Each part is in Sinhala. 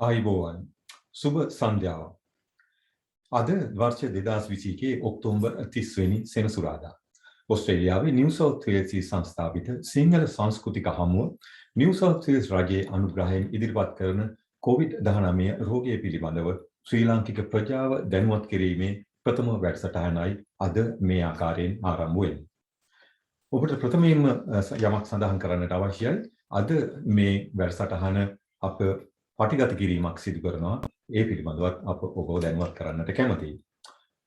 ආයිබෝවන් සුබ සන්ධ්‍යාවක්. අද වර්ෂ 2021 ඔක්තෝබර් 30 වෙනි සෙනසුරාදා. ඔස්ට්‍රේලියාවේ නිව් සවුත් වේල්සී සංස්ථාපිත සිංහල සංස්කෘතික හමුව නිව් සවුත් වේල්ස් රජයේ අනුග්‍රහයෙන් ඉදිරිපත් කරන COVID-19 රෝගය පිළිබඳව ශ්‍රී ලාංකික ප්‍රජාව දැනුවත් කිරීමේ ප්‍රථම වැඩසටහනයි අද මේ ආකාරයෙන් ආරම්භ වෙන්නේ. ඔබට ප්‍රථමයෙන්ම යමක් සඳහන් කරන්නට අවශ්‍යයි. අද මේ වැඩසටහන අප පටිගත කිරීමක් සිදු කරනවා. ඒ පිළිබඳවත් අප ඔබව දැනුවත් කරන්නට කැමතියි.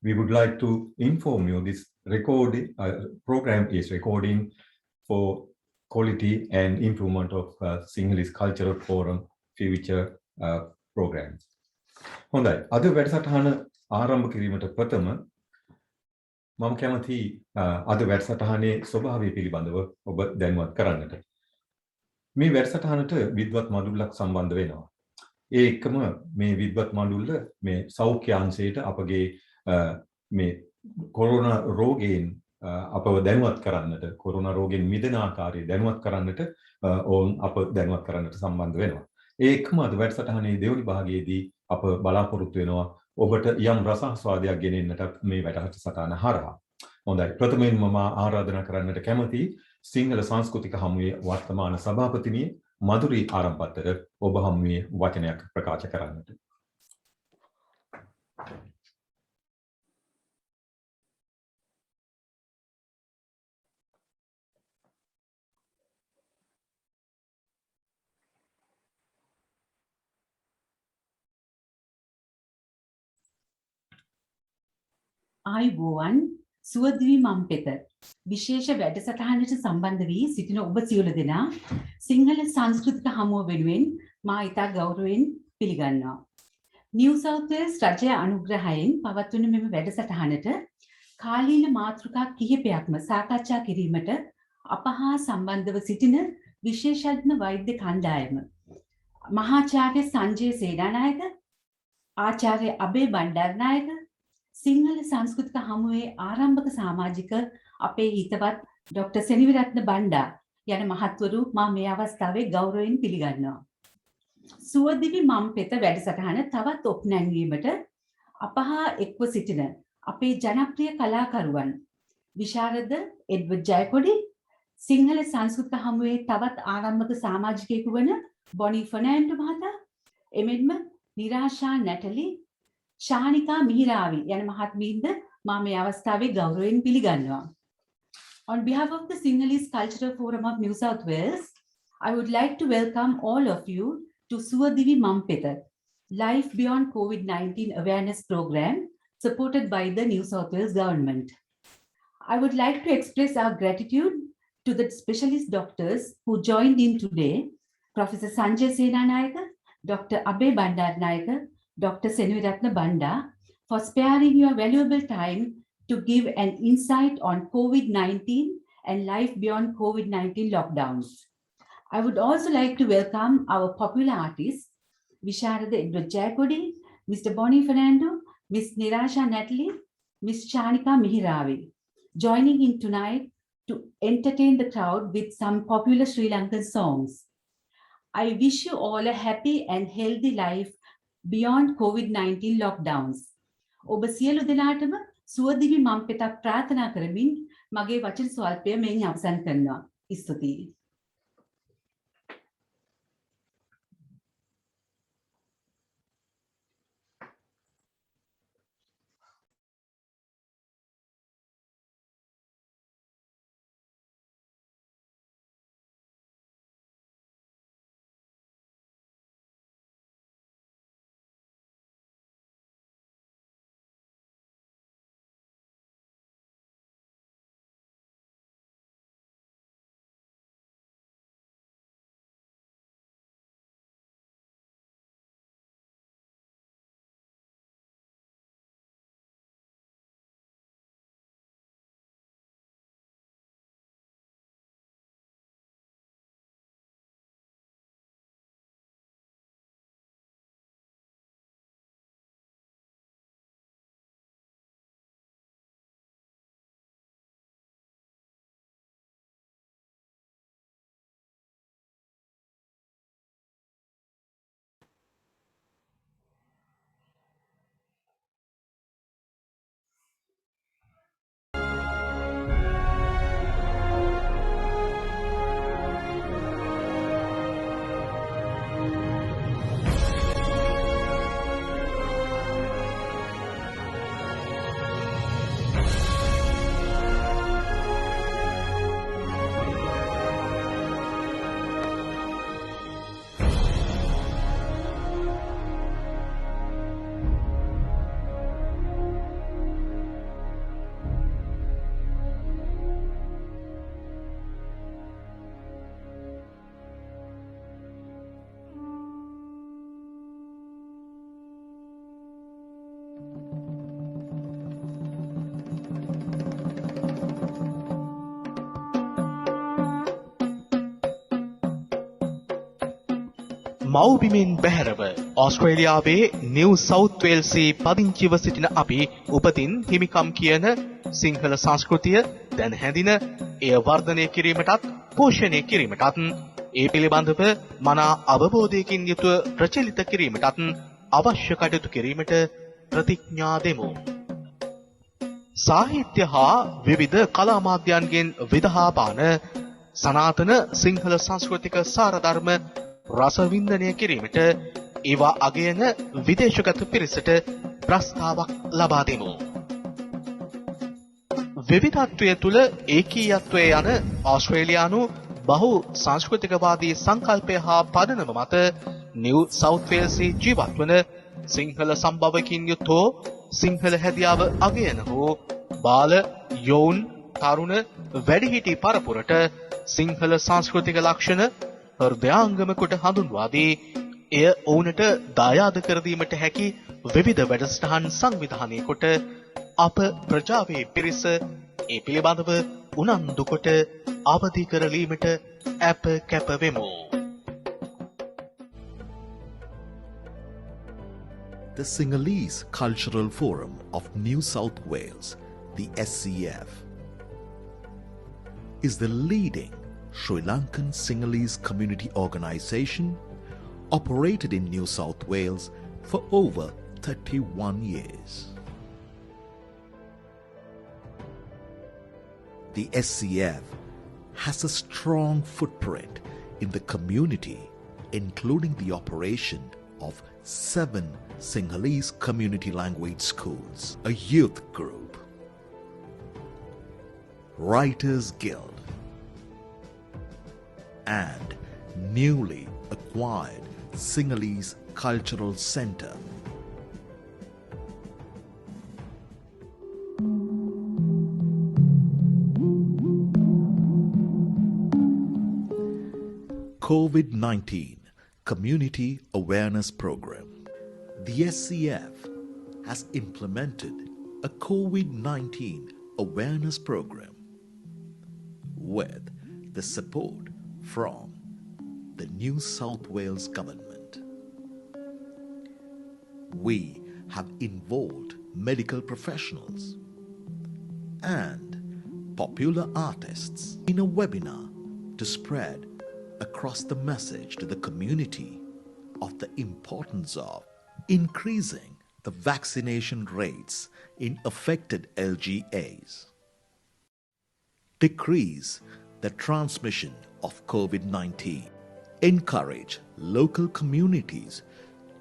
We would like to inform you this program is recording for quality and improvement of Sinhalese Cultural Forum future program. හොඳයි. අද වැඩසටහන ආරම්භ කිරීමට ප්‍රථම මම කැමති අද වැඩසටහනේ ස්වභාවය පිළිබඳව ඔබ දැනුවත් කරන්නට. මේ වැඩසටහනට විද්වත් මඩුල්ලක් සම්බන්ධ වෙනවා. ඒ එක්කම මේ විද්වත් මඩුල්ල මේ සෞඛ්‍ය අංශයට අපගේ මේ කොරෝනා රෝගයෙන් අපව දැනුවත් කරන්නට, කොරෝනා රෝගයෙන් මිදෙන ආකාරය දැනුවත් කරන්නට ඕන් අප දැනුවත් කරන්නට සම්බන්ධ වෙනවා. ඒ එක්කම අද වැඩසටහනේ දෙවනි භාගයේදී අප බලාපොරොත්තු වෙනවා ඔබට යම් රසාස්වාදයක් ගෙනෙන්නට මේ වැඩසටහන හරහා. හොඳයි. ප්‍රථමයෙන්ම මම ආරාධනා කරන්නට කැමතියි සිංහල සංස්කෘතික හමුවේ වර්තමාන සභාපතිනිය මధుරී ආරම්පත්තර ඔබ හමුවේ වචනයක් ප්‍රකාශ කරන්නට. ආයිබෝවන් සුවදිවි Manpetha විශේෂ වැඩසටහනට සම්බන්ධ වී සිටින ඔබ සියලු දෙනා සිංහල සංස්කෘතික හමුව වෙනුවෙන් මා ඉතා ගෞරවයෙන් පිළිගන්නවා. නිව් සවුත් වේල්ස් රජයේ අනුග්‍රහයෙන් පවත්වන මෙම වැඩසටහනට කාලීන මාතෘකා කිහිපයක්ම සාකච්ඡා කිරීමට අප හා සම්බන්ධව සිටින විශේෂඥ වෛද්‍ය කණ්ඩායම මහාචාර්ය සංජය සේනානායක, ආචාර්ය අබේ බණ්ඩාරනායක, සිංහල සංස්කෘතික හමුවේ ආරම්භක සමාජික අපේ හිතවත් Dr. Seneviratne Banda යන මහත්වරු මා මේ අවස්ථාවේ ගෞරවයෙන් පිළිගන්නවා. සුවදිවි Manpetha වැඩසටහන තවත් ඔප් නැංවීමට අප හා එක්ව සිටින අපේ ජනප්‍රිය කලාකරුවන් විශාරද එඩ්වඩ් ජයකොඩි, සිංහල සංස්කෘතික හමුවේ තවත් ආරම්භක සමාජිකයෙකු වන Fernando මහතා, එමෙන්ම Nirasha Natalie, Shanika Mihiravi යන මහත්මීන්ද මා මේ අවස්ථාවේ ගෞරවයෙන් පිළිගන්නවා. On behalf of the Sinhalese Cultural Forum of New South Wales, I would like to welcome all of you to Suwadivi Manpetha, Life Beyond COVID-19 Awareness Program supported by the New South Wales Government. I would like to express our gratitude to the specialist doctors who joined in today, Professor Sanjay Senanayake, Dr. Abaya Bandaranayake, Dr. Seneviratne Banda, for sparing your valuable time to give an insight on COVID-19 and life beyond COVID-19 lockdowns. I would also like to welcome our popular artists, Visharada Edward Jayakody, Mr. Fernando, Ms. Nirasha Natalie, Ms. Shanika Mihiravi, joining in tonight to entertain the crowd with some popular Sri Lankan songs. I wish you all a happy and healthy life beyond COVID-19 lockdowns. ඔබ සියලු දෙනාටම සුවදිවි Manpetha ප්‍රාර්ථනා කරමින් මගේ වචන ස්වල්පය මෙයින් අවසන් කරනවා. ස්තුතියි. මව්බිමෙන් බැහැරව ඕස්ට්‍රේලියාවේ නිව් සවුත් වේල්සී පදිංචිව සිටින අපි උපතින් හිමිකම් කියන සිංහල සංස්කෘතිය දැන හැඳින එය වර්ධනය කිරීමටත් පෝෂණය කිරීමටත් ඒ පිළිබඳව මනා අවබෝධයකින් යුතුව ප්‍රචලිත කිරීමටත් අවශ්‍ය කටයුතු කිරීමට ප්‍රතිඥා දෙමු. සාහිත්‍ය හා විවිධ කලා මාධ්‍යයන්ගෙන් විදහා පාන සනාතන සිංහල සංස්කෘතික සාරධර්ම රසවින්දනය කිරීමට ඒවා අගයන විදේශගත පිරිසට ප්‍රස්තාවක් ලබා දෙමු. විවිධත්වය තුළ ඒකීයත්වය යන ඕස්ට්‍රේලියානු බහු සංස්කෘතිකවාදී සංකල්පය හා පදනම මත නිව් සවුත් වේල්සී ජීවත් වන සිංහල සම්භවකින් යුතෝ සිංහල හැදියාව අගයන හෝ බාල යොවුන් තරුණ වැඩිහිටි පරපුරට සිංහල සංස්කෘතික ලක්ෂණ හෘදයාංගම කොට හඳුන්වා දී එය ඔවුනට දායාද කර දීමට හැකි විවිධ වැඩසටහන් සංවිධානය කොට අප ප්‍රජාවේ පිරිස ඒ පිළිබඳව උනන්දු කොට අවදි කරලීමට අප කැප වෙමු. The Sinhalese Cultural Forum of New South Wales, the SCF, is the leading Sri Lankan Sinhalese community organisation operated in New South Wales for over 31 years. The SCF has a strong footprint in the community, including the operation of 7 Sinhalese community language schools, a youth group, Writers Guild, and newly acquired Sinhalese Cultural Centre. COVID-19 Community Awareness Program. The SCF has implemented a COVID-19 awareness program with the support from the New South Wales government. We have involved medical professionals and popular artists in a webinar to spread across the message to the community of the importance of increasing the vaccination rates in affected LGAs, decrease the transmission of COVID-19, encourage local communities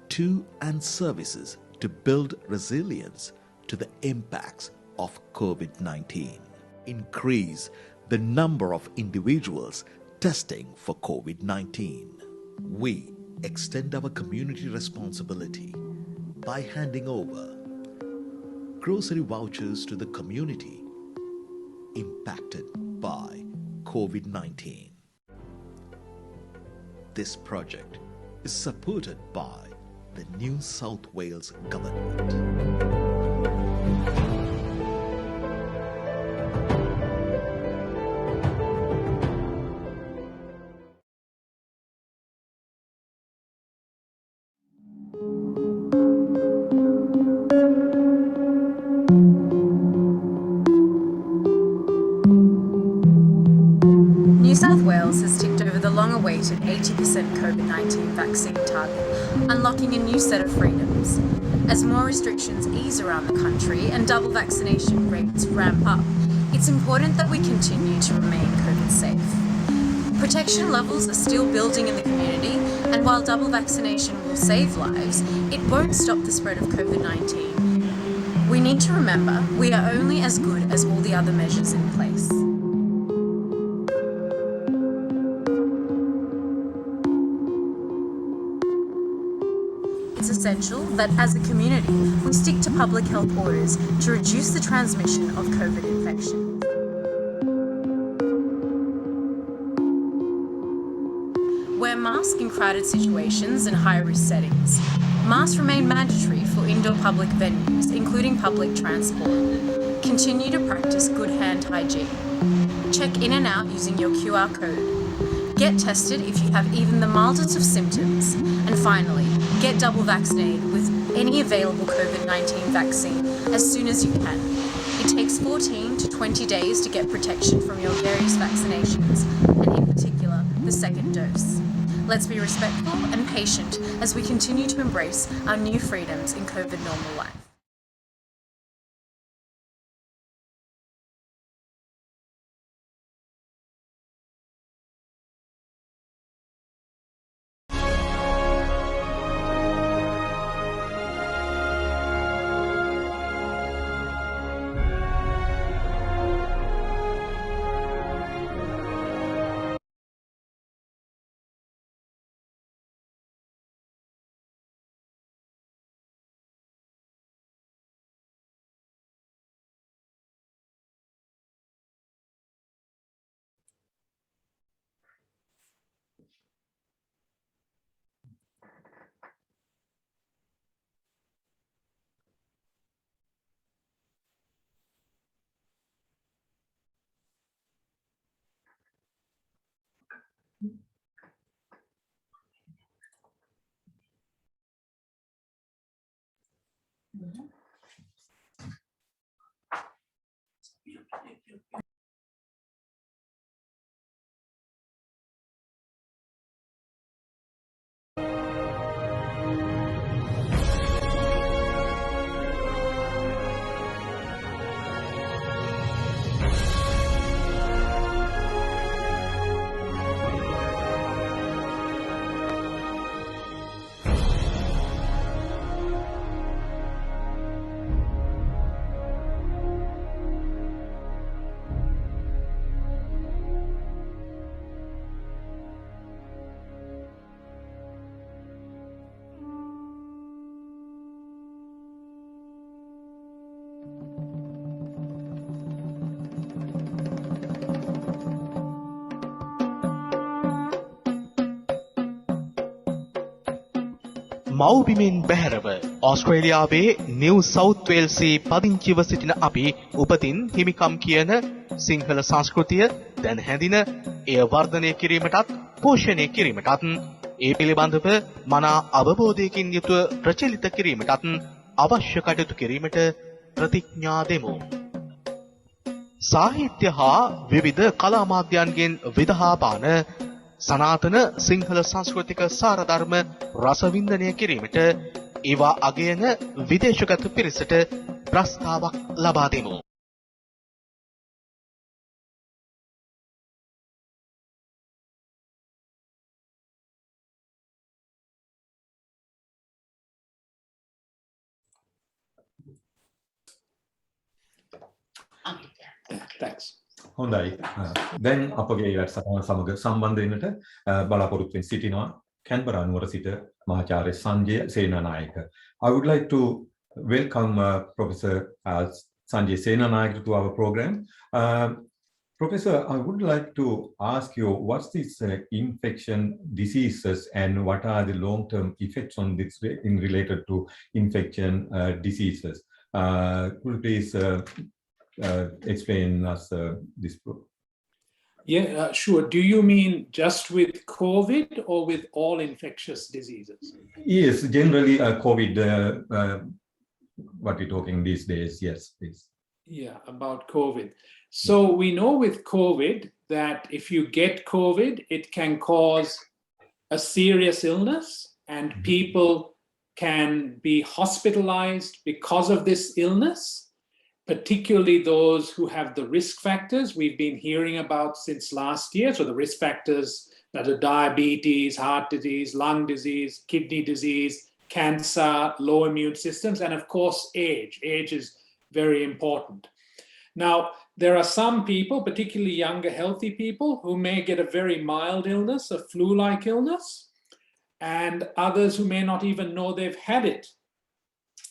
to and services to build resilience to the impacts of COVID-19, increase the number of individuals testing for COVID-19. We extend our community responsibility by handing over grocery vouchers to the community impacted by COVID-19. This project is supported by the New South Wales government. New South Wales has ticked over the long-awaited 80% COVID-19 vaccine target, unlocking a new set of freedoms. As more restrictions ease around the country and double vaccination rates ramp up, it's important that we continue to remain COVID safe. Protection levels are still building in the community, and while double vaccination will save lives, it won't stop the spread of COVID-19. We need to remember we are only as good as all the other measures in place. It's essential that as a community we stick to public health orders to reduce the transmission of COVID infection. Wear masks in crowded situations and high-risk settings. Masks remain mandatory for indoor public venues, including public transport. Continue to practice good hand hygiene. Check in and out using your QR code. Get tested if you have even the mildest of symptoms. And finally, get double vaccinated with any available COVID-19 vaccine as soon as you can. It takes 14 to 20 days to get protection from your various vaccinations, and in particular, the second dose. Let's be respectful and patient as we continue to embrace our new freedoms in COVID normal life. මව්බිමෙන් බැහැරව ඕස්ට්‍රේලියාවේ නිව් සවුත් වේල්සී පදිංචිව සිටින අපි උපතින් හිමිකම් කියන සිංහල සංස්කෘතිය දැන හැඳින එය වර්ධනය කිරීමටත් පෝෂණය කිරීමටත් ඒ පිළිබඳව මනා අවබෝධයකින් යුතුව ප්‍රචලිත කිරීමටත් අවශ්‍ය කටයුතු කිරීමට ප්‍රතිඥා දෙමු. සාහිත්‍ය හා විවිධ කලා මාධ්‍යයන්ගෙන් විදහා පාන සනාතන සිංහල සංස්කෘතික සාරධර්ම රසවින්දනය කිරීමට ඒවා අගයන විදේශගත පිරිසට ප්‍රස්තාවක් ලබා දෙමු. Thanks. හොඳයි. දැන් අපගේ වැඩසටහන සමග සම්බන්ධ වෙන්නට බලාපොරොත්තු වෙමින් සිටිනවා කැන්බරා නුවර සිට මහාචාර්ය Sanjaya Senanayake. I would like to welcome Professor Sanjay Senanayake to our program. Professor, I would like to ask you what's this infection diseases and what are the long-term effects on this in related to infection diseases? Could you please explain us this book? Yeah, sure. Do you mean just with COVID or with all infectious diseases? Yes, generally COVID, what we're talking these days. Yes, please. Yeah, about COVID. So we know with COVID that if you get COVID, it can cause a serious illness and people can be hospitalized because of this illness, particularly those who have the risk factors we've been hearing about since last year. So the risk factors that are diabetes, heart disease, lung disease, kidney disease, cancer, low immune systems, and of course, age. Age is very important. Now, there are some people, particularly younger, healthy people, who may get a very mild illness, a flu-like illness, and others who may not even know they've had it.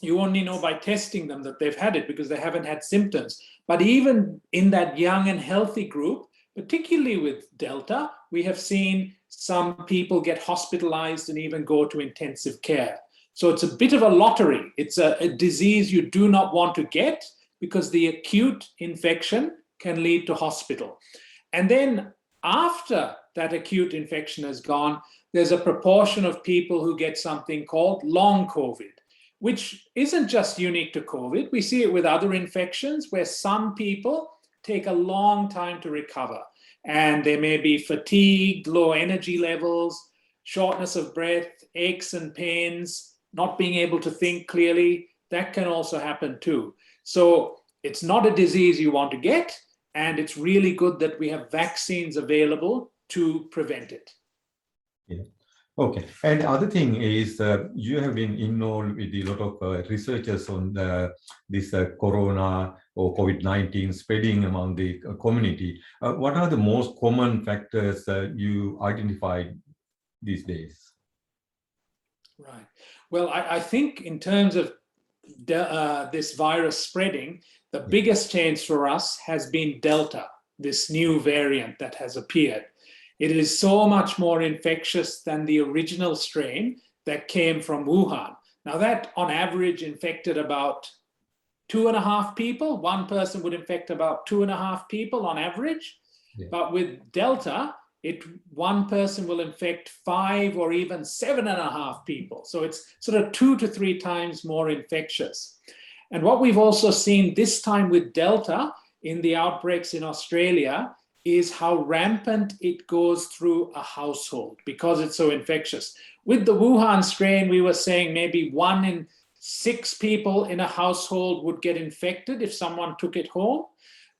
You only know by testing them that they've had it because they haven't had symptoms. But even in that young and healthy group, particularly with Delta, we have seen some people get hospitalized and even go to intensive care. So it's a bit of a lottery. It's a disease you do not want to get because the acute infection can lead to hospital. And then after that acute infection has gone, there's a proportion of people who get something called long COVID, which isn't just unique to COVID. We see it with other infections where some people take a long time to recover, and they may be fatigued, low energy levels, shortness of breath, aches and pains, not being able to think clearly. That can also happen too. So it's not a disease you want to get, and it's really good that we have vaccines available to prevent it. Yeah. Okay. And the other thing is you have been involved with a lot of researchers on this corona or COVID-19 spreading among the community. What are the most common factors you identified these days? Right. Well, I think in terms of this virus spreading, the biggest change for us has been Delta, this new variant that has appeared. It is so much more infectious than the original strain that came from Wuhan. Now that on average infected about 2.5 people. One person would infect about 2.5 people on average. Yeah. But with Delta, one person will infect 5 or even 7.5 people. So it's sort of 2 to 3 times more infectious. And what we've also seen this time with Delta in the outbreaks in Australia is how rampant it goes through a household because it's so infectious. With the Wuhan strain, we were saying maybe 1 in 6 people in a household would get infected if someone took it home.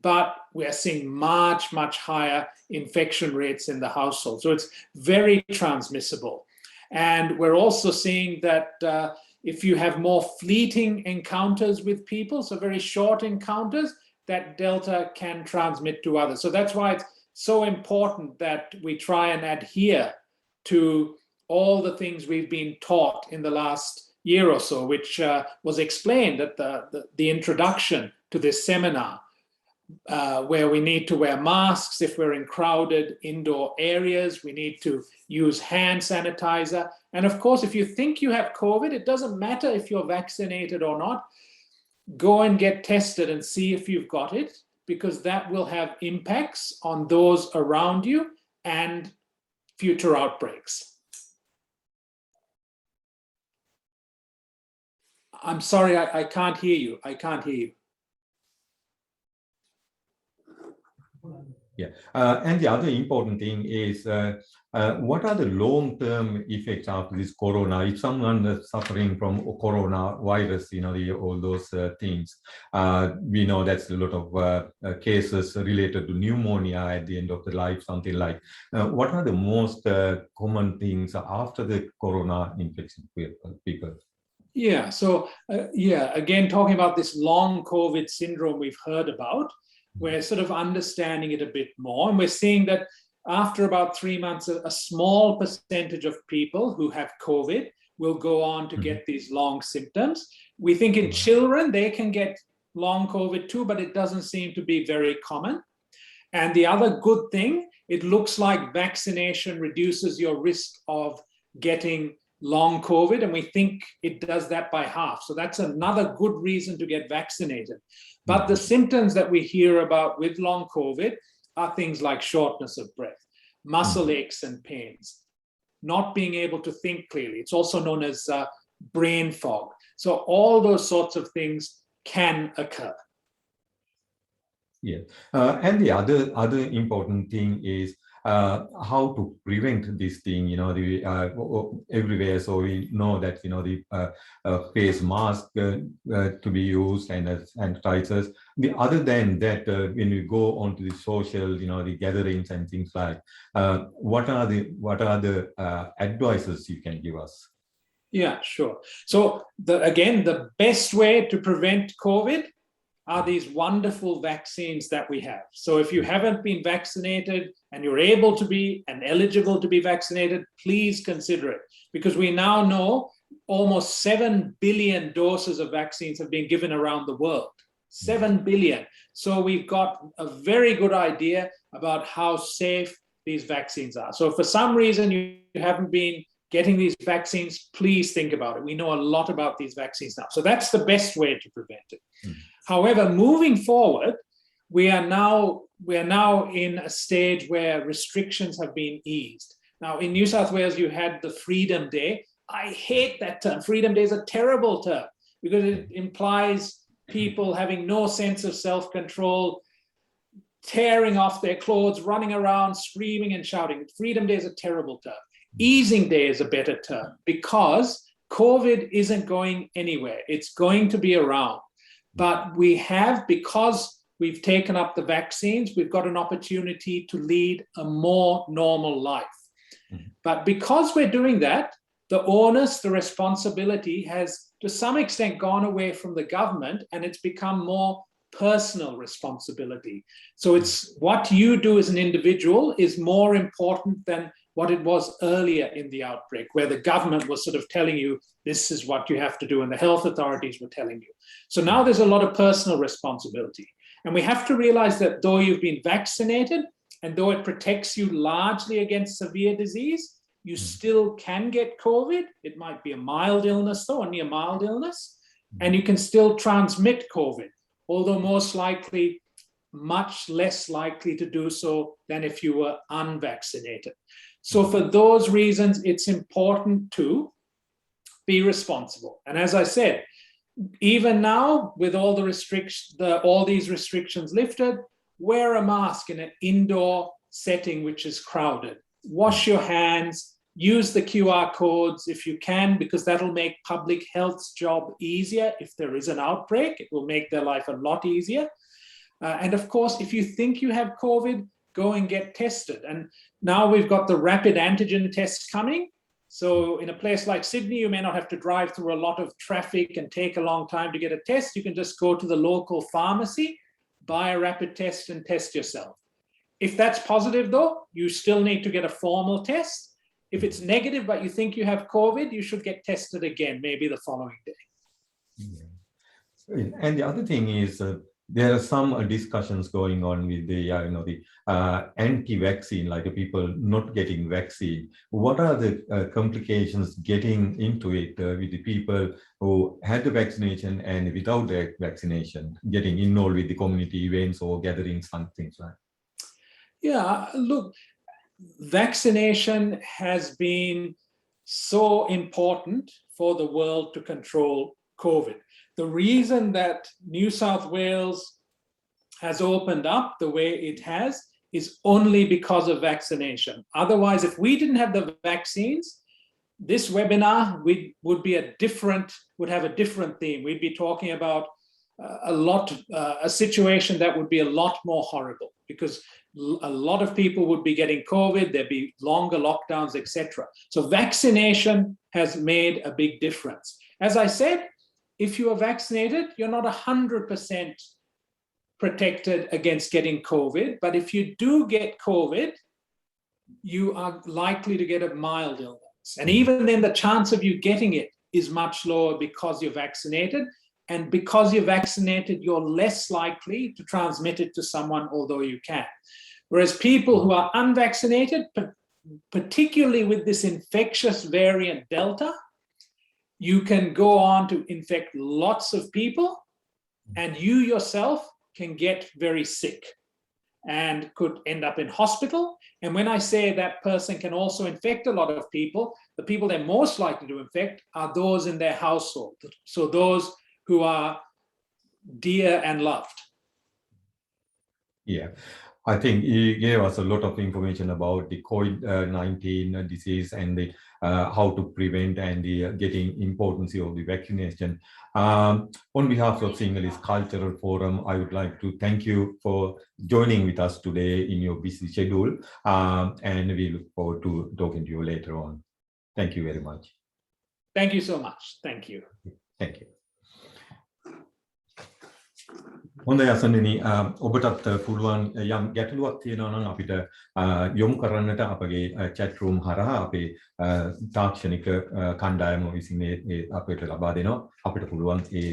But we're seeing much, much higher infection rates in the household. So it's very transmissible. And we're also seeing that if you have more fleeting encounters with people, so very short encounters, that Delta can transmit to others. So that's why it's so important that we try and adhere to all the things we've been taught in the last year or so, which was explained at the introduction to this seminar, where we need to wear masks if we're in crowded indoor areas. We need to use hand sanitizer. And of course, if you think you have COVID, it doesn't matter if you're vaccinated or not. Go and get tested and see if you've got it, because that will have impacts on those around you and future outbreaks. I'm sorry, I can't hear you. I can't hear you. Yeah, and the other important thing is what are the long-term effects after this corona? If someone is suffering from coronavirus, all those things, we know that's a lot of cases related to pneumonia at the end of the life, something like. What are the most common things after the corona infection people? Yeah, so again, talking about this long COVID syndrome we've heard about, we're sort of understanding it a bit more. And we're seeing that after about 3 months, a small percentage of people who have COVID will go on to get these long symptoms. We think in children, they can get long COVID too, but it doesn't seem to be very common. And the other good thing, it looks like vaccination reduces your risk of getting long COVID, and we think it does that by half. So that's another good reason to get vaccinated. But the symptoms that we hear about with long COVID are things like shortness of breath, muscle aches and pains, not being able to think clearly. It's also known as brain fog. So all those sorts of things can occur. Yeah, and the other important thing is how to prevent this thing, everywhere. So we know that, the face mask to be used and sanitizers. Other than that, when we go onto the social, the gatherings and things like, what are the advices you can give us? Yeah, sure. So again, the best way to prevent COVID are these wonderful vaccines that we have. So if you haven't been vaccinated and you're able to be and eligible to be vaccinated, please consider it, because we now know almost 7 billion doses of vaccines have been given around the world. 7 billion. So we've got a very good idea about how safe these vaccines are. So if for some reason you haven't been getting these vaccines, please think about it. We know a lot about these vaccines now. So that's the best way to prevent it. However, moving forward, we are now in a stage where restrictions have been eased. Now, in New South Wales, you had the Freedom Day. I hate that term. Freedom Day is a terrible term because it implies people having no sense of self-control, tearing off their clothes, running around, screaming and shouting. Freedom Day is a terrible term. Easing Day is a better term because COVID isn't going anywhere. It's going to be around. But we have, because we've taken up the vaccines, we've got an opportunity to lead a more normal life. But because we're doing that, the onus, the responsibility has to some extent gone away from the government and it's become more personal responsibility. So it's what you do as an individual is more important than what it was earlier in the outbreak, where the government was sort of telling you, this is what you have to do, and the health authorities were telling you. So now there's a lot of personal responsibility. And we have to realize that though you've been vaccinated, and though it protects you largely against severe disease, you still can get COVID. It might be a mild illness though, only a mild illness, and you can still transmit COVID, although most likely, much less likely to do so than if you were unvaccinated. So for those reasons, it's important to be responsible. And as I said, even now, with all the restrictions, all these restrictions lifted, wear a mask in an indoor setting which is crowded. Wash your hands, use the QR codes if you can, because that'll make public health's job easier. If there is an outbreak, it will make their life a lot easier. And of course, if you think you have COVID, go and get tested. And now we've got the rapid antigen tests coming. So in a place like Sydney, you may not have to drive through a lot of traffic and take a long time to get a test. You can just go to the local pharmacy, buy a rapid test and test yourself. If that's positive though, you still need to get a formal test. If it's negative, but you think you have COVID, you should get tested again, maybe the following day. Yeah. And the other thing is, there are some discussions going on with the anti-vaccine, like the people not getting vaccine. What are the complications getting into it with the people who had the vaccination and without the vaccination, getting involved with the community events or gatherings and things like that? Yeah, look, vaccination has been so important for the world to control COVID. The reason that New South Wales has opened up the way it has is only because of vaccination. Otherwise, if we didn't have the vaccines, this webinar would have a different theme. We'd be talking about a situation that would be a lot more horrible because a lot of people would be getting COVID, there'd be longer lockdowns, etc. So vaccination has made a big difference. As I said, if you are vaccinated, you're not 100% protected against getting COVID, but if you do get COVID, you are likely to get a mild illness. And even then, the chance of you getting it is much lower because you're vaccinated. And because you're vaccinated, you're less likely to transmit it to someone, although you can. Whereas people who are unvaccinated, particularly with this infectious variant Delta, you can go on to infect lots of people, and you yourself can get very sick and could end up in hospital. And when I say that person can also infect a lot of people, the people they're most likely to infect are those in their household. So those who are dear and loved. Yeah. I think he gave us a lot of information about the COVID-19 disease and the, how to prevent and the getting importance of the vaccination. On behalf of Sinhalese Cultural Forum, I would like to thank you for joining with us today in your busy schedule, and we look forward to talking to you later on. Thank you very much. Thank you so much. Thank you. Thank you. හොඳයි අසන්නනි ඔබටත් පුළුවන් යම් ගැටලුවක් තියෙනවා නම් අපිට යොමු කරන්නට අපගේ chat room හරහා අපේ තාක්ෂණික කණ්ඩායම විසින් අපිට ලබා දෙනවා අපිට පුළුවන් ඒ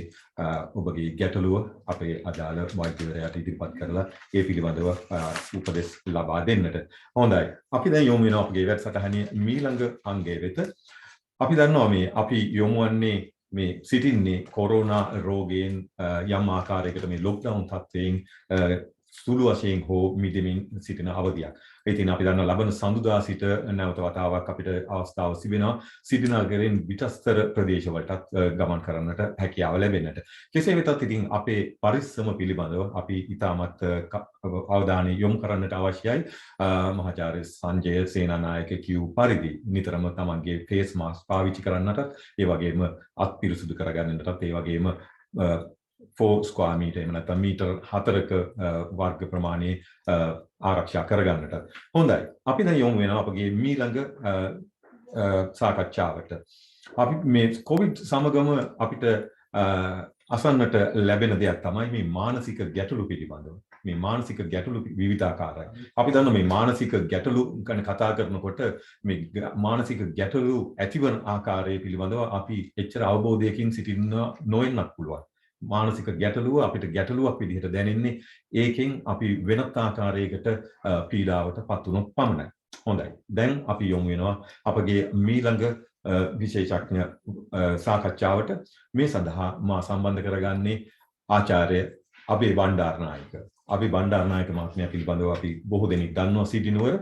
ඔබගේ ගැටලුව අපේ අදාළ වෛද්‍යවරයාට ඉදිරිපත් කරලා ඒ පිළිබඳව උපදෙස් ලබා දෙන්නට හොඳයි අපි දැන් යොමු වෙනවා අපගේ වැඩසටහනේ ඊළඟ අංගය වෙත අපි දන්නවා මේ අපි යොමු වන්නේ මේ සිටින්නේ කොරෝනා රෝගයෙන් යම් ආකාරයකට මේ ලොක්ඩවුන් තත්ත්වයෙන් සුළු වශයෙන් හෝ මිදෙමින් සිටින අවධියක්. ඉතින් අපි දන්නවා ලබන සඳුදා සිට නැවත වතාවක් අපිට අවස්ථාව තිබෙනවා සිරිනගරෙන් පිටස්තර ප්‍රදේශවලටත් ගමන් කරන්නට හැකියාව ලැබෙන්නට. කෙසේ වෙතත් ඉතින් අපේ පරිස්සම පිළිබඳව අපි ඉතාමත් අවධානය යොමු කරන්නට අවශ්‍යයි. මහාචාර්ය සංජය සේනානායක කියූ පරිදි නිතරම තමන්ගේ ෆේස් මාස්ක් පාවිච්චි කරන්නට, ඒ වගේම අත් පිරිසුදු කරගන්නටත්, ඒ වගේම 4 ස්ක්වයර් මීටර් එහෙම නැත්නම් මීටර් 4ක වර්ග ප්‍රමාණයේ ආරක්ෂා කරගන්නට. හොඳයි. අපි දැන් යොමු වෙනවා අපගේ මීළඟ සාකච්ඡාවට. අපි මේ කොවිඩ් සමගම අපිට අසන්නට ලැබෙන දෙයක් තමයි මේ මානසික ගැටලු පිළිබඳව. මේ මානසික ගැටලු විවිධාකාරයි. අපි දන්නවා මේ මානසික ගැටලු ගැන කතා කරනකොට මේ මානසික ගැටලු ඇතිවන ආකාරය පිළිබඳව අපි එච්චර අවබෝධයකින් සිටින්න නොවෙන්නත් පුළුවන්. මානසික ගැටලුව අපිට ගැටලුවක් විදිහට දැනෙන්නේ ඒකෙන් අපි වෙනත් ආකාරයකට පීඩාවට පත් වුණොත් පමණයි. හොඳයි. දැන් අපි යොමු වෙනවා අපගේ මීළඟ විශේෂඥ සාකච්ඡාවට. මේ සඳහා මා සම්බන්ධ කරගන්නේ ආචාර්ය අබේ බණ්ඩාරනායක. අබේ බණ්ඩාරනායක මහත්මයා පිළිබඳව අපි බොහෝ දෙනෙක් දන්නවා සිටිනුවර.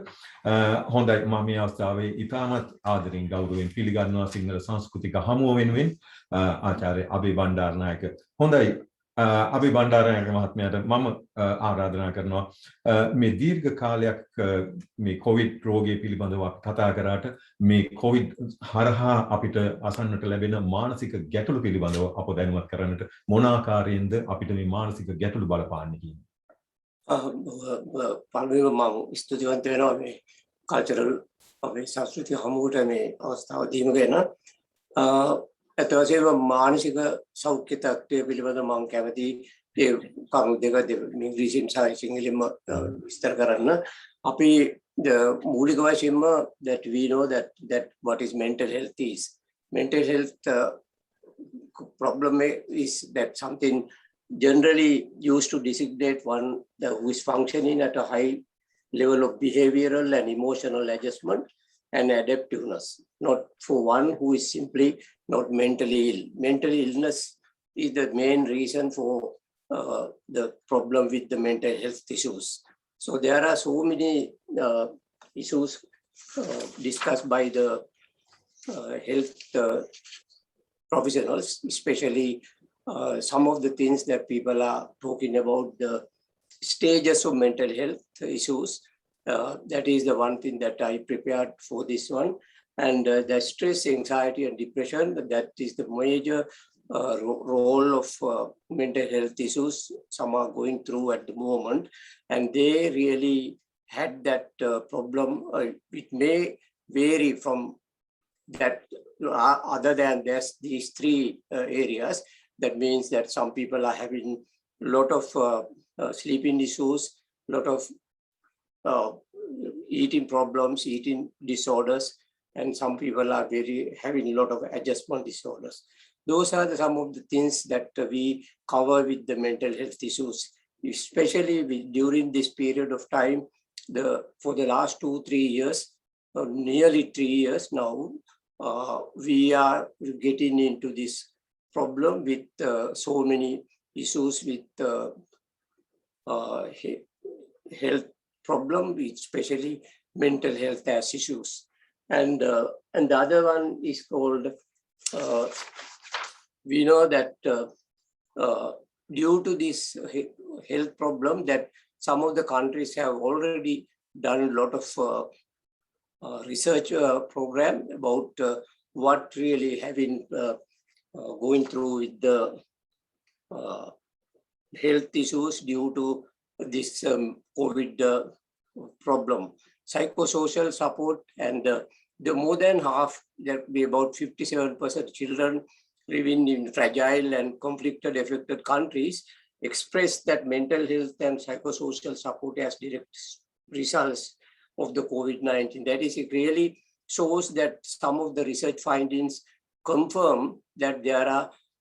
හොඳයි, මම මේ අවස්ථාවේ ඉතාමත් ආදරෙන් ගෞරවයෙන් පිළිගන්නවා සිංහල සංස්කෘතික හමුව වෙනුවෙන් ආචාර්ය අබේ බණ්ඩාරනායක. හොඳයි, අබේ බණ්ඩාරනායක මහත්මයාට මම ආරාධනා කරනවා මේ දීර්ඝ කාලයක් මේ කොවිඩ් රෝගය පිළිබඳව කතා කරාට මේ කොවිඩ් හරහා අපිට අසන්නට ලැබෙන මානසික ගැටලු පිළිබඳව අප දැනුවත් කරන්නට මොන ආකාරයෙන්ද අපිට මේ මානසික ගැටලු බලපාන්නේ කියන්නේ? පළවෙනිම මම ස්තුතිවන්ත වෙනවා මේ කල්චරල් අපේ සංස්කෘතික හමුවට මේ අවස්ථාව දීම ගැන. ඇත්ත වශයෙන්ම මානසික සෞඛ්‍ය තත්ත්වය පිළිබඳව මම කැමති ඒ කරුණු දෙක ඉංග්‍රීසියෙන් සහ සිංහලෙන්ම විස්තර කරන්න. අපි මූලික වශයෙන්ම that we know that what is mental health is. Mental health problem is that something generally used to designate one who is functioning at a high level of behavioral and emotional adjustment and adaptiveness, not for one who is simply not mentally ill. Mental illness is the main reason for the problem with the mental health issues. So there are so many issues discussed by the health professionals, especially some of the things that people are talking about, the stages of mental health issues. That is the one thing that I prepared for this one. And the stress, anxiety, and depression, that is the major role of mental health issues some are going through at the moment. And they really had that problem. It may vary from that, other than these three areas. That means that some people are having a lot of sleeping issues, a lot of eating problems, eating disorders, and some people are having a lot of adjustment disorders. Those are some of the things that we cover with the mental health issues, especially during this period of time. For the last 2-3 years, nearly 3 years now, we are getting into this problem with so many issues with health problem, especially mental health as issues. And the other one is called, we know that due to this health problem, that some of the countries have already done a lot of research program about what really having going through with the health issues due to this COVID problem. Psychosocial support, and the more than half, there be about 57% children living in fragile and conflicted affected countries express that mental health and psychosocial support as direct results of the COVID-19. That is, it really shows that some of the research findings confirm that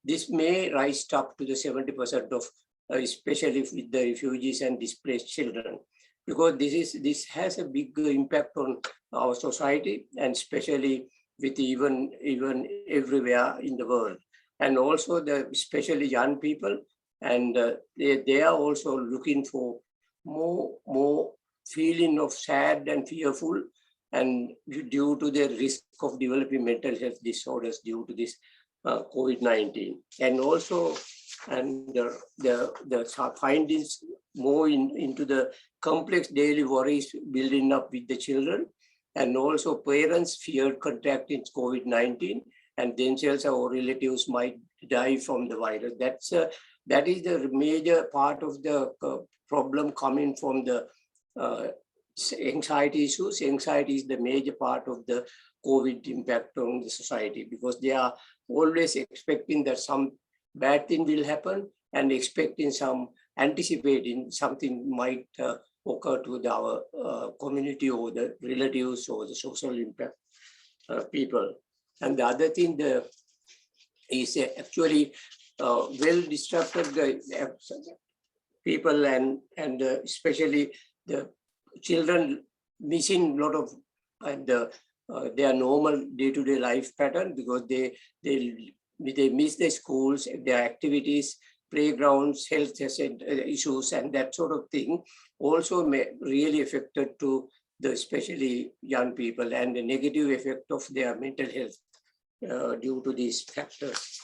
this may rise up to the 70% of, especially with the refugees and displaced children, because this has a big impact on our society, and especially with even everywhere in the world, and also especially young people, and they are also looking for more feeling of sad and fearful, and due to the risk of developing mental health disorders due to this COVID-19. And also, and the findings more into the complex daily worries building up with the children, and also parents feared contracting COVID-19 and themselves or relatives might die from the virus. That is the major part of the problem coming from the anxiety issues. Anxiety is the major part of the COVID impact on the society, because they are always expecting that some bad thing will happen and anticipating something might occur to our community or the relatives or the social impact people. And the other thing is actually well disrupted the people and especially the children missing a lot of their normal day-to-day life pattern, because they miss their schools, their activities, playgrounds, health issues, and that sort of thing also really affected to the especially young people, and the negative effect of their mental health due to these factors.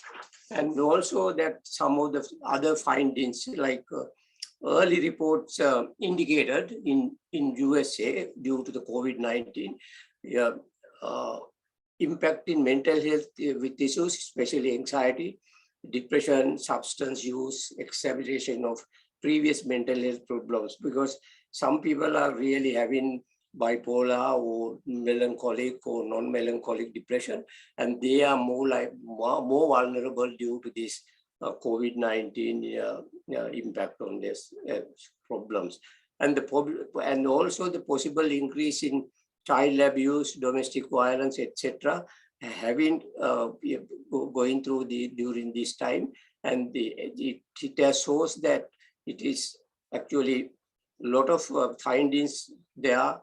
And also that some of the other findings, like early reports indicated in USA due to the COVID-19 impact in mental health with issues, especially anxiety, depression, substance use, exacerbation of previous mental health problems, because some people are really having bipolar or melancholic or non-melancholic depression, and they are more vulnerable due to this COVID-19 impact on this problems. And also the possible increase in child abuse, domestic violence, etc., having going through during this time, and it shows that it is actually a lot of findings there.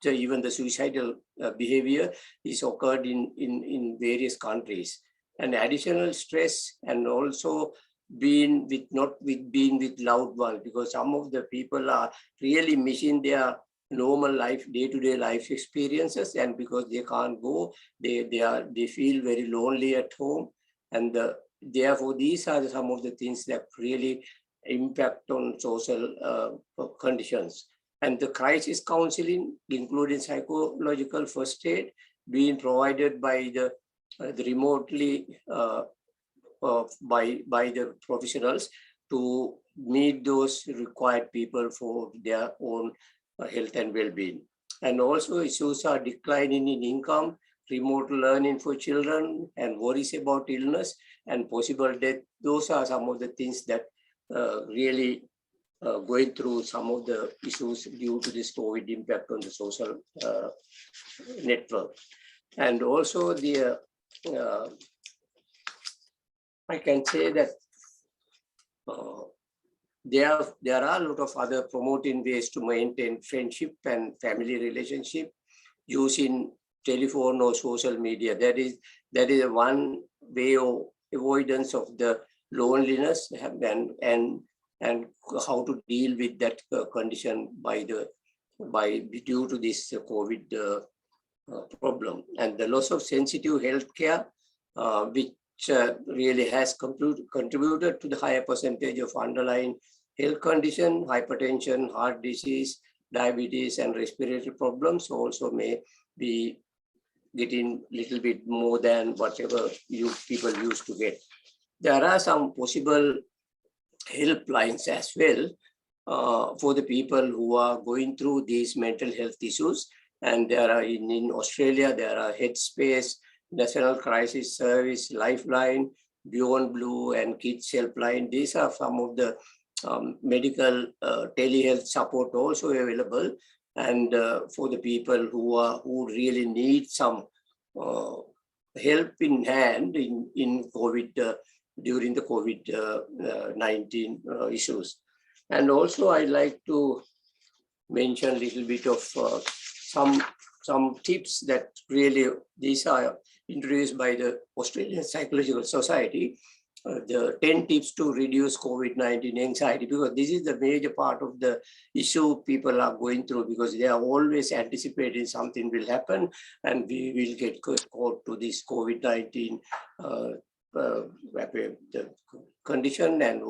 Even the suicidal behavior is occurred in various countries, and additional stress, and also being with loved ones, because some of the people are really missing their normal life, day-to-day life experiences, and because they can't go, they feel very lonely at home, and therefore these are some of the things that really impact on social conditions. And the crisis counseling, including psychological first aid, being provided by the remotely by the professionals to meet those required people for their own health and well-being. And also issues are declining in income, remote learning for children, and worries about illness and possible death. Those are some of the things that really going through some of the issues due to this COVID impact on the social network. And also I can say that there are a lot of other promoting ways to maintain friendship and family relationship using telephone or social media. That is one way of avoidance of the loneliness and how to deal with that condition due to this COVID problem. And the loss of sensitive healthcare, which really has contributed to the higher percentage of underlying health condition, hypertension, heart disease, diabetes, and respiratory problems, also may be getting a little bit more than whatever people used to get. There are some possible helplines as well for the people who are going through these mental health issues. And there are in Australia, there are Headspace, National Crisis Service, Lifeline, Beyond Blue, and Kids Helpline. These are some of the medical telehealth support also available, and for the people who really need some help in hand in COVID during the COVID-19 issues. And also I'd like to mention a little bit of some tips that really these are introduced by the Australian Psychological Society, the 10 tips to reduce COVID-19 anxiety, because this is the major part of the issue people are going through, because they are always anticipating something will happen and we will get caught to this COVID-19 the condition, and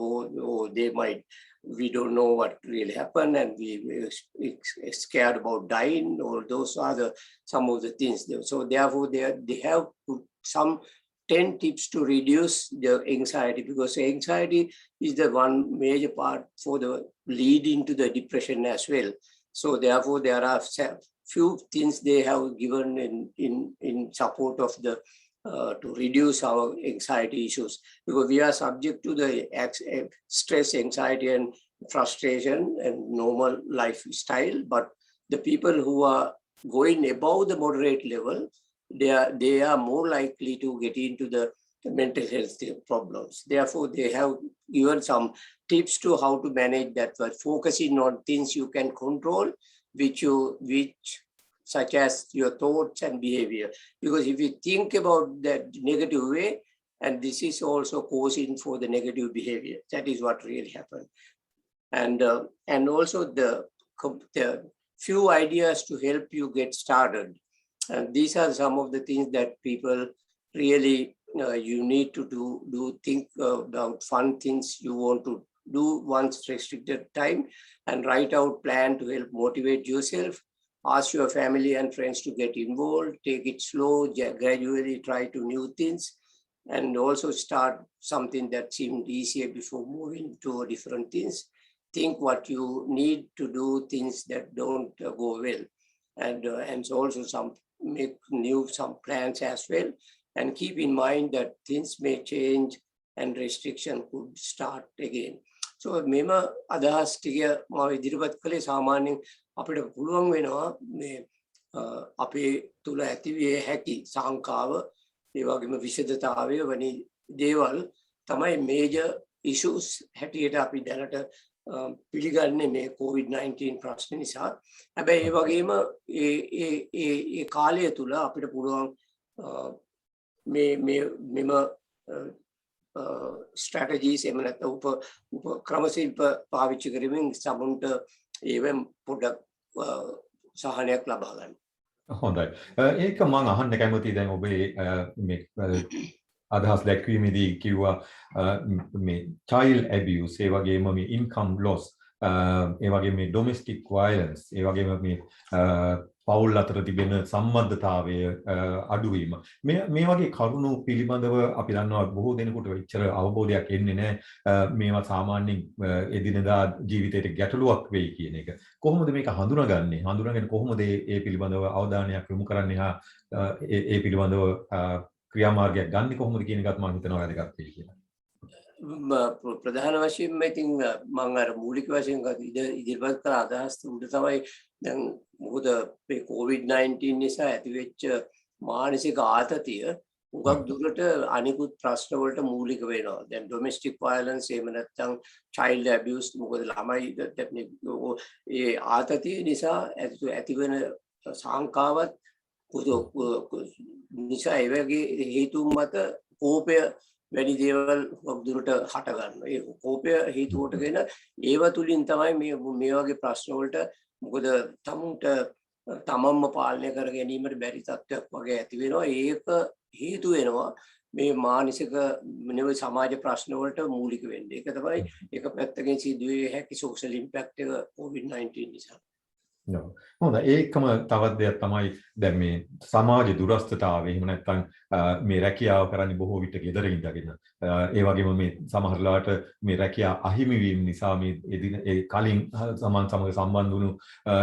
they might, we don't know what really happened, and we scared about dying, or those are some of the things. So therefore they have put some 10 tips to reduce the anxiety, because anxiety is the one major part for the lead into the depression as well. So therefore there are few things they have given in support of the to reduce our anxiety issues, because we are subject to the stress, anxiety and frustration and normal lifestyle. But the people who are going above the moderate level, they are more likely to get into the mental health problems. Therefore, they have given some tips to how to manage that, but focusing on things you can control, which such as your thoughts and behavior. Because if you think about that negative way, and this is also causing for the negative behavior, that is what really happened. And also the few ideas to help you get started. And these are some of the things that people really, you need to do think about fun things you want to do once restricted time, and write out plan to help motivate yourself. Ask your family and friends to get involved, take it slow, gradually try to new things, and also start something that seemed easier before moving to different things. Think what you need to do, things that don't go well, and also make some plans as well, and keep in mind that things may change and restriction could start again. So mema adahas ටික මම ඉදිරිපත් කළේ සාමාන්‍යයෙන් අපිට පුළුවන් වෙනවා මේ අපේ තුල ඇතිවිය හැකි සංකාව, ඒ වගේම විෂදතාවය වැනි දේවල් තමයි මේජර් ඉෂුස් හැටියට අපි දැනට පිළිගන්නේ මේ COVID-19 ප්‍රශ්න නිසා. හැබැයි ඒ වගේම ඒ කාලය තුල අපිට පුළුවන් මෙම strategies එහෙම නැත්නම් ක්‍රමශීල්ප පාවිච්චි කරමින් සමුන්ට ඒවෙන් පොඩ්ඩක් සහනයක් ලබා ගන්න. හොඳයි. ඒක මම අහන්න කැමතියි. දැන් ඔබේ මේ අදහස් දැක්වීමේදී කිව්වා මේ child abuse, ඒ වගේම මේ income loss, ඒ වගේම මේ domestic violence, ඒ වගේම මේ පවුල් අතර තිබෙන සම්බන්ධතාවය අඩුවීම, මේ වගේ කරුණු පිළිබඳව අපි දන්නවා බොහෝ දෙනෙකුට එච්චර අවබෝධයක් එන්නේ නැහැ. මේවා සාමාන්‍යයෙන් එදිනෙදා ජීවිතයට ගැටලුවක් වෙයි කියන එක. කොහොමද මේක හඳුනාගන්නේ? හඳුනාගෙන කොහොමද මේ පිළිබඳව අවධානයක් යොමු කරන්නේ? ඒ පිළිබඳව ක්‍රියාමාර්ගයක් ගන්න කොහොමද කියන එකත් මම හිතනවා වැදගත් වෙයි කියලා. ප්‍රධාන වශයෙන්ම ඉතින් මම අර මූලික වශයෙන් ඉදිරිපත් කළ අදහස් තුනට තමයි දැන් මොකද මේ COVID-19 නිසා ඇතිවෙච්ච මානසික ආතතිය උගක් දුරට අනිකුත් ප්‍රශ්න වලට මූලික වෙනවා. දැන් domestic violence එහෙම නැත්නම් child abuse, මොකද ළමයි ඒ ආතතිය නිසා ඇතිවෙන සංකාවත් නිසා ඒ වගේ හේතුන් මත කෝපය වැනි දේවල් දුරට හට ගන්නවා. ඒ කෝපය හේතු කොටගෙන ඒව තුලින් තමයි මේ වගේ ප්‍රශ්න වලට, මොකද තමුන්ට තමන්ම පාලනය කර ගැනීමට බැරි තත්ත්වයක් වගේ ඇති වෙනවා. ඒක හේතු වෙනවා මේ මානසික නෙවෙයි සමාජ ප්‍රශ්න වලට මූලික වෙන්නේ. ඒක තමයි එක පැත්තකින් සිදුවේ හැකි social impact එක COVID-19 නිසා. හොඳයි. ඒකම තවත් දෙයක් තමයි දැන් මේ සමාජ දුරස්ථතාවය. එහෙම නැත්නම් මේ රැකියාව කරන්නේ බොහෝ විට ගෙදර ඉඳගෙන. ඒ වගේම මේ සමහරලාට මේ රැකියාව අහිමි වීම නිසා මේ ඒ කලින් සමන් සමග සම්බන්ධ වුණු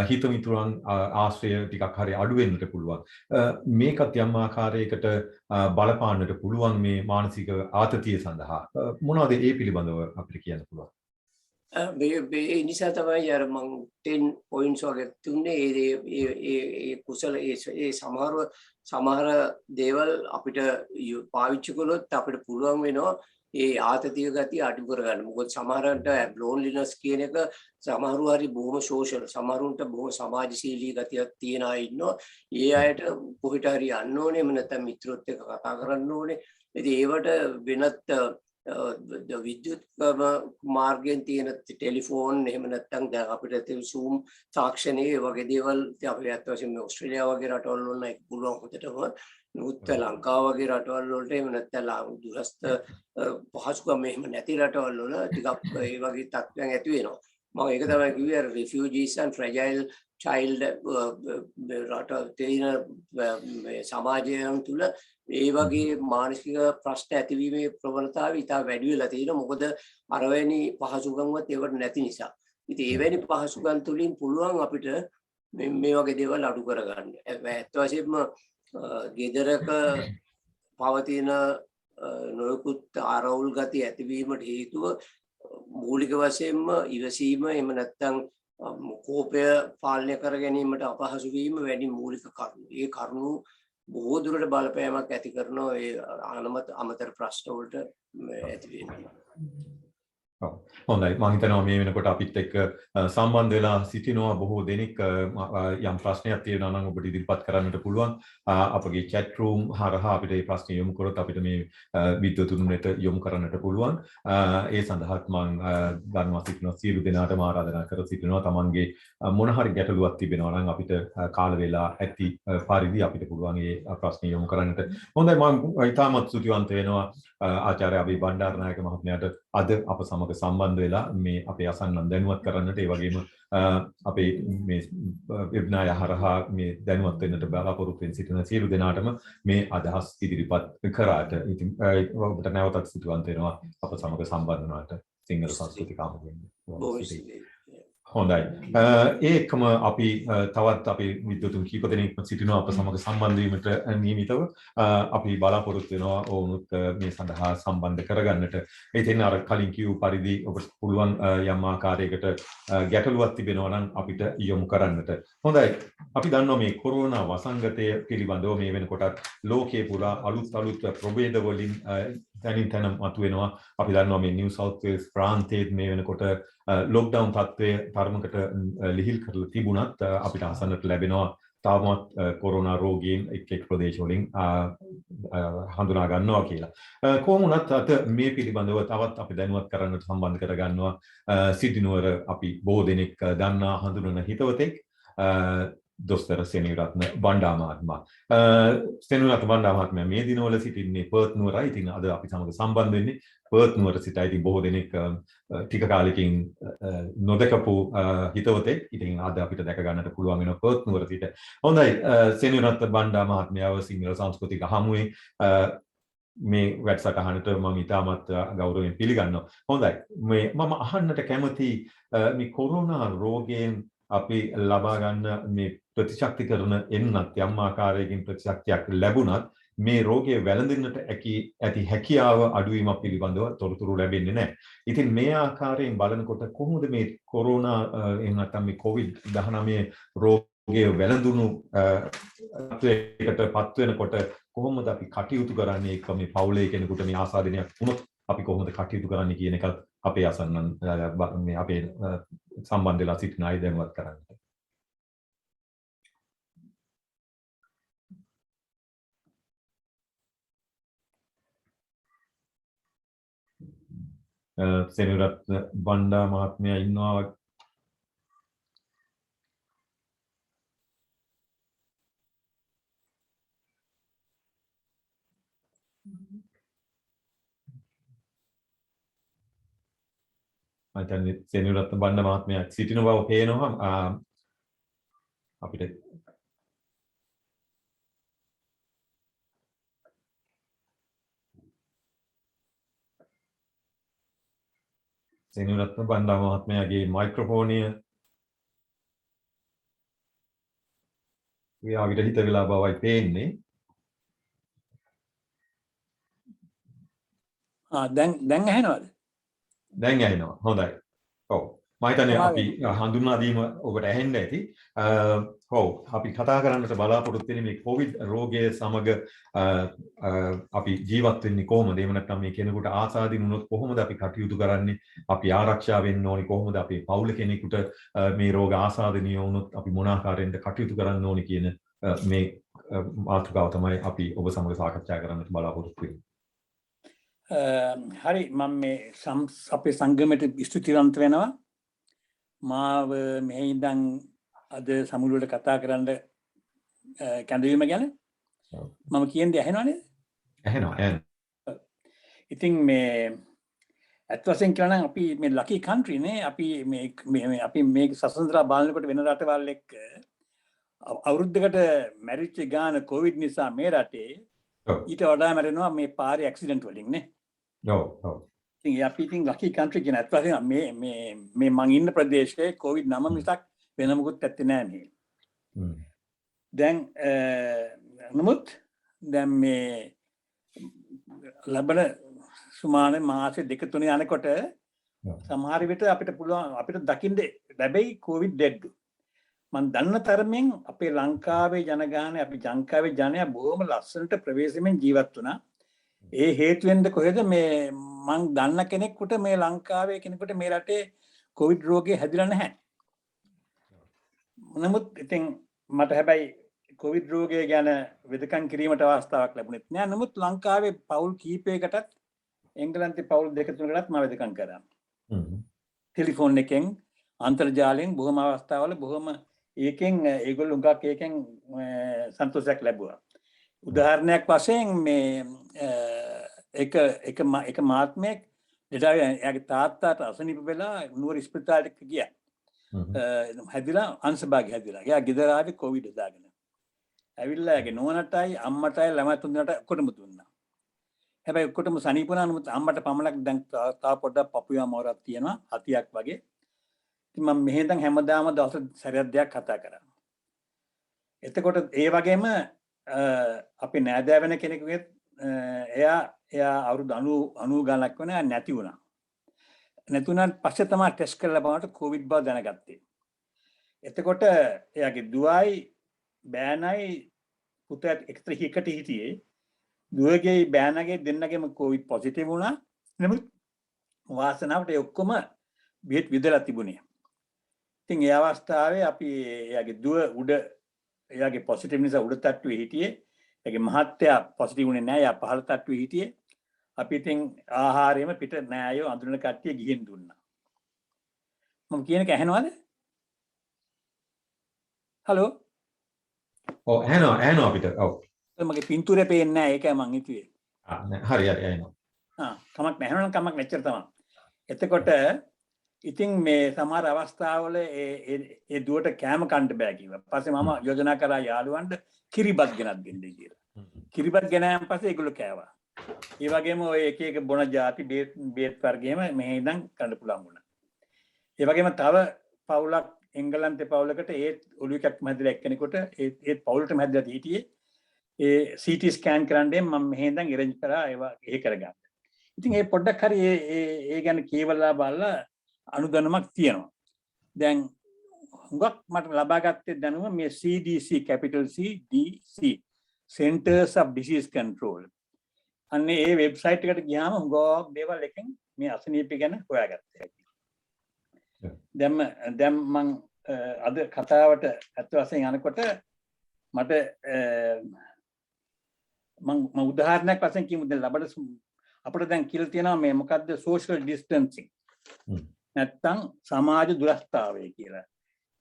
හිතමිතුරන් ආශ්‍රය ටිකක් හරි අඩු වෙන්නට පුළුවන්. මේකත් යම් ආකාරයකට බලපාන්නට පුළුවන් මේ මානසික ආතතිය සඳහා. මොනවද ඒ පිළිබඳව අපිට කියන්න පුළුවන්? ඒ නිසා තමයි අර මම 10 points වගේ තුන්නේ ඒ කුසල ඒ සමහර දේවල් අපිට පාවිච්චි කළොත් අපිට පුළුවන් වෙනවා ඒ ආතතිය ගතිය අඩු කරගන්න. මොකද සමහරන්ට loneliness කියන එක සමහරු හරි බොහොම social, සමහරුන්ට බොහොම සමාජශීලී ගතියක් තියන අය ඉන්නවා. ඒ අයට කොහෙට හරි යන්න ඕනේ, එහෙම නැත්නම් මිත්‍රොත් එක්ක කතා කරන්න ඕනේ. ඉතින් ඒවට වෙනත් විද්‍යුත් මාර්ගයෙන් තියෙන ටෙලිෆෝන් එහෙම නැත්නම් දැන් අපිට තියෙන Zoom තාක්ෂණයේ වගේ දේවල් අපි අත් වශයෙන්ම ඕස්ට්‍රේලියාව වගේ රටවල් වල ඒක පුළුවන් හොඳටම නමුත් ලංකාව වගේ රටවල් වලට එහෙම නැත්නම් දුරස්ත පහසුකම් එහෙම නැති රටවල් වල ටිකක් ඒ වගේ තත්ත්වයන් ඇති වෙනවා. මම ඒක තමයි කිව්වේ refugees and fragile child රට තියෙන සමාජයන් තුල ඒ වගේ මානසික ප්‍රශ්න ඇතිවීමේ ප්‍රවණතාවය ඉතා වැඩි වෙලා තියෙනවා. මොකද අරවැනි පහසුකම්වත් ඒවට නැති නිසා. ඉතින් එවැනි පහසුකම් තුලින් පුළුවන් අපිට මේ වගේ දේවල් අඩු කරගන්න. ඇත්ත වශයෙන්ම ගෙදරක පවතින නොයෙකුත් ආරවුල් ගති ඇතිවීමට හේතුව මූලික වශයෙන්ම ඉවසීම එහෙම නැත්නම් කෝපය පාලනය කර ගැනීමට අපහසු වීම වැනි මූලික කරුණු. ඒ කරුණු බොහෝ දුරට බලපෑමක් ඇති කරනවා ඒ අමතර ප්‍රශ්න වලට ඇති වෙනවා. හොඳයි මම හිතනවා මේ වෙනකොට අපිත් එක්ක සම්බන්ධ වෙලා සිටිනවා බොහෝ දෙනෙක් යම් ප්‍රශ්නයක් තියෙනවා නම් ඔබට ඉදිරිපත් කරන්නට පුළුවන් අපගේ chat room හරහා අපිට මේ ප්‍රශ්න යොමු කරොත් අපිට මේ විද්‍යුත් උණුනෙට යොමු කරන්නට පුළුවන් ඒ සඳහාත් මම ගන්නවා සිටිනවා සියලු දෙනාටම ආරාධනා කර සිටිනවා තමන්ගේ මොන හරි ගැටලුවක් තිබෙනවා නම් අපිට කාල වේලා ඇති පරිදි අපිට පුළුවන් ඒ ප්‍රශ්න යොමු කරන්නට හොඳයි මම ඉතාමත් ස්තුතිවන්ත වෙනවා ආචාර්ය අබේ බණ්ඩාරනායක මහත්මයාට අද අප සමග සම්බන්ධ වෙලා මේ අපේ අසන්නන් දැනුවත් කරන්නට ඒ වගේම අපේ මේ වෙබ්නාය හරහා මේ දැනුවත් වෙන්නට බලාපොරොත්තු වෙන සිටින සියලු දෙනාටම මේ අදහස් ඉදිරිපත් කරාට ඉතින් ඔබට නැවතත් ස්තුතිවන්ත වෙනවා අප සමග සම්බන්ධ වුණාට සිංහල සංස්කෘතික ආමුවෙන් හොඳයි ඒකම අපි තවත් අපි විද්වතුන් කීප දෙනෙක් සිටිනවා අප සමග සම්බන්ධ වීමට නියමිතව අපි බලාපොරොත්තු වෙනවා ඔවුනුත් මේ සඳහා සම්බන්ධ කරගන්නට ඉතින් අර කලින් කියූ පරිදි ඔබට පුළුවන් යම් ආකාරයකට ගැටලුවක් තිබෙනවා නම් අපිට යොමු කරන්නට හොඳයි අපි දන්නවා මේ කොරෝනා වසංගතය පිළිබඳව මේ වෙනකොටත් ලෝකයේ පුරා අලුත් ප්‍රභේද වලින් තනින් තන මතුවෙනවා අපි දන්නවා මේ නිව් සවුත් වේල්ස් ප්‍රාන්තයේ මේ වෙනකොට ලොක්ඩවුන් තත්ත්වය තරමකට ලිහිල් කරලා තිබුණත් අපිට අසන්නට ලැබෙනවා තාමත් කොරෝනා රෝගීන් එක් ප්‍රදේශ වලින් හඳුනා ගන්නවා කියලා. කොහොම වුණත් අද මේ පිළිබඳව තවත් අපි දැනුවත් කරන්නට සම්බන්ධ කර ගන්නවා සිටිනුවර අපි බොහෝ දෙනෙක් දන්නා හඳුනන හිතවතෙක් දොස්තර සෙනවිරත්න බණ්ඩා මහත්මයා. සෙනවිරත්න බණ්ඩා මහත්මයා මේ දිනවල සිටින්නේ පර්ත් නුවරයි. ඉතින් අද අපි සමග සම්බන්ධ වෙන්නේ පර්ත් නුවර සිට. ඉතින් බොහෝ දෙනෙක් ටික කාලෙකින් නොදකපු හිතවතෙක්. ඉතින් අද අපිට දැක ගන්නට පුළුවන් වෙන පර්ත් නුවර සිට. හොඳයි සෙනවිරත්න බණ්ඩා මහත්මයාව සිංහල සංස්කෘතික හමුවේ මේ වැඩසටහනට මම ඉතාමත් ගෞරවයෙන් පිළිගන්නවා. හොඳයි මේ මම අහන්නට කැමති මේ කොරෝනා රෝගයෙන් අපි ලබා ගන්න මේ ප්‍රතිශක්තිකරණ එන්නත් යම් ආකාරයකින් ප්‍රතිශක්තියක් ලැබුණත් මේ රෝගය වැළඳෙන්නට ඇති හැකියාව අඩුවීමක් පිළිබඳව තොරතුරු ලැබෙන්නේ නැහැ. ඉතින් මේ ආකාරයෙන් බලනකොට කොහොමද මේ කොරෝනා එහෙම නැත්නම් මේ COVID-19 රෝගය වැළඳුණු තත්ත්වයකටපත් වෙනකොට කොහොමද අපි කටයුතු කරන්නේ ඒක මේ පවුලේ කෙනෙකුට මේ ආසාදනයක් වුණොත් අපි කොහොමද කටයුතු කරන්නේ කියන එක අපේ අසන්නන් මේ අපේ සම්බන්ධ වෙලා සිටින අය දැනුවත් කරන්න. සෙනවිරත්න බණ්ඩා මහත්මයා ඉන්නවා. මම සෙනවිරත්න බණ්ඩා මහත්මයා සිටින බව පේනවා අපිට සෙනවිරත්න බණ්ඩා මහත්මයාගේ මයික්‍රොෆෝනය ක්‍රියාවට හිත වෙලා බවයි පේන්නේ. දැන් ඇහෙනවද? දැන් ඇහෙනවා. හොඳයි. ඔව්. මම හිතන්නේ අපි හඳුන්වා දීම ඔබට ඇහෙන්න ඇති. ඔව් අපි කතා කරන්නට බලාපොරොත්තු වෙන්නේ මේ කොවිඩ් රෝගය සමග අපි ජීවත් වෙන්නේ කොහොමද? එහෙම නැත්නම් මේ කෙනෙකුට ආසාදින් වුණොත් කොහොමද අපි කටයුතු කරන්නේ? අපි ආරක්ෂා වෙන්න ඕනි කොහොමද? අපේ පවුල කෙනෙකුට මේ රෝග ආසාදනීය වුණොත් අපි මොන ආකාරයෙන්ද කටයුතු කරන්න ඕනි කියන මේ මාතෘකාව තමයි අපි ඔබ සමග සාකච්ඡා කරන්නට බලාපොරොත්තු වෙන්නේ. හරි මම මේ අපේ සංගමයට ස්තුතිවන්ත වෙනවා මාව මෙහි ඉඳන් අද සමුළුවට කතා කරන්න කැඳවීම ගැන මම කියන්නේ ඇහෙනව නේද? ඇහෙනවා. ඉතින් මේ අත් වශයෙන් කියනවා නම් අපි මේ ලකි කන්ට්‍රි නේ අපි මේ සසඳලා බලනකොට වෙන රටවල් එක්ක අවුරුද්දකට මැරිච්ච ගාන කොවිඩ් නිසා මේ රටේ ඊට වඩා මැරෙනවා මේ පාරේ ඇක්සිඩන්ට් වලින් නේ. ඔව්. ඉතින් අපි ඉතින් ලකි කන්ට්‍රි කියන අත් වශයෙන් මේ මං ඉන්න ප්‍රදේශයේ කොවිඩ් 9 මිසක් වෙන මොකුත් ඇත්තේ නෑ මේ. දැන් නමුත් දැන් මේ ලබන සුමානේ මාස දෙක තුන යනකොට සමහර විට අපිට දකින්න ලැබෙයි කොවිඩ් ඩෙඩ්. මම දන්න තරමින් අපේ ලංකාවේ ජනගහනය අපි ලංකාවේ ජනයා බොහොම ලස්සනට ප්‍රවේශමෙන් ජීවත් වුණා. ඒ හේතුවෙන්ද කොහෙද මේ මං දන්න කෙනෙකුට මේ ලංකාවේ කෙනෙකුට මේ රටේ කොවිඩ් රෝගේ හැදිලා නැහැ. නමුත් ඉතින් මට හැබැයි කොවිඩ් රෝගය ගැන වෙදකම් කිරීමට අවස්ථාවක් ලැබුණෙත් නෑ. නමුත් ලංකාවේ පවුල් කීපයකටත් එංගලන්තේ පවුල් දෙක තුනකටත් මම වෙදකම් කරා. ටෙලිෆෝන් එකෙන් අන්තර්ජාලයෙන් බොහොම අවස්ථාවල බොහොම ඒකෙන් ඒගොල්ලෝ උගක් ඒකෙන් සන්තෝෂයක් ලැබුවා. උදාහරණයක් වශයෙන් මේ එක මාත්මයෙක් එයාගේ තාත්තාට අසනීප වෙලා නුවර ස්පිතාලෙට ගියා. හැදිලා අංශභාගය හැදිලා. එයා ගෙදර ආවේ කොවිඩ් දාගෙන. ඇවිල්ලා එයාගේ නෝනටයි අම්මටයි ළමයි තුන්දෙනාට ඔක්කොටම දුන්නා. හැබැයි ඔක්කොටම සනීප වුණා. නමුත් අම්මට පමණක් දැන් තා පොඩ්ඩක් පපුවා මෝරක් තියෙනවා. අතියක් වගේ. ඉතින් මම මෙහෙන් හැමදාම දවස් සැරයක් දෙයක් කතා කරා. එතකොට ඒ වගේම අපි නෑදෑ වෙන කෙනෙකුගේ එයා අවුරුදු 90 ගණක් වෙන නැති වුණා. නැතුණාට පස්සේ තමයි ටෙස්ට් කරලා බලනකොට කොවිඩ් බව දැනගත්තේ. එතකොට එයාගේ දුවයි බෑනයි පුතා එකට හිටියේ. දුවගේ බෑනගේ දෙන්නගේම කොවිඩ් පොසිටිව් වුණා. නමුත් වාසනාවට ඒ ඔක්කොම බෙහෙත් විදලා තිබුණේ. ඉතින් ඒ අවස්ථාවේ අපි එයාගේ දුව එයාගේ පොසිටිව් නිසා උඩ තට්ටුවේ හිටියේ. එයාගේ මහත්තයා පොසිටිව් වුණේ නැහැ. එයා පහළ තට්ටුවේ හිටියේ. අපි ඉතින් ආහාරයම පිට නෑයෝ අඳුරන කට්ටිය ගිහින් දුන්නා. මම කියන එක ඇහෙනවද? හලෝ. ඔව් ඇහෙනවා අපිට. ඔව්. මගේ පින්තූරේ පේන්නේ නැහැ. ඒකයි මං හිතුවේ. හරි ඇහෙනවා. කමක් නැහැ. එහෙනම් කමක් නැච්චර තමයි. එතකොට ඉතින් මේ සමහර අවස්ථාවල ඒ දුවට කෑම කන්න බෑ කිව්වා. පස්සේ මම යෝජනා කරා යාළුවන්ට කිරිබත් ගෙනත් දෙන්න කියලා. කිරිබත් ගෙනාන් පස්සේ ඒගොල්ලෝ කෑවා. ඒ වගේම ඔය එක බොන જાති බේත් වර්ගයේම මෙහෙ ඉඳන් කන්න පුළුවන් වුණා. ඒ වගේම තව පවුලක් එංගලන්තේ පවුලකට ඒ ඔළුව එකක් මැදලා එක්කෙනෙකුට ඒ පවුලටම හැදලා හිටියේ. ඒ CT ස්කෑන් කරන්නේ මම මෙහෙ ඉඳන් arrange කරා ඒවා ඒ කරගන්න. ඉතින් ඒ පොඩ්ඩක් හරි ඒ ගැන කියවලා බලලා අනුගමනයක් තියෙනවා. දැන් හුඟක් මට ලබා ගත්තේ දැනුම මේ CDC capital CDC Centers of Disease Control. අන්නේ ඒ වෙබ්සයිට් එකට ගියාම හුඟක් දේවල් එකෙන් මේ අසනීප ගැන හොයාගත්තා. දැන් මම අද කතාවට අත් වශයෙන් යනකොට මට මම උදාහරණයක් වශයෙන් කියමු. දැන් අපිට දැන් කියලා තියෙනවා මේ මොකද්ද social distancing. නැත්තම් සමාජ දුරස්ථාවය කියලා.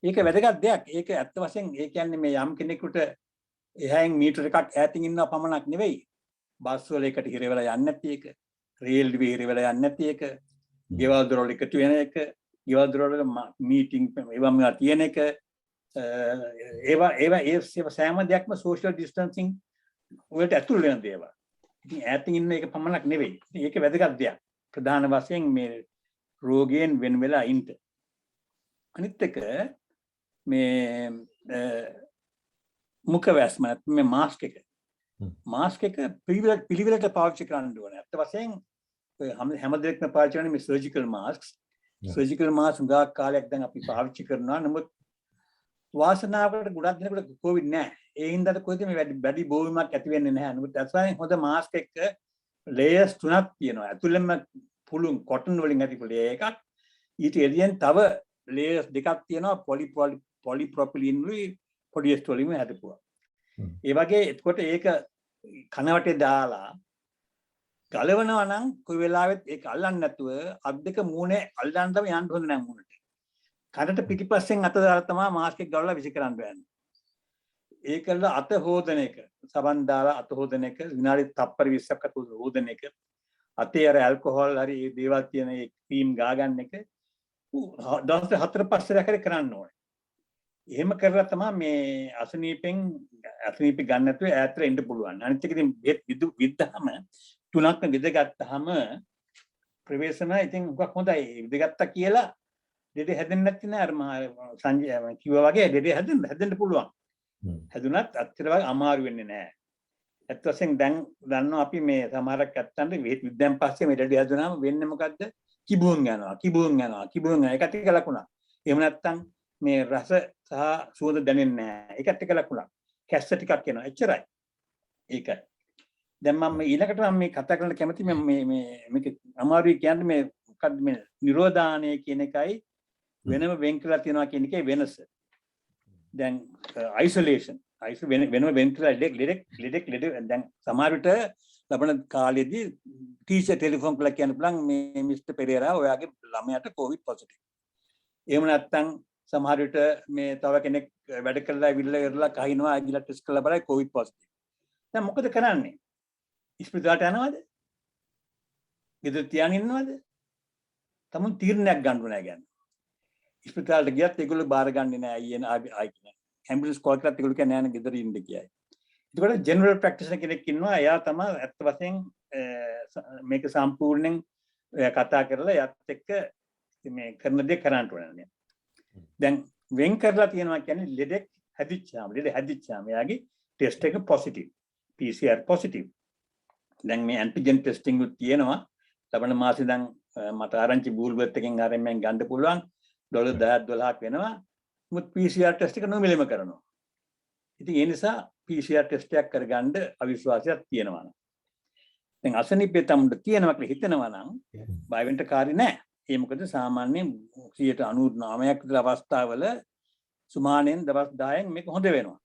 ඒක වැදගත් දෙයක්. ඒක ඇත්ත වශයෙන් ඒ කියන්නේ මේ යම් කෙනෙකුට එහායින් මීටර එකක් ඈතින් ඉන්නව පමණක් නෙවෙයි. බස් වල එකට හිර වෙලා යන්නේ නැති එක, රේල් ඩිවි හිර වෙලා යන්නේ නැති එක, ගෙවල් දොරවල් එකතු වෙන එක, ගෙවල් දොරවල මීටින් ඒවා තියෙන එක, ඒවා සෑම දෙයක්ම සෝෂල් ඩිස්ටන්සින් වලට ඇතුල් වෙන දේවල්. ඉතින් ඈතින් ඉන්න එක පමණක් නෙවෙයි. ඉතින් ඒක වැදගත් දෙයක්. ප්‍රධාන වශයෙන් මේ රෝගයෙන් වෙන වෙලා ඉන්න. අනිත් එක මේ මුඛ වැස්ම මේ මාස්ක් එක. මාස්ක් එක පිළිවෙලට පාවිච්චි කරන්න ඕනේ. අත් වශයෙන් හැම දෙයක්ම පාවිච්චි කරන්නේ මේ සර්ජිකල් මාස්ක්ස්. සර්ජිකල් මාස්ක් ගාක් කාලයක් දැන් අපි පාවිච්චි කරනවා. නමුත් වාසනාවකට ගොඩක් දෙනෙකුට කොවිඩ් නැහැ. ඒ හින්දාට කොහෙද මේ වැඩි බෝවීමක් ඇති වෙන්නේ නැහැ. නමුත් අත්වලින් හොඳ මාස්ක් එක ලේයර්ස් තුනක් තියෙනවා. ඇතුළෙන්ම පුළුන් කොටන් වලින් ඇති ලේයර් එකක්. ඊට එළියෙන් තව ලේයර්ස් දෙකක් තියෙනවා. පොලිප්‍රොපිලින් වලින් පොලියස්ටර් වලින් හැදපුවා. ඒ වගේ එතකොට ඒක කනවටේ දාලා ගලවනවා නම් කොයි වෙලාවෙත් ඒක අල්ලන්නේ නැතුව අත් දෙක මූණේ අල්ලන්න තමයි යන්න හොඳ නැහැ මූණට. කනට පිටිපස්සෙන් අත දාලා තමයි මාස්ක් එක ගලවලා විසි කරන්න බෑනේ. ඒකල අත හොදන එක, සබන් දාලා අත හොදන එක, විනාඩි තප්පර 20ක් අත හොදන එක, අතේ අර ඇල්කොහොල් හරි ඒ දේවල් තියෙන ඒ ක්‍රීම් ගා ගන්න එක දවස් 4-5 සැරයක් කරන්න ඕනේ. එහෙම කරලා තමයි මේ අසනීප ගන්න නැතුව ඈතට එන්න පුළුවන්. අනිත් එක ඉතින් විද්දාම තුනක් විදගත්තාම ප්‍රවේශම ඉතින් උගක් හොඳයි. විදගත්තා කියලා දෙඩේ හැදෙන්නේ නැති නෑ. අර සංජය කිව්වා වගේ දෙඩේ හැදෙන්න පුළුවන්. හැදුනත් අච්චර වගේ අමාරු වෙන්නේ නෑ. ඇත්ත වශයෙන් දැන් දන්නවා අපි මේ සමහරක් ඇත්තන්ට විද්‍යාවෙන් පස්සේ මේ දෙඩේ හැදුනාම වෙන්නේ මොකද්ද? කිබුන් යනවා. ඒකට එක ලකුණක්. එහෙම නැත්නම් මේ රස සහ සුවඳ දැනෙන්නේ නැහැ. ඒකත් එක ලකුණක්. කැස්ස ටිකක් එනවා. එච්චරයි. ඒකයි. දැන් මම ඊළඟට මේ කතා කරන්න කැමති මේක අමාරුයි කියන්නේ මේ මොකද්ද මේ නිරෝධානය කියන එකයි වෙනම වෙන් කරලා තියනවා කියන එකේ වෙනස. දැන් isolation වෙනම වෙන් කරලා ලෙඩෙක් දැන් සමහර විට ලබන කාලෙදී ටීචර් ටෙලිෆෝන් කරලා කියන්න පුළුවන් මේ මිස්ටර් පෙරේරා ඔයාගේ ළමයාට කොවිඩ් පොසිටිව්. එහෙම නැත්නම් සමහර විට මේ තව කෙනෙක් වැඩ කරලා ඉවිල්ලා කහිනවා ඇගිලා ටෙස්ට් කරලා බලයි කොවිඩ් පොසිටිව්. දැන් මොකද කරන්නේ? ඉස්පිරිතාලට යනවද? ගෙදර තියාගෙන ඉන්නවද? තමුන් තීරණයක් ගන්න ඕනේ ගැන. ඉස්පිරිතාලට ගියත් ඒගොල්ලෝ බාර ගන්නේ නැහැ අයියන ආයි කියන. ඇම්බියුලන්ස් කෝල් කරලා ඒගොල්ලෝ කියන්නේ නෑ ගෙදර ඉන්න කියයි. ඒකට ජෙනරල් ප්‍රැක්ටිෂනර් කෙනෙක් ඉන්නවා. එයා තමයි ඇත්ත වශයෙන් මේක සම්පූර්ණයෙන් කතා කරලා යත් එක්ක මේ කරන දේ කරන්න ඕනේ. දැන් වෙන් කරලා තියෙනවා කියන්නේ ලෙඩෙක් හැදිච්චාම එයාගේ ටෙස්ට් එක පොසිටිව්. PCR positive. දැන් මේ ඇන්ටිජන් ටෙස්ටිං උත් තියෙනවා. ලබන මාසේ දැන් මට ආරංචි බූල්බර්ත් එකෙන් ආරෙන්මෙන් ගන්න පුළුවන්. $10-12ක් වෙනවා. මුත් PCR ටෙස්ට් එක නොමිලෙම කරනවා. ඉතින් ඒ නිසා PCR ටෙස්ට් එකක් කරගන්න අවිශ්වාසයක් තියෙනවා. දැන් අසනීපේ තමුන්ට තියෙනවා කියලා හිතනවා නම් බය වෙන්න කාර්ය නැහැ. ඒ මොකද සාමාන්‍යයෙන් 99%ක් විතර අවස්ථාවල සුමානෙන් දවස් 10න් මේක හොඳ වෙනවා.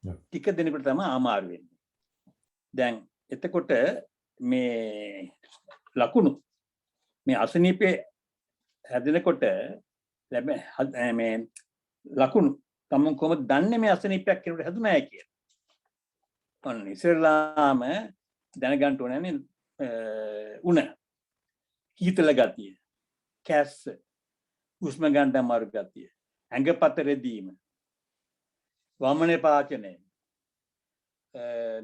ටික දිනකට තමයි අමාරු වෙන්නේ. දැන් එතකොට මේ ලකුණු මේ අසනීපේ හැදෙනකොට මේ ලකුණු තමුන් කොහොමද දන්නේ මේ අසනීපයක් කෙනෙකුට හැදුනායි කියලා? ඔන්න ඉස්සෙල්ලාම දැනගන්න ඕනේ උණ කීතල ගතිය, කැස්ස, උස්ම ගන්න අමාරු ගතිය, ඇඟපත රෙදීම, වමනේ පාචනය,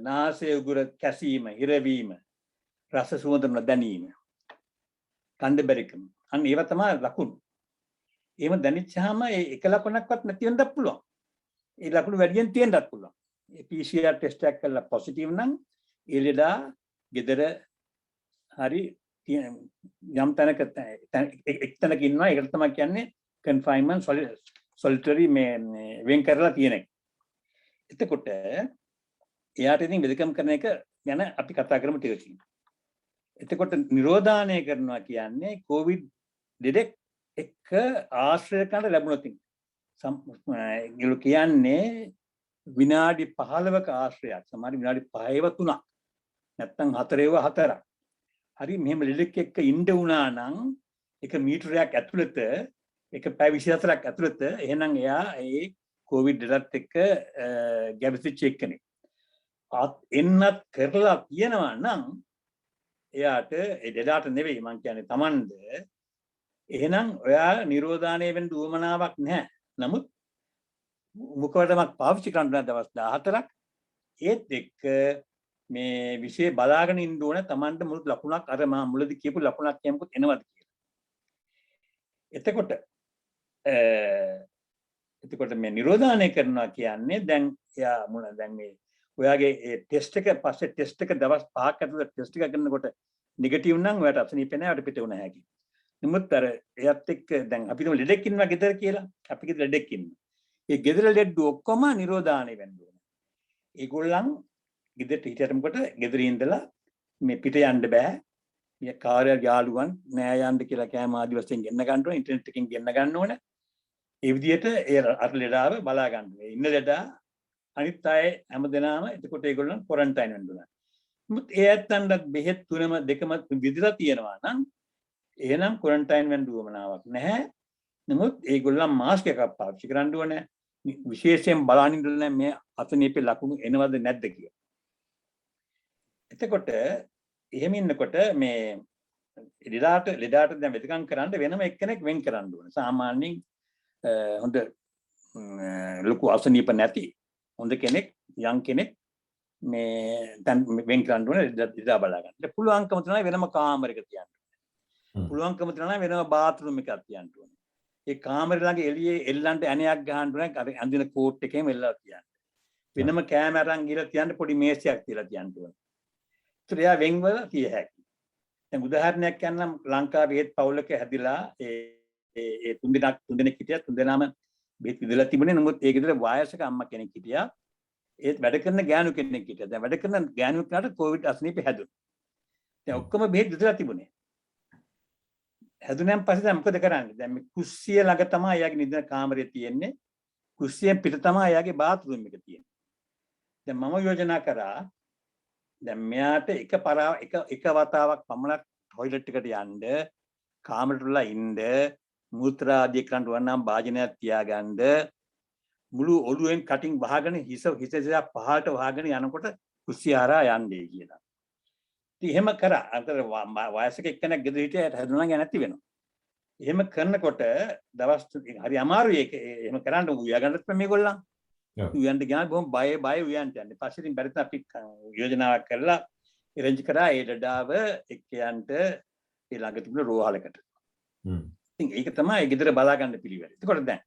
නාසය උගුර කැසීම, හිරවීම, රස සුවඳ නොදැනීම, කන්ද බැරිකම. අන්න ඒවා තමයි ලකුණු. එහෙම දැනෙච්චාම එක ලකුණක්වත් නැති වෙන්නත් පුළුවන්. ඒ ලකුණු වැඩියෙන් තියෙන්නත් පුළුවන්. ඒ PCR ටෙස්ට් එකක් කරලා පොසිටිව් නම් ඒ ලෙඩා ගෙදර හරි යම් තැනක එක්තැනක ඉන්නවා. ඒකට තමයි කියන්නේ confinement solitary මේ වෙන් කරලා තියෙන එක. එතකොට එයාට ඉතින් වෙදකම් කරන එක ගැන අපි කතා කරමු ටිකකින්. එතකොට නිරෝධානය කරනවා කියන්නේ කොවිඩ් දෙදෙක් එක ආශ්‍රය කරන්න ලැබුණොත් කියන්නේ විනාඩි 15ක ආශ්‍රයයක්. සමහර විනාඩි 5ව 3ක් නැත්නම් 4ව 4ක්. හරි මෙහෙම ලෙඩෙක් එක්ක ඉන්න වුණා නම් එක මීටරයක් ඇතුළත එක පැය 24ක් ඇතුළත එහෙනම් එයා ඒ කොවිඩ් දෙලත් එක්ක ගැබසිච්ච එක්කෙනෙක්. එන්නත් කරලා කියනවා නම් එයාට ඒ දෙදාට නෙවෙයි මං කියන්නේ Tamand එහෙනම් ඔයා නිරෝධානය වෙන්න උවමනාවක් නැහැ. නමුත් මුඛවටමක් පාවිච්චි කරන්න දවස් 14ක් ඒත් එක්ක මේ විශේෂ බලාගෙන ඉන්න ඕන Tamand මුළු ලකුණක් අර මා මුලදී කියපු ලකුණක් කියමුකෝ එනවද කියලා. එතකොට මේ නිරෝධානය කරනවා කියන්නේ දැන් එයා දැන් මේ ඔයාගේ ඒ ටෙස්ට් එක පස්සේ ටෙස්ට් එක දවස් 5ක් ඇතුළත ටෙස්ට් එක කරනකොට නෙගටිව් නම් ඔයාට අසනීප නැහැ ඔයාට පිට වුණ හැකි. නමුත් අර එයත් එක්ක දැන් අපි තුමු ලෙඩෙක් ඉන්නවා ගෙදර කියලා. අපි ගෙදර ලෙඩෙක් ඉන්නවා. ඒ ගෙදර ලෙඩ ඔක්කොම නිරෝධානය වෙන්න ඕනේ. ඒගොල්ලන් ගෙදරට හිටියටමකොට ගෙදර ඉඳලා මේ පිට යන්න බෑ. මේ කාර්ය යාළුවන් නෑ යන්න කියලා කෑම ආදි වශයෙන් ගෙන්න ගන්න ඕනේ. ඉන්ටර්නෙට් එකෙන් ගෙන්න ගන්න ඕනේ. ඒ විදිහට ඒ අර ලෙඩාව බලා ගන්න ඕනේ. ඉන්න ලෙඩා අනිත් අය හැමදෙනාම එතකොට ඒගොල්ලන් ක්වොරන්ටයින් වෙන්න ඕනේ. මුත් ඒ ඇත්තන්ට බෙහෙත් තුනම දෙකම විදිලා තියෙනවා නම් එහෙනම් ක්වොරන්ටයින් වෙන්න උවමනාවක් නැහැ. නමුත් ඒගොල්ලන් මාස්ක් එකක් පාවිච්චි කරන්න ඕනේ. විශේෂයෙන් බලන්න ඉන්න මේ අසනීපේ ලකුණු එනවද නැද්ද කියලා. එතකොට එහෙම ඉන්නකොට මේ ලෙඩාට දැන් වෙදකම් කරන්න වෙනම එක්කෙනෙක් වෙන් කරන්න ඕනේ. සාමාන්‍යයෙන් හොඳ ලොකු අසනීප නැති හොඳ කෙනෙක් යම් කෙනෙක් මේ දැන් වෙන් කරන්න ඕනේ ලෙඩා බලා ගන්න. පුළුවන්කම තමයි වෙනම කාමරයක තියන්න. පුළුවන්කම තමයි වෙනම බාත්රූම් එකක් තියන්න ඕනේ. ඒ කාමරේ ළඟ එළියේ එල්ලන්ට ඇණයක් ගහන්න ඕනේ. අර අඳින කෝට් එකේම එල්ලලා තියන්න. වෙනම කෑම අරන් ගිහලා තියන්න පොඩි මේසයක් තියලා තියන්න ඕනේ. ඒත් එයා වෙන්ව තිය හැකියි. දැන් උදාහරණයක් කියන්නම් ලංකාවේ ඒත් පවුලක හැදිලා ඒ තුන්දෙනෙක් හිටියා. තුන්දෙනාම බෙහෙත් විදලා තිබුණේ. නමුත් ඒ ගෙදර වයසක අම්මා කෙනෙක් හිටියා. ඒත් වැඩ කරන ගෑනු කෙනෙක් හිටියා. දැන් වැඩ කරන ගෑනු කෙනාට කොවිඩ් අසනීප හැදුණා. දැන් ඔක්කොම බෙහෙත් විදලා තිබුණේ. හැදුනන් පස්සේ දැන් මොකද කරන්නේ? දැන් මේ කුස්සිය ළඟ තමයි එයාගේ නිදන කාමරය තියෙන්නේ. කුස්සියෙන් පිට තමයි එයාගේ බාත්රූම් එක තියෙන්නේ. දැන් මම යෝජනා කරා දැන් මෙයාට එක වතාවක් පමණක් ටොයිලට් එකට යන්න, කාමරේටලා ඉන්න, මූත්‍රා ආදී කරන්න වන්නම් භාජනයක් තියාගන්න, මුළු ඔළුවෙන් කටින් වහගෙන හිස පහළට වහගෙන යනකොට කුස්සිය හරහා යන්නේ කියලා. ඉතින් එහෙම කරා. අතර වයසක එක්කෙනෙක් ගෙදර හිටියට හැදුණා නම් නැති වෙනවා. එහෙම කරනකොට දවස් හරි අමාරුයි ඒක. එහෙම කරන්න උයා ගන්නත් මේගොල්ලන්. උයන්ට ගියාම බොහොම බය උයන්ට යන්නේ. පස්සේ ඉතින් බැරිද අපි යෝජනාවක් කරලා arrange කරා ඒ දඩාව එක්කයන්ට ඒ ළඟ තිබුණ රෝහලකට. ඉතින් ඒක තමයි ගෙදර බලා ගන්න පිළිවෙල. ඒකට දැන්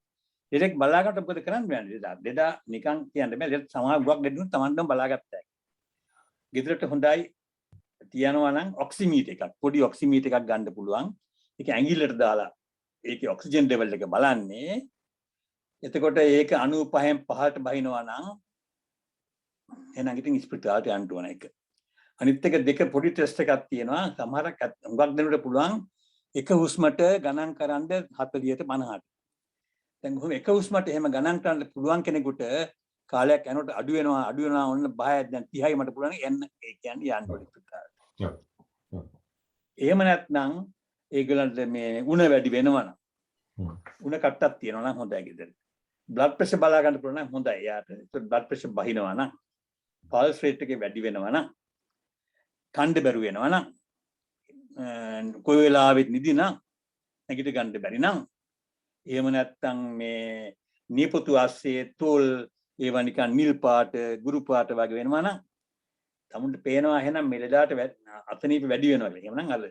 දෙයක් බලා ගන්නට මොකද කරන්නේ? දෙදා නිකන් කියන්න බෑ. දෙයක් සමහර ගුවක් දෙන්නුත් Tamandම බලාගත්තා. ගෙදරට හොඳයි තියනවා නම් ඔක්සිමීටර් එකක් පොඩි ඔක්සිමීටර් එකක් ගන්න පුළුවන්. ඒක ඇඟිල්ලට දාලා ඒකේ ඔක්සිජන් ලෙවල් එක බලන්නේ. එතකොට ඒක 95න් පහළට බහිනවා නම් එහෙනම් ඉතින් ස්පිරිතාලට යන්න ඕන එක. අනිත් එක දෙක පොඩි ටෙස්ට් එකක් තියෙනවා. සමහරක් හුඟක් දෙනෙකුට පුළුවන් එක හුස්මට ගණන් කරන්න 40ට 50ට. දැන් කොහොම එක හුස්මට එහෙම ගණන් කරන්න පුළුවන් කෙනෙකුට කාලයක් යනකොට අඩු වෙනවා ඔන්න 10ක් දැන් 30යි මට පුළුවන් යන්න. ඒ කියන්නේ යන්න ඕනේ ස්පිරිතාලට. එහෙම නැත්නම් ඒගොල්ලන්ට මේ උණ වැඩි වෙනවා නම් උණ කට්ටක් තියෙනවා නම් හොඳයි ගෙදර. බ්ලඩ් ප්‍රෙෂර් බලා ගන්න පුළුවන් නම් හොඳයි. යාට බ්ලඩ් ප්‍රෙෂර් බහිනවා නම් පල්ස් රේට් එකේ වැඩි වෙනවා නම් කණ්ඩ බැරුව වෙනවා නම් කොයි වෙලාවෙත් නිදි නම් නැගිට ගන්න බැරි නම් එහෙම නැත්නම් මේ නියපොතු ආස්සේ තෝල් ඒවා නිකන් නිල් පාට ගුරු පාට වගේ වෙනවා නම් තමුන්ට පේනවා එහෙනම් මේ ලෙඩාට අතනීප වැඩි වෙනවා කියලා. එහෙනම් අර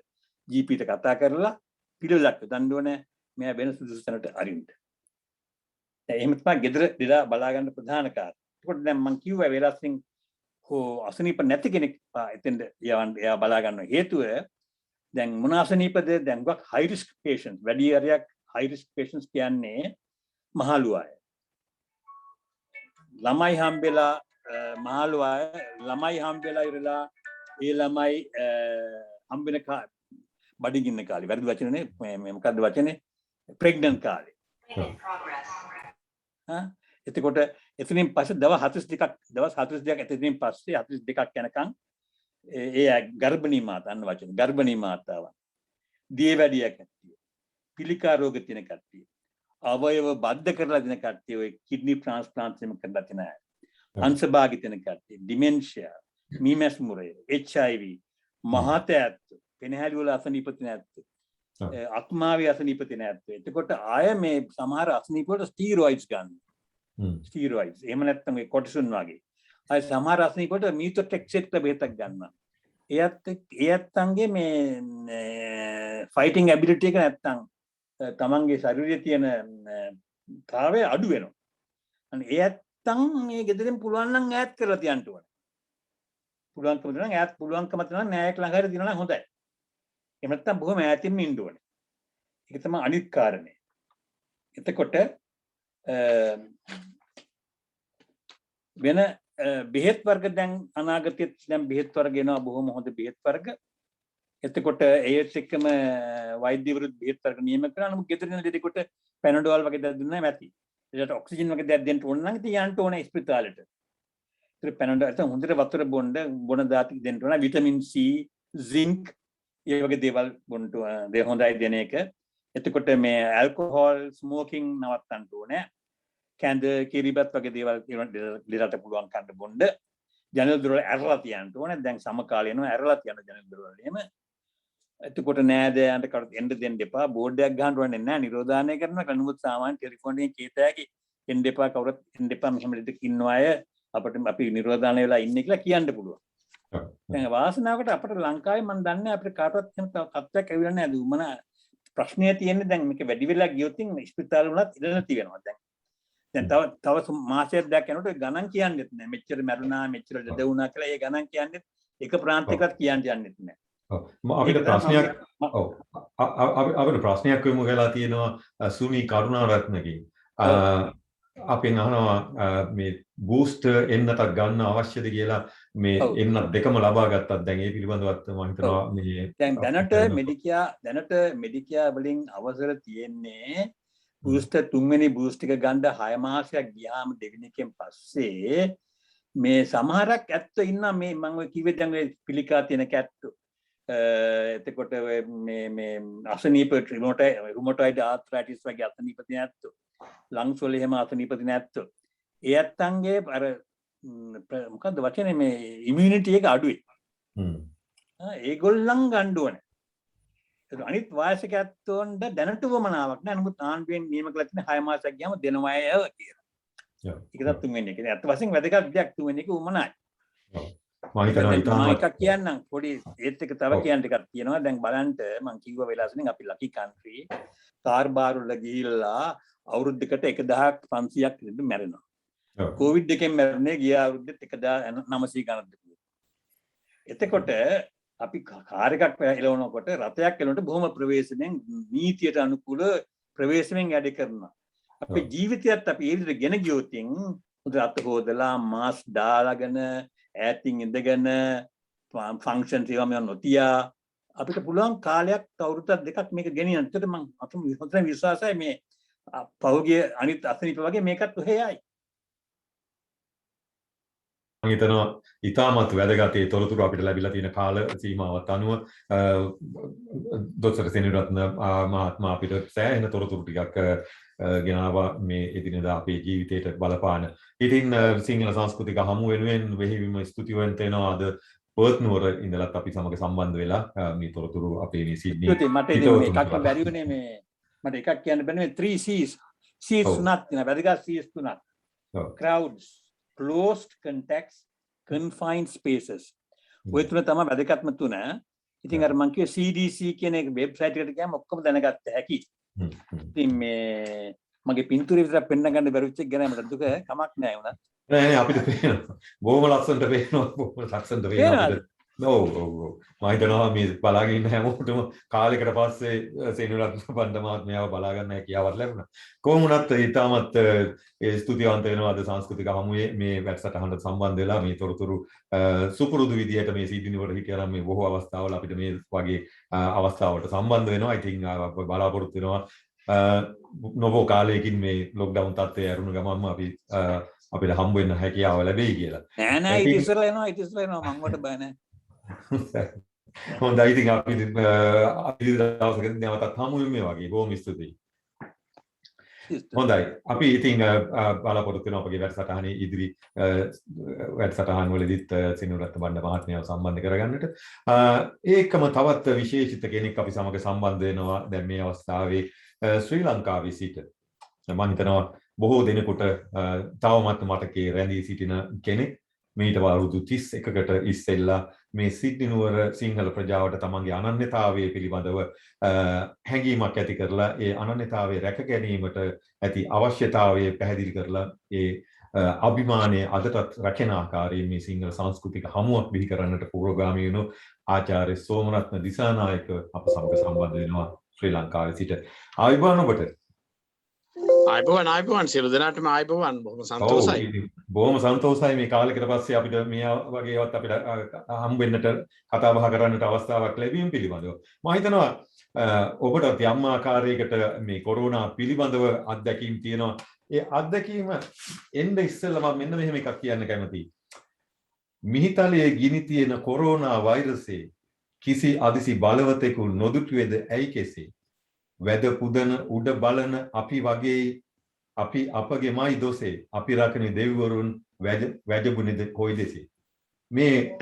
GP ට කතා කරලා පිළිවෙලක් දන්න ඕනේ මෙයා වෙන සුදුසු තැනට අරින්න. එහෙම තමයි ගෙදර දිලා බලා ගන්න ප්‍රධාන කාර්යය. ඒකට දැන් මම කිව්වා වෙලස්සින් අසනීප නැති කෙනෙක් එතෙන්ද එයා බලා ගන්න හේතුව දැන් මොන අසනීපද දැන් ගොක් හයි රිස්ක් පේෂන්ට්ස් වැඩි හරියක් හයි රිස්ක් පේෂන්ට්ස් කියන්නේ මහලු අය. ළමයි හම්බෙලා මහලු අය ළමයි හම්බෙලා ඉරලා ඒ ළමයි හම්බෙන බඩගින්න කාලේ වැරදි වචනේ මේ මොකද්ද වචනේ ප්‍රෙග්නන්ට් කාලේ. එතකොට එතනින් පස්සේ දවස් 42ක් එතනින් පස්සේ 42ක් යනකම් ඒ ගර්භණී මාතා අන්න වචන ගර්භණී මාතාවන් දියවැඩියක් කට්ටිය පිළිකා රෝග තියෙන කට්ටිය අවයව බද්ධ කරලා දෙන කට්ටිය ඔය කිඩ්නි ට්‍රාන්ස්ප්ලාන්ට් එහෙම කරලා තියෙන අය අංශභාගී තියෙන කට්ටිය ඩිමෙන්ෂියා මීමැස් මුරය HIV මහතෑත් පෙනහැලි වල අසනීප තියෙන ඇත්තෝ අක්මාවේ අසනීප තියෙන ඇත්තෝ එතකොට ආය මේ සමහර අසනීප වල ස්ටීරොයිඩ්ස් ගන්න ස්ටීරොයිඩ්ස් එහෙම නැත්නම් ඒ කොටිසොන් වගේ අය සමහර අසනීප වලට මීතොට්‍රෙක්සේට් බෙහෙතක් ගන්නවා එයත්ගේ මේ ෆයිටිං ඇබිලිටි එක නැත්තම් තමන්ගේ ශරීරයේ තියෙන තාවය අඩු වෙනවා. අන්න එයත්නම් මේ ගෙදරින් පුළුවන් නම් ඈත් කරලා තියන්න ඕනේ. පුළුවන්කම තියෙනවා ඈත් පුළුවන්කම තියෙනවා නෑයක් ළඟ හරි දිනනවා හොඳයි. එහෙම නැත්නම් බොහොම ඈතින්ම ඉන්න ඕනේ. ඒක තමයි අනිත් කාරණේ. එතකොට වෙන බෙහෙත් වර්ග දැන් අනාගතයේ දැන් බෙහෙත් වර්ග එනවා බොහොම හොඳ බෙහෙත් වර්ග. එතකොට ඒත් එක්කම වෛද්‍යවරුත් බෙහෙත් වර්ග නියම කරනවා. නමුත් ගෙදරින් දෙදෙකට පැනඩෝල් වගේ දෙයක් දුන්නා නැති. ඒකට ඔක්සිජන් වගේ දෙයක් දෙන්න ඕන නම් ඉතින් යන්න ඕනේ ස්පිතාලෙට. පැනඩ ඇත හොඳට වතුර බොන දාති දෙන්නට ඕන විටමින් C සින්ක් ඒ වගේ දේවල් බොන්නට දේ හොඳයි දෙන එක. එතකොට මේ ඇල්කොහොල් ස්මෝකින් නවත්තන්න ඕනේ. කැඳ කිරිබත් වගේ දේවල් දෙරට පුළුවන් කන්න බොන්න. ජනල් දොර ඇරලා තියන්න ඕනේ. දැන් සමකාලීනව ඇරලා තියන ජනල් දොර වල එහෙම. එතකොට නෑදෑයන්ට කඩ එන්න දෙන්න එපා. බෝඩ් එකක් ගහන්න ඕනේ නැහැ. නිරෝධානය කරනවා. කනුමුත් සාමාන්‍ය ටෙලිෆෝන් එකේ කීතෑකි එන්න එපා කවුරුත් එන්න එපා මෙහෙම දෙයක් ඉන්න අය අපිට අපි නිරෝධානය වෙලා ඉන්නේ කියලා කියන්න පුළුවන්. දැන් වාසනාවකට අපිට ලංකාවේ මම දන්නේ අපිට කාටවත් එහෙම තත්ත්වයක් ඇවිල්ලා නැහැ. දුමන ප්‍රශ්නය තියෙන්නේ දැන් මේක වැඩි වෙලා ගියොත් ඉස්පිරිතාල වුණත් ඉඳ නැති වෙනවා දැන්. දැන් තව මාසයක් දැක් යනකොට ගණන් කියන්නෙත් නැහැ. මෙච්චර මැරුණා මෙච්චර ලෙඩ වුණා කියලා ඒ ගණන් කියන්නෙත් එක ප්‍රාන්තයකවත් කියන්න යන්නෙත් නැහැ. අපිට ප්‍රශ්නයක් අපිට ප්‍රශ්නයක් වෙමු කියලා තියෙනවා සුනි කරුණාරත්නගෙන්. අපෙන් අහනවා මේ බූස්ටර් එන්නතක් ගන්න අවශ්‍යද කියලා මේ එන්නත් දෙකම ලබා ගත්තත් දැන් ඒ පිළිබඳවත් මම හිතනවා මේ දැන් දැනට මෙඩිකියා වලින් අවසර තියෙන්නේ බූස්ටර් තුන්වෙනි බූස්ට් එක ගන්න 6 මාසයක් ගියාම දෙවෙනි එකෙන් පස්සේ මේ සමහරක් ඇත්ත ඉන්න මේ මම ඔය කිව්වේ දැන් ඔය පිළිකා තියෙන කැට්ටෝ එතකොට මේ අසනීප රුමටොයිඩ් ආර්ත්‍රයිටිස් වගේ අසනීප තියෙන ඇත්තෝ ලංස් වල එහෙම අසනීප තියෙන ඇත්තෝ ඒ ඇත්තන්ගේ අර මොකද්ද වචනේ මේ ඉමුනිටි එක අඩුයි. ඒගොල්ලන් ගන්න ඕනේ. ඒක අනිත් වාසික ඇත්තොන්ට දැනට වමනාවක් නෑ. නමුත් ආණ්ඩුවෙන් නියම කළා තියෙන 6 මාසයක් ගියාම දෙනවා අය කියලා. ඒක තමයි තුන්වෙනි එක. ඇත්ත වශයෙන්ම වැදගත් දෙයක් තුන්වෙනි එක උමනයි. මම හිතනවා එකක් කියන්නම් පොඩි ඒත් එක තව කියන්න එකක් තියෙනවා. දැන් බලන්න මම කිව්ව වෙලාවසෙන් අපි ලකි කන්ට්‍රි කාර් බාර් වල ගිහිල්ලා අවුරුද්දකට 1500ක් විතර මැරෙනවා. කොවිඩ් එකෙන් මැරුණේ ගිය අවුරුද්දෙත් 1900 ගණන්. එතකොට අපි කාර් එකක් එලවනකොට රථයක් එලවනකොට බොහොම ප්‍රවේශමෙන් නීතියට අනුකූල ප්‍රවේශමෙන් වැඩ කරනවා. අපේ ජීවිතයත් අපි ඒ විදිහට ගෙන ගියොත් උද අත හොදලා මාස්ක් දාලාගෙන ඈතින් ඉඳගෙන ෆන්ක්ෂන් ඒවා මම නොතියා අපිට පුළුවන් කාලයක් අවුරුද්දක් දෙකක් මේක ගෙනියන්න. ඒකට මම අතම විශ්වාසයි මේ පෞද්ගලික අනිත් අසනීප වගේ මේකත් ඔහෙයයි. මම හිතනවා ඉතාමත් වැදගත් ඒ තොරතුරු අපිට ලැබිලා තියෙන කාල සීමාවත් අනුව දොස්තර සෙනවිරත්න මහත්මයා අපිට සෑහෙන තොරතුරු ටිකක් ගෙනාවා මේ එදිනෙදා අපේ ජීවිතයට බලපාන. ඉතින් සිංහල සංස්කෘතික හමු වෙනුවෙන් වෙහිවීම ස්තුතිවන්ත වෙනවා අද පර්ත් නුවර ඉඳලත් අපි සමග සම්බන්ධ වෙලා මේ තොරතුරු අපේ මේ සිඩ්නි මට එකක් බැරි වුණේ මේ මට එකක් කියන්න බැන්නේ 3 C's තුනක් තියෙනවා වැදගත් C's තුනක් crowds closed contexts confined spaces ඔය තුන තමයි වැදගත්ම තුන. ඉතින් අර මම කිව්වේ CDC කියන එක වෙබ්සයිට් එකට ගියාම ඔක්කොම දැනගත්ත හැකි. ඉතින් මේ මගේ පින්තූරය විතර පෙන්න ගන්න බැරිච්ච එක ගැන මට දුක කමක් නෑ වුණා. නෑ අපිට පේනවා. බොහොම ලස්සනට පේනවා. බොහොම ලස්සනට පේනවා. ඔව් මම හිතනවා මේ බලාගෙන ඉන්න හැමෝටම කාලයකට පස්සේ සෙනවිරත්න බණ්ඩ මහත්මයාව බලා ගන්න හැකියාවක් ලැබුණා. කොහොම වුණත් ඊටමත් ස්තුතිවන්ත වෙනවා අද සංස්කෘතික හමුවේ මේ වැඩසටහනට සම්බන්ධ වෙලා මේ තොරතුරු සුපුරුදු විදිහට මේ සීඩිනි වල හිටියනම් මේ බොහෝ අවස්ථාවල අපිට මේ වගේ අවස්ථාවලට සම්බන්ධ වෙනවා. ඉතින් බලාපොරොත්තු වෙනවා නොබෝ කාලයකින් මේ ලොක්ඩවුන් තත්ත්වය ඇරුණු ගමන්ම අපි අපිට හම්බ වෙන්න හැකියාව ලැබෙයි කියලා. නෑ ඊට ඉස්සරලා එනවා මම වට බය නෑ. හොඳයි ඉතින් අපි දවසක නැවතත් හමු වෙමු මේ වගේ. බොහොම ස්තුතියි. හොඳයි අපි ඉතින් බලාපොරොත්තු වෙනවා අපගේ වැඩසටහනේ ඉදිරි වැඩසටහන් වලදීත් සෙනවිරත්න බණ්ඩ මහත්මයාව සම්බන්ධ කරගන්නට ඒකම තවත් විශේෂිත කෙනෙක් අපි සමග සම්බන්ධ වෙනවා දැන් මේ අවස්ථාවේ ශ්‍රී ලංකාවේ සිට මම හිතනවා බොහෝ දෙනෙකුට තවමත් මතකයේ රැඳී සිටින කෙනෙක් මීට අවුරුදු 31කට ඉස්සෙල්ලා මේ සිඩ්නි නුවර සිංහල ප්‍රජාවට තමන්ගේ අනන්‍යතාවය පිළිබඳව හැඟීමක් ඇති කරලා ඒ අනන්‍යතාවය රැක ගැනීමට ඇති අවශ්‍යතාවය පැහැදිලි කරලා ඒ අභිමානය අදටත් රැකෙන ආකාරයෙන් මේ සිංහල සංස්කෘතික හමුවක් බිහි කරන්නට පූර්වගාමී වුණු ආචාර්ය සෝමරත්න දිසානායක අප සමග සම්බන්ධ වෙනවා ශ්‍රී ලංකාවේ සිට. ආයුබෝවන් ඔබට. ආයුබෝවන් සියලු දෙනාටම ආයුබෝවන්. බොහොම සන්තෝෂයි. බොහොම සන්තෝෂයි මේ කාලයකට පස්සේ අපිට මේ වගේවත් අපිට හම් වෙන්නට කතා බහ කරන්නට අවස්ථාවක් ලැබීම පිළිබඳව මම හිතනවා ඔබට යම් ආකාරයකට මේ කොරෝනා පිළිබඳව අත්දැකීම් තියෙනවා. ඒ අත්දැකීම එන්න ඉස්සෙල්ලා මම මෙන්න මෙහෙම එකක් කියන්න කැමතියි. මිහිතලයේ ගිනි තියෙන කොරෝනා වෛරසයේ කිසි අදිසි බලවතෙකු නොදුටුවේද ඇයි කෙසේ? වැද පුදන උඩ බලන අපි වගේ අපි අපගේමයි දොසේ අපි රකන දෙවිවරුන් වැජබුනිද කොයි දෙසේ. මේ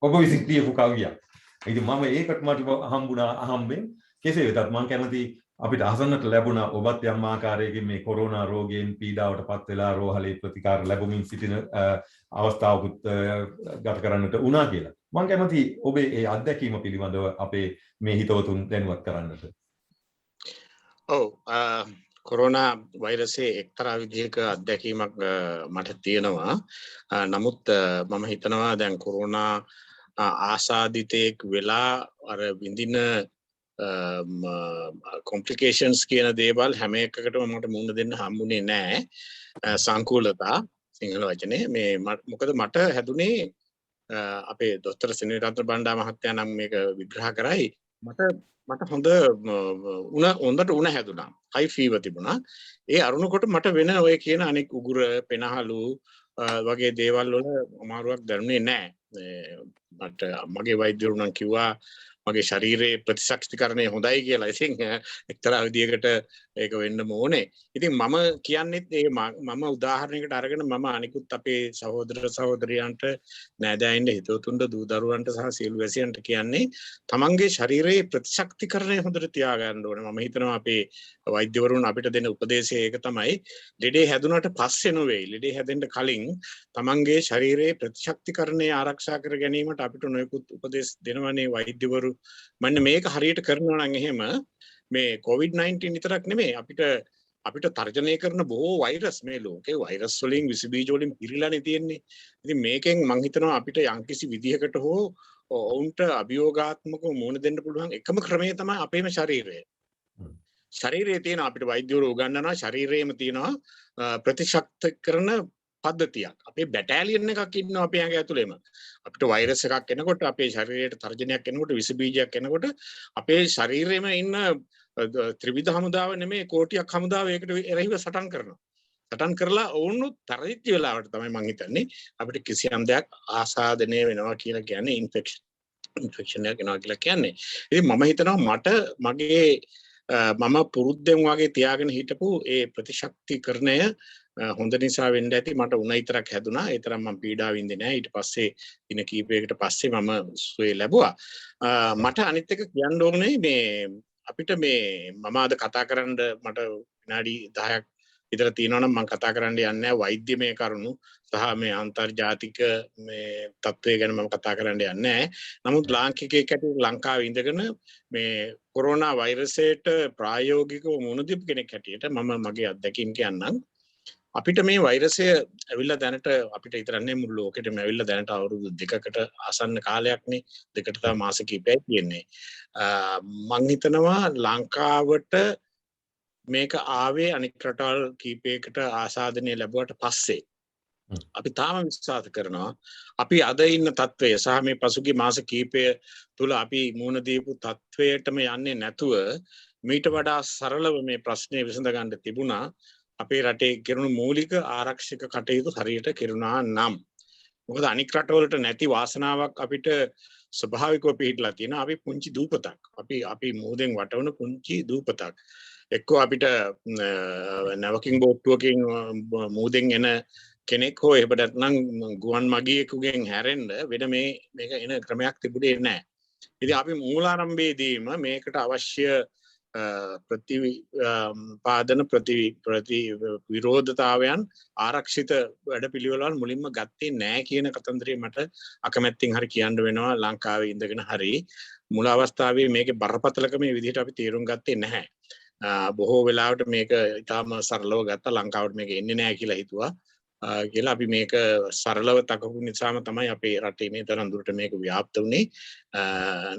ඔබ විසින් කියපු කවියක්. ඉතින් මම ඒකට මට හම්බුණා අහම්බෙන්. කෙසේ වෙතත් මම කැමති අපිට අහසන්නට ලැබුණා ඔබත් යම් ආකාරයකින් මේ කොරෝනා රෝගයෙන් පීඩාවට පත් වෙලා රෝහලේ ප්‍රතිකාර ලැබමින් සිටින අවස්ථාවකුත් ගත කරන්නට වුණා කියලා. මම කැමති ඔබේ ඒ අත්දැකීම පිළිබඳව අපේ මේ හිතවතුන් දැනුවත් කරන්නට. ඔව් කොරෝනා වෛරසයේ එක්තරා විදිහක අත්දැකීමක් මට තියෙනවා. නමුත් මම හිතනවා දැන් කොරෝනා ආසාදිතෙක් වෙලා අර විඳින කොම්ප්ලිකේෂන්ස් කියන දේවල් හැම එකකටම මට මුහුණ දෙන්න හම්බුනේ නැහැ. සංකූලතා සිංහල වචනේ මේ මොකද මට හැදුනේ අපේ දොස්තර සෙනවිරත්න බණ්ඩා මහත්තයා නම් මේක විග්‍රහ කරයි මට හොඳට උණ හැදුනා. හයි ෆීවර් තිබුණා. ඒ අරුණකොට මට වෙන ඔය කියන අනෙක් උගුර පෙනහළු වගේ දේවල් වල අමාරුවක් දැනුනේ නැහැ. මට මගේ වෛද්‍යවරු නම් කිව්වා මගේ ශරීරයේ ප්‍රතිශක්තිකරණය හොඳයි කියලා. ඉතින් එක්තරා විදියකට ඒක වෙන්න ඕනේ. ඉතින් මම කියන්නේත් ඒ මම උදාහරණයකට අරගෙන මම අනිකුත් අපේ සහෝදර සහෝදරියන්ට නෑදෑයින්ට හිතවතුන්ට දූ දරුවන්ට සහ සියලු වැසියන්ට කියන්නේ තමන්ගේ ශරීරයේ ප්‍රතිශක්තිකරණය හොඳට තියාගන්න ඕනේ. මම හිතනවා අපේ වෛද්‍යවරුන් අපිට දෙන උපදේශය ඒක තමයි ලෙඩේ හැදුනට පස්සේ නෙවෙයි ලෙඩේ හැදෙන්න කලින් තමන්ගේ ශරීරයේ ප්‍රතිශක්තිකරණය ආරක්ෂා කර ගැනීමට අපිට නොයෙකුත් උපදේශ දෙනවනේ වෛද්‍යවරු. මන්න මේක හරියට කරනවා නම් එහෙම මේ COVID-19 විතරක් නෙමෙයි අපිට තර්ජනය කරන බොහෝ වෛරස් මේ ලෝකේ වෛරස් වලින් විස බීජ වලින් පිරීලානේ තියෙන්නේ. ඉතින් මේකෙන් මම හිතනවා අපිට යම්කිසි විදිහකට හෝ ඔවුන්ට අභියෝගාත්මකව මුහුණ දෙන්න පුළුවන් එකම ක්‍රමය තමයි අපේම ශරීරය. ශරීරයේ තියෙන අපිට වෛද්‍යවරු උගන්වනවා ශරීරයේම තියෙනවා ප්‍රතිශක්තිකරණ පද්ධතියක්. අපේ බැටාලියන් එකක් ඉන්නවා අපේ ඇඟ ඇතුළේම. අපිට වෛරස් එකක් එනකොට අපේ ශරීරයට තර්ජනයක් එනකොට විස බීජයක් එනකොට අපේ ශරීරෙම ඉන්න ත්‍රිවිධ හමුදාව නෙමෙයි කෝටියක් හමුදාව ඒකට එරෙහිව සටන් කරනවා. සටන් කරලා ඔවුන්නුත් තරහිච්ච වෙලාවට තමයි මම හිතන්නේ අපිට කිසියම් දෙයක් ආසාදනය වෙනවා කියලා කියන්නේ ඉන්ෆෙක්ෂන් එකක් එනවා කියලා කියන්නේ. ඉතින් මම හිතනවා මට මගේ මම පුරුද්දෙන් වගේ තියාගෙන හිටපු ඒ ප්‍රතිශක්තිකරණය හොඳ නිසා වෙන්න ඇති මට උණ විතරක් හැදුනා. ඒ තරම් මම පීඩාව වින්දේ නැහැ. ඊට පස්සේ දින කීපයකට පස්සේ මම සුවය ලැබුවා. මට අනිත් එක කියන්න ඕනේ මේ අපිට මේ මම අද කතා කරන්න මට විනාඩි 10ක් විතර තියෙනවා නම් මම කතා කරන්න යන්නේ වෛද්‍යමය කරුණු සහ මේ අන්තර්ජාතික මේ තත්ත්වය ගැන මම කතා කරන්න යන්නේ නැහැ. නමුත් ලාංකිකයෙක් ඇතුළු ලංකාවේ ඉඳගෙන මේ කොරෝනා වෛරසයට ප්‍රායෝගිකව මුහුණ දීපු කෙනෙක් හැටියට මම මගේ අත්දැකීම් කියන්නම්. අපිට මේ වෛරසය ඇවිල්ලා දැනට අපිට විතරන්නේ මුළු ලෝකෙටම ඇවිල්ලා දැනට අවුරුදු 2කට ආසන්න කාලයක්නේ. 2කට තව මාස කිහිපයක් තියෙන්නේ. මම හිතනවා ලංකාවට මේක ආවේ අනික් රටවල් කීපයකට ආසාදනය ලැබුවට පස්සේ අපි තාම විශ්වාස කරනවා අපි අද ඉන්න තත්ත්වය සහ මේ පසුගිය මාස කීපය තුල අපි මුහුණ දීපු තත්ත්වයටම යන්නේ නැතුව මීට වඩා සරලව මේ ප්‍රශ්නේ විසඳ ගන්න තිබුණා අපේ රටේ කෙරුණු මූලික ආරක්ෂක කටයුතු හරියට කෙරුණා නම්. මොකද අනික් රටවලට නැති වාසනාවක් අපිට ස්වභාවිකව පිහිටලා තියෙනවා. අපි පුංචි දූපතක්. අපි මුහුදෙන් වටවන පුංචි දූපතක්. එක්කෝ අපිට නැවකින් බෝට්ටුවකින් මුහුදෙන් එන කෙනෙක් හෝ එහෙම නැත්නම් ගුවන් මගියෙකුගෙන් හැරෙන්න වෙන මේක එන ක්‍රමයක් තිබුණේ නැහැ. ඉතින් අපි මූලාරම්භයේදීම මේකට අවශ්‍ය ප්‍රතිපාදන විරෝධතාවයන් ආරක්ෂිත වැඩපිළිවෙළවල් මුලින්ම ගත්තේ නැහැ කියන කතන්දරය මට අකමැත්තෙන් හරි කියන්න වෙනවා ලංකාවේ ඉඳගෙන හරි මුල අවස්ථාවේ මේකේ බරපතලකම මේ විදිහට අපි තේරුම් ගත්තේ නැහැ. බොහෝ වෙලාවට මේක ඊටාම සරලව ගත්තා ලංකාවට මේක එන්නේ නැහැ කියලා හිතුවා. කියලා අපි මේක සරලව තකපු නිසාම තමයි අපේ රටේ මේ තරම් දුරට මේක ව්‍යාප්ත වුනේ.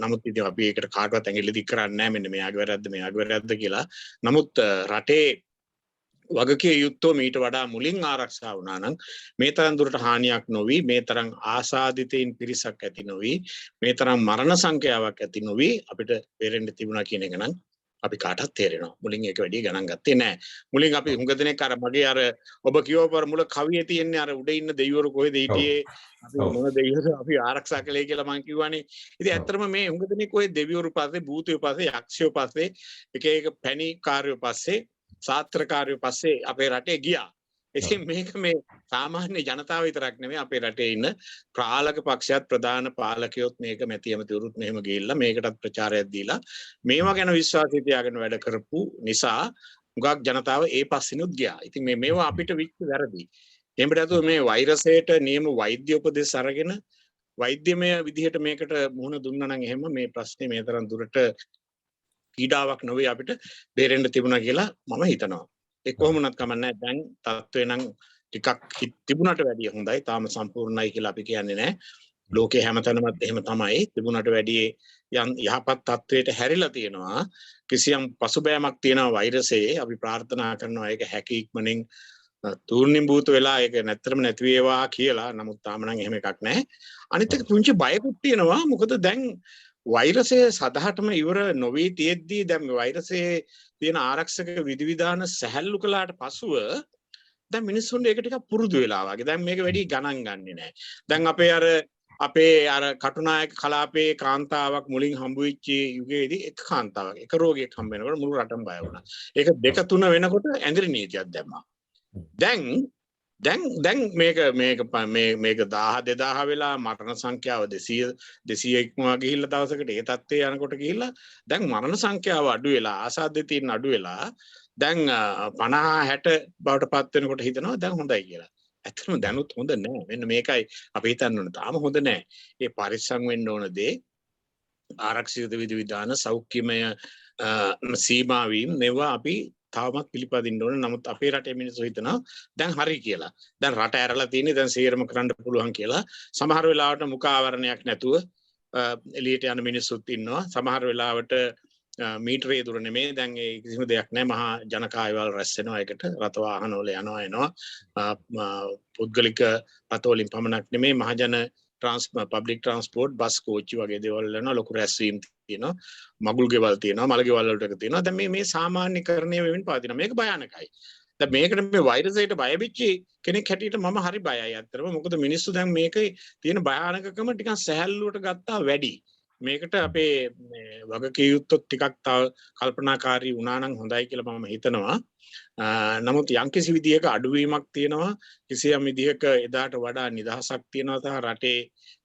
නමුත් ඉතින් අපි ඒකට කාටවත් ඇඟිලි දික් කරන්නේ නැහැ මෙන්න මෙයාගේ වැරද්ද මෙයාගේ වැරද්ද කියලා. නමුත් රටේ වගකීම් යුක්තව මීට වඩා මුලින් ආරක්ෂා වුණා නම් මේ තරම් දුරට හානියක් නොවි මේ තරම් ආසාදිතයින් පිරිසක් ඇති නොවි මේ තරම් මරණ සංඛ්‍යාවක් ඇති නොවි අපිට වෙරෙන්න තිබුණා කියන එක නම් අපි කාටත් තේරෙනවා. මුලින් ඒක වැඩි ගණන් ගත්තේ නැහැ. මුලින් අපි හුඟ දෙනෙක් අර මගේ අර ඔබ කියවපර මුල කවියේ තියෙන්නේ අර උඩ ඉන්න දෙවිවරු කොහෙද හිටියේ අපි මොන දෙවියෝද අපි ආරක්ෂා කළේ කියලා මං කිව්වනේ. ඉතින් ඇත්තටම මේ හුඟ දෙනෙක් ඔය දෙවිවරු පස්සේ භූතයෝ පස්සේ යක්ෂයෝ පස්සේ එක එක පැණි කාර්යෝ පස්සේ සාත්‍රකාරයෝ පස්සේ අපේ රටේ ගියා. ඉතින් මේක මේ සාමාන්‍ය ජනතාව විතරක් නෙමෙයි අපේ රටේ ඉන්න පාලක පක්ෂයත් ප්‍රධාන පාලකයොත් මේක මැති ඇමතිවරුත් මෙහෙම ගිහිල්ලා මේකටත් ප්‍රචාරයක් දීලා මේවා ගැන විශ්වාසය තියාගෙන වැඩ කරපු නිසා උගක් ජනතාව ඒ පස්සිනුත් ගියා. ඉතින් මේවා අපිට විච්ච වැරදි. එහෙම නැතුව මේ වෛරසයට නියම වෛද්‍ය උපදෙස් අරගෙන වෛද්‍යමය විදිහට මේකට මුහුණ දුන්නා නම් එහෙම මේ ප්‍රශ්නේ මේ තරම් දුරට පීඩාවක් නොවේ අපිට බේරෙන්න තිබුණා කියලා මම හිතනවා. ඒ කොහොම වුණත් කමන්නේ දැන් තත්ත්වේ නම් ටිකක් තිබුණට වැඩිය හොඳයි. තාම සම්පූර්ණයි කියලා අපි කියන්නේ නැහැ. ලෝකේ හැමතැනමත් එහෙම තමයි. තිබුණට වැඩිය යහපත් තත්ත්වයට හැරිලා තියෙනවා. කිසියම් පසුබෑමක් තියෙනවා වෛරසයේ. අපි ප්‍රාර්ථනා කරනවා ඒක හැකි ඉක්මනින් තූර්ණිම්භූත වෙලා ඒක නැත්තරම නැති වේවා කියලා. නමුත් තාම නම් එහෙම එකක් නැහැ. අනිත් එක පුංචි බයකුත් තියෙනවා. මොකද දැන් වෛරසය සදහටම ඉවර නොවී තියෙද්දී දැන් වෛරසයේ තියෙන ආරක්ෂක විධිවිධාන සැහැල්ලු කළාට පසුව දැන් මිනිස්සුන්ට ඒක ටිකක් පුරුදු වෙලා වගේ. දැන් මේක වැඩි ගණන් ගන්නෙ නැහැ. දැන් අපේ අර කටුනායක කලාපයේ කාන්තාවක් මුලින් හම්බ වෙච්ච යුගයේදී එක කාන්තාවක් එක රෝගියෙක් හම්බ වෙනකොට මුළු රටම බය වුණා. ඒක 2-3 වෙනකොට ඇඳිරි නීතියක් දැම්මා. දැන් මේක 1000 වෙලා මරණ සංඛ්‍යාව 200 ඉක්මවා ගිහිල්ලා දවසකට ඒ තත්ත්වයේ යනකොට ගිහිල්ලා දැන් මරණ සංඛ්‍යාව අඩු වෙලා ආසාද්‍ය තියෙන අඩු වෙලා දැන් 50-60 බවට පත් වෙනකොට හිතනවා දැන් හොඳයි කියලා. ඇත්තටම දැනුත් හොඳ නෑ. මෙන්න මේකයි අපි හිතන්න ඕනේ. තාම හොඳ නෑ. ඒ පරිස්සම් වෙන්න ඕන දේ ආරක්ෂිත විධිවිධාන සෞඛ්‍යමය සීමා වීම මේවා අපි තාමත් පිළිපදින්න ඕන. නමුත් අපේ රටේ මිනිස්සු හිතනවා දැන් හරි කියලා. දැන් රට ඇරලා තියෙන්නේ දැන් සේරම කරන්න පුළුවන් කියලා. සමහර වෙලාවට මුඛ ආවරණයක් නැතුව එළියට යන මිනිස්සුත් ඉන්නවා. සමහර වෙලාවට මීටරේ දුර නෙමෙයි දැන් ඒ කිසිම දෙයක් නැහැ. මහා ජනකායවල රැස් වෙනවා. ඒකට රත වාහන වල යනවා එනවා. පුද්ගලික රත වලින් පමණක් නෙමෙයි මහජන පබ්ලික් ට්‍රාන්ස්පෝර්ට් බස් කෝච්චි වගේ දේවල් යනවා. ලොකු රැස්වීම් තියෙනවා. මගුල් ගෙවල් තියෙනවා. මල ගෙවල් වලට තියෙනවා. දැන් මේ සාමාන්‍යකරණය වෙමින් පවතිනවා. මේක භයානකයි. දැන් මේකට මේ වෛරසයට බය වෙච්ච කෙනෙක් හැටියට මම හරි බයයි අත්‍තරම. මොකද මිනිස්සු දැන් මේකේ තියෙන භයානකකම ටිකක් සැහැල්ලුවට ගත්තා වැඩි. මේකට අපේ වගකීම් යුක්තොත් ටිකක් තව කල්පනාකාරී වුණා නම් හොඳයි කියලා මම හිතනවා. නමුත් යම්කිසි විදියක අඩුවීමක් තියෙනවා. කිසියම් විදියක එදාට වඩා නිදහසක් තියෙනවා. තහ රටේ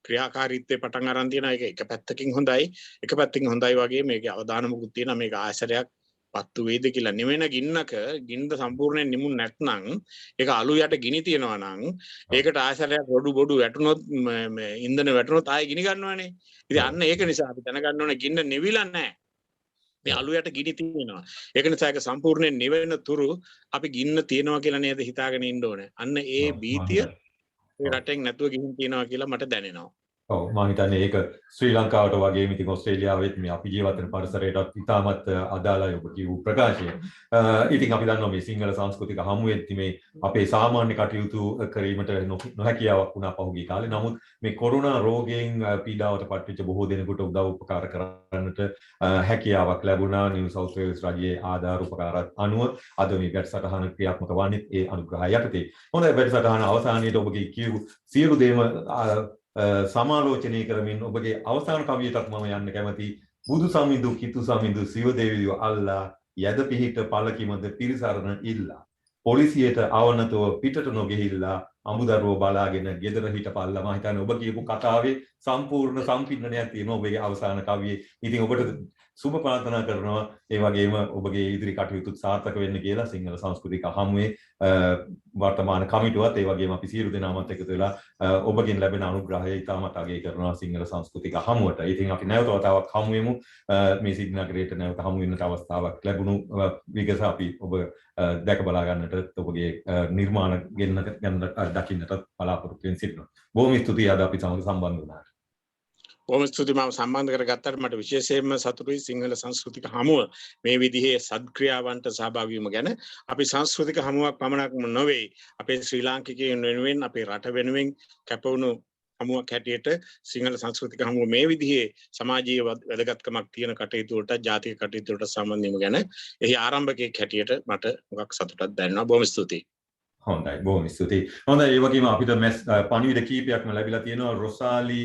ක්‍රියාකාරීත්වය පටන් අරන් තියෙනවා. ඒක එක පැත්තකින් හොඳයි. එක පැත්තකින් හොඳයි වගේ මේකේ අවදානමකුත් තියෙනවා. මේක ආශ්‍රයයක් පත්තු වේද කියලා නිවෙන ගින්නක ගින්න සම්පූර්ණයෙන් නිමුන් නැත්නම් ඒක අලු යට ගිනි තියනවා නම් ඒකට ආශ්‍රයයක් රොඩු බොඩු වැටුනොත් ඉන්ධන වැටුනොත් ආයෙ ගිනි ගන්නවනේ. ඉතින් අන්න ඒක නිසා අපි දැනගන්න ඕනේ ගින්න නිවිලා නැහැ. මේ අලු යට ගිනි තියෙනවා. ඒක නිසා ඒක සම්පූර්ණයෙන් නිවෙන තුරු අපි ගින්න තියනවා කියලා නේද හිතාගෙන ඉන්න ඕනේ. අන්න ඒ බීතිය ඒ රටෙන් නැතුව ගිහින් තියනවා කියලා මට දැනෙනවා. ඔව් මම හිතන්නේ ඒක ශ්‍රී ලංකාවට වගේම ඉතින් ඕස්ට්‍රේලියාවෙත් මේ අපි ජීවත් වෙන පරිසරයටත් ඉතාමත් අදාළයි ඔබ කියපු ප්‍රකාශය. ඉතින් අපි දන්නවා මේ සිංහල සංස්කෘතික හමුවෙද්දී මේ අපේ සාමාන්‍ය කටයුතු කිරීමට නොහැකියාවක් වුණා පහුගිය කාලේ. නමුත් මේ කොරෝනා රෝගයෙන් පීඩාවට පත්වෙච්ච බොහෝ දෙනෙකුට උදව් උපකාර කරන්නට හැකියාවක් ලැබුණා. නිව් සවුත් වේල්ස් රජයේ ආධාර උපකාරات අනුව අද මේ වැඩසටහන ක්‍රියාත්මක වන්නේ ඒ අනුග්‍රහය යටතේ. හොඳයි වැඩසටහන අවසානයේදී ඔබගේ කියපු සියලු දේම සමාලෝචනය කරමින් ඔබගේ අවසාන කවියටත් මම යන්න කැමති. බුදු සමිඳු කිතු සමිඳු සිවදේවියෝ අල්ලා යද පිහිට පළකිමද පිරිසරණ ඉල්ලා පොලිසියට අවනතව පිටට නොගෙහිල්ලා අමුදරුව බලාගෙන ගෙදර හිටපල්ලා. මම හිතන්නේ ඔබ කියපු කතාවේ සම්පූර්ණ සම්පින්නනයක් තියෙනවා ඔබගේ අවසාන කවියේ. ඉතින් ඔබට සුබ ප්‍රාර්ථනා කරනවා ඒ වගේම ඔබගේ ඉදිරි කටයුතුත් සාර්ථක වෙන්න කියලා සිංහල සංස්කෘතික හමුවේ වර්තමාන කමිටුවත් ඒ වගේම අපි සියලු දෙනාමත් එකතු වෙලා ඔබගෙන් ලැබෙන අනුග්‍රහය ඉතාමත් අගය කරනවා සිංහල සංස්කෘතික හමුවට. ඉතින් අපි නැවත වතාවක් හමු වෙමු. මේ සිඩ්නි නගරයට නැවත හමු වෙන්නට අවස්ථාවක් ලැබුණු විගස අපි ඔබ දැක බලා ගන්නට ඔබගේ නිර්මාණ ගන්න දකින්නට බලාපොරොත්තු වෙමින් සිටිනවා. බොහොම ස්තුතියි අද අපි සමග සම්බන්ධ වුණාට. බොහොම ස්තුතියි මම සම්බන්ධ කරගත්තට මට විශේෂයෙන්ම සතුටුයි සිංහල සංස්කෘතික හමුව මේ විදිහේ සත්ක්‍රියාවන්ට සහභාගී වීම ගැන. අපි සංස්කෘතික හමුවක් පමණක්ම නොවේ අපේ ශ්‍රී ලාංකිකයන් වෙනුවෙන් අපේ රට වෙනුවෙන් කැපවුණු හමුවක් හැටියට සිංහල සංස්කෘතික හමුව මේ විදිහේ සමාජීය වැදගත්කමක් තියෙන කටයුතු වලට ජාතික කටයුතු වලට සම්බන්ධ වීම ගැන එහි ආරම්භකයෙක් හැටියට මට මොකක් සතුටක් දැනෙනවා. බොහොම ස්තුතියි. හොඳයි බොහොම ස්තුතියි. හොඳයි ඒ වගේම අපිට පණිවිඩ කීපයක්ම ලැබිලා තියෙනවා. රොසාලි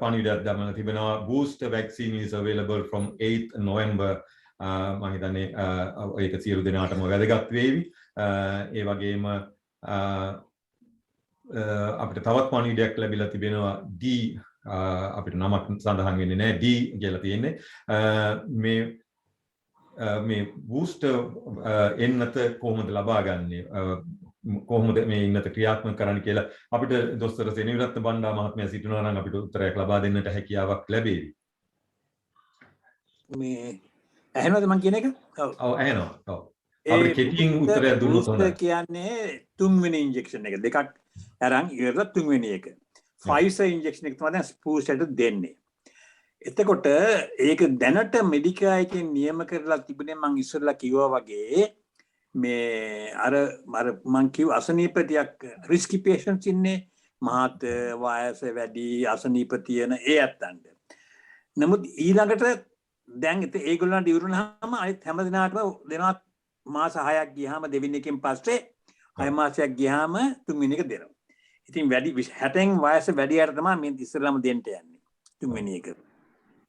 පණිවිඩයක් දමලා තිබෙනවා. booster vaccine is available from 8th November. මම හිතන්නේ ඒක සියලු දෙනාටම වැදගත් වේවි. ඒ වගේම අපිට තවත් පණිවිඩයක් ලැබිලා තිබෙනවා D අපිට නමක් සඳහන් වෙන්නේ නැහැ D කියලා තියෙන්නේ. මේ බූස්ටර් එන්නත කොහොමද ලබා ගන්නෙ කොහොමද මේ එන්නත ක්‍රියාත්මක කරන්න කියලා අපිට දොස්තර සෙනවිරත්න බණ්ඩා මහත්මයා සිටිනවා නම් අපිට උත්තරයක් ලබා දෙන්නට හැකියාවක් ලැබේවි. මේ ඇහෙනවද මං කියන එක? ඔව් ඇහෙනවා. ඔව්. අපිට කෙටියෙන් උත්තරයක් දුන්නොත් හොඳයි. කියන්නේ තුන්වෙනි ඉන්ජෙක්ෂන් එක දෙකක් අරන් ඉවරලා තුන්වෙනි එක. ෆයිසර් ඉන්ජෙක්ෂන් එක තමයි දැන් බූස්ටර්ට දෙන්නේ. එතකොට ඒක දැනට මෙඩිකා එකෙන් නියම කරලා තිබුණේ මං ඉස්සෙල්ලා කිව්වා වගේ මේ අර මං කිව්ව අසනීප ටිකක් රිස්කි පේෂන්ට්ස් ඉන්නේ මහත් වයස වැඩි අසනීප තියෙන ඒ ඇත්තන්ට. නමුත් ඊළඟට දැන් ඒගොල්ලන්ට ඉවරුනහම අනිත් හැම දිනාටම දෙනවා මාස 6ක් ගියාම දෙවෙනි එකෙන් පස්සේ 6 මාසයක් ගියාම තුන්වෙනි එක දෙනවා. ඉතින් වැඩි 60න් වයස වැඩියට තමයි මේ ඉස්සෙල්ලාම දෙන්න යන්නේ තුන්වෙනි එක.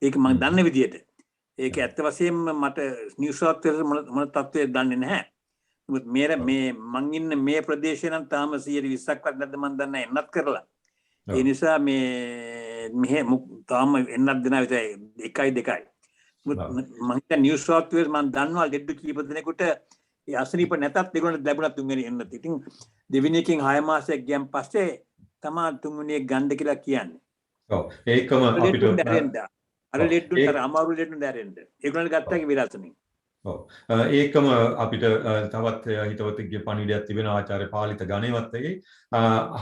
ඒක මම දන්න විදියට ඒක ඇත්ත වශයෙන්ම මට නිව් සවුත් වේල්ස් මොන තත්ත්වයක් දන්නේ නැහැ. නමුත් මේ මං ඉන්න මේ ප්‍රදේශේ නම් තාම 120ක්වත් නැද්ද මන් දන්නේ එන්නත් කරලා. ඒ නිසා මෙහෙ තාම එන්නත් දෙනා විතරයි 1-2යි. මම හිතා නිව් සවුත් වේල්ස් මන් දන්නවා ලෙඩ කීප දෙනෙකුට ඒ අසනීප නැතත් ඒගොල්ලන්ට ලැබුණා තුන්වෙනි එන්නත්. ඉතින් දෙවෙනි එකෙන් 6 මාසයක් ගියන් පස්සේ තමයි තුන්වෙනි එක ගන්න කියලා කියන්නේ. ඔව් ඒකම අපිට අර ලෙඩ්ඩුන්ට අර අමාරු ලෙඩ්ඩුන්ට ඇරෙන්න. ඒගොල්ලන්ට ගත්තාගේ විරසනින්. ඔව් ඒකම අපිට තවත් හිතවතෙක්ගේ පණිවිඩයක් තිබෙනවා ආචාර්ය Palitha ගණේවත්තගේ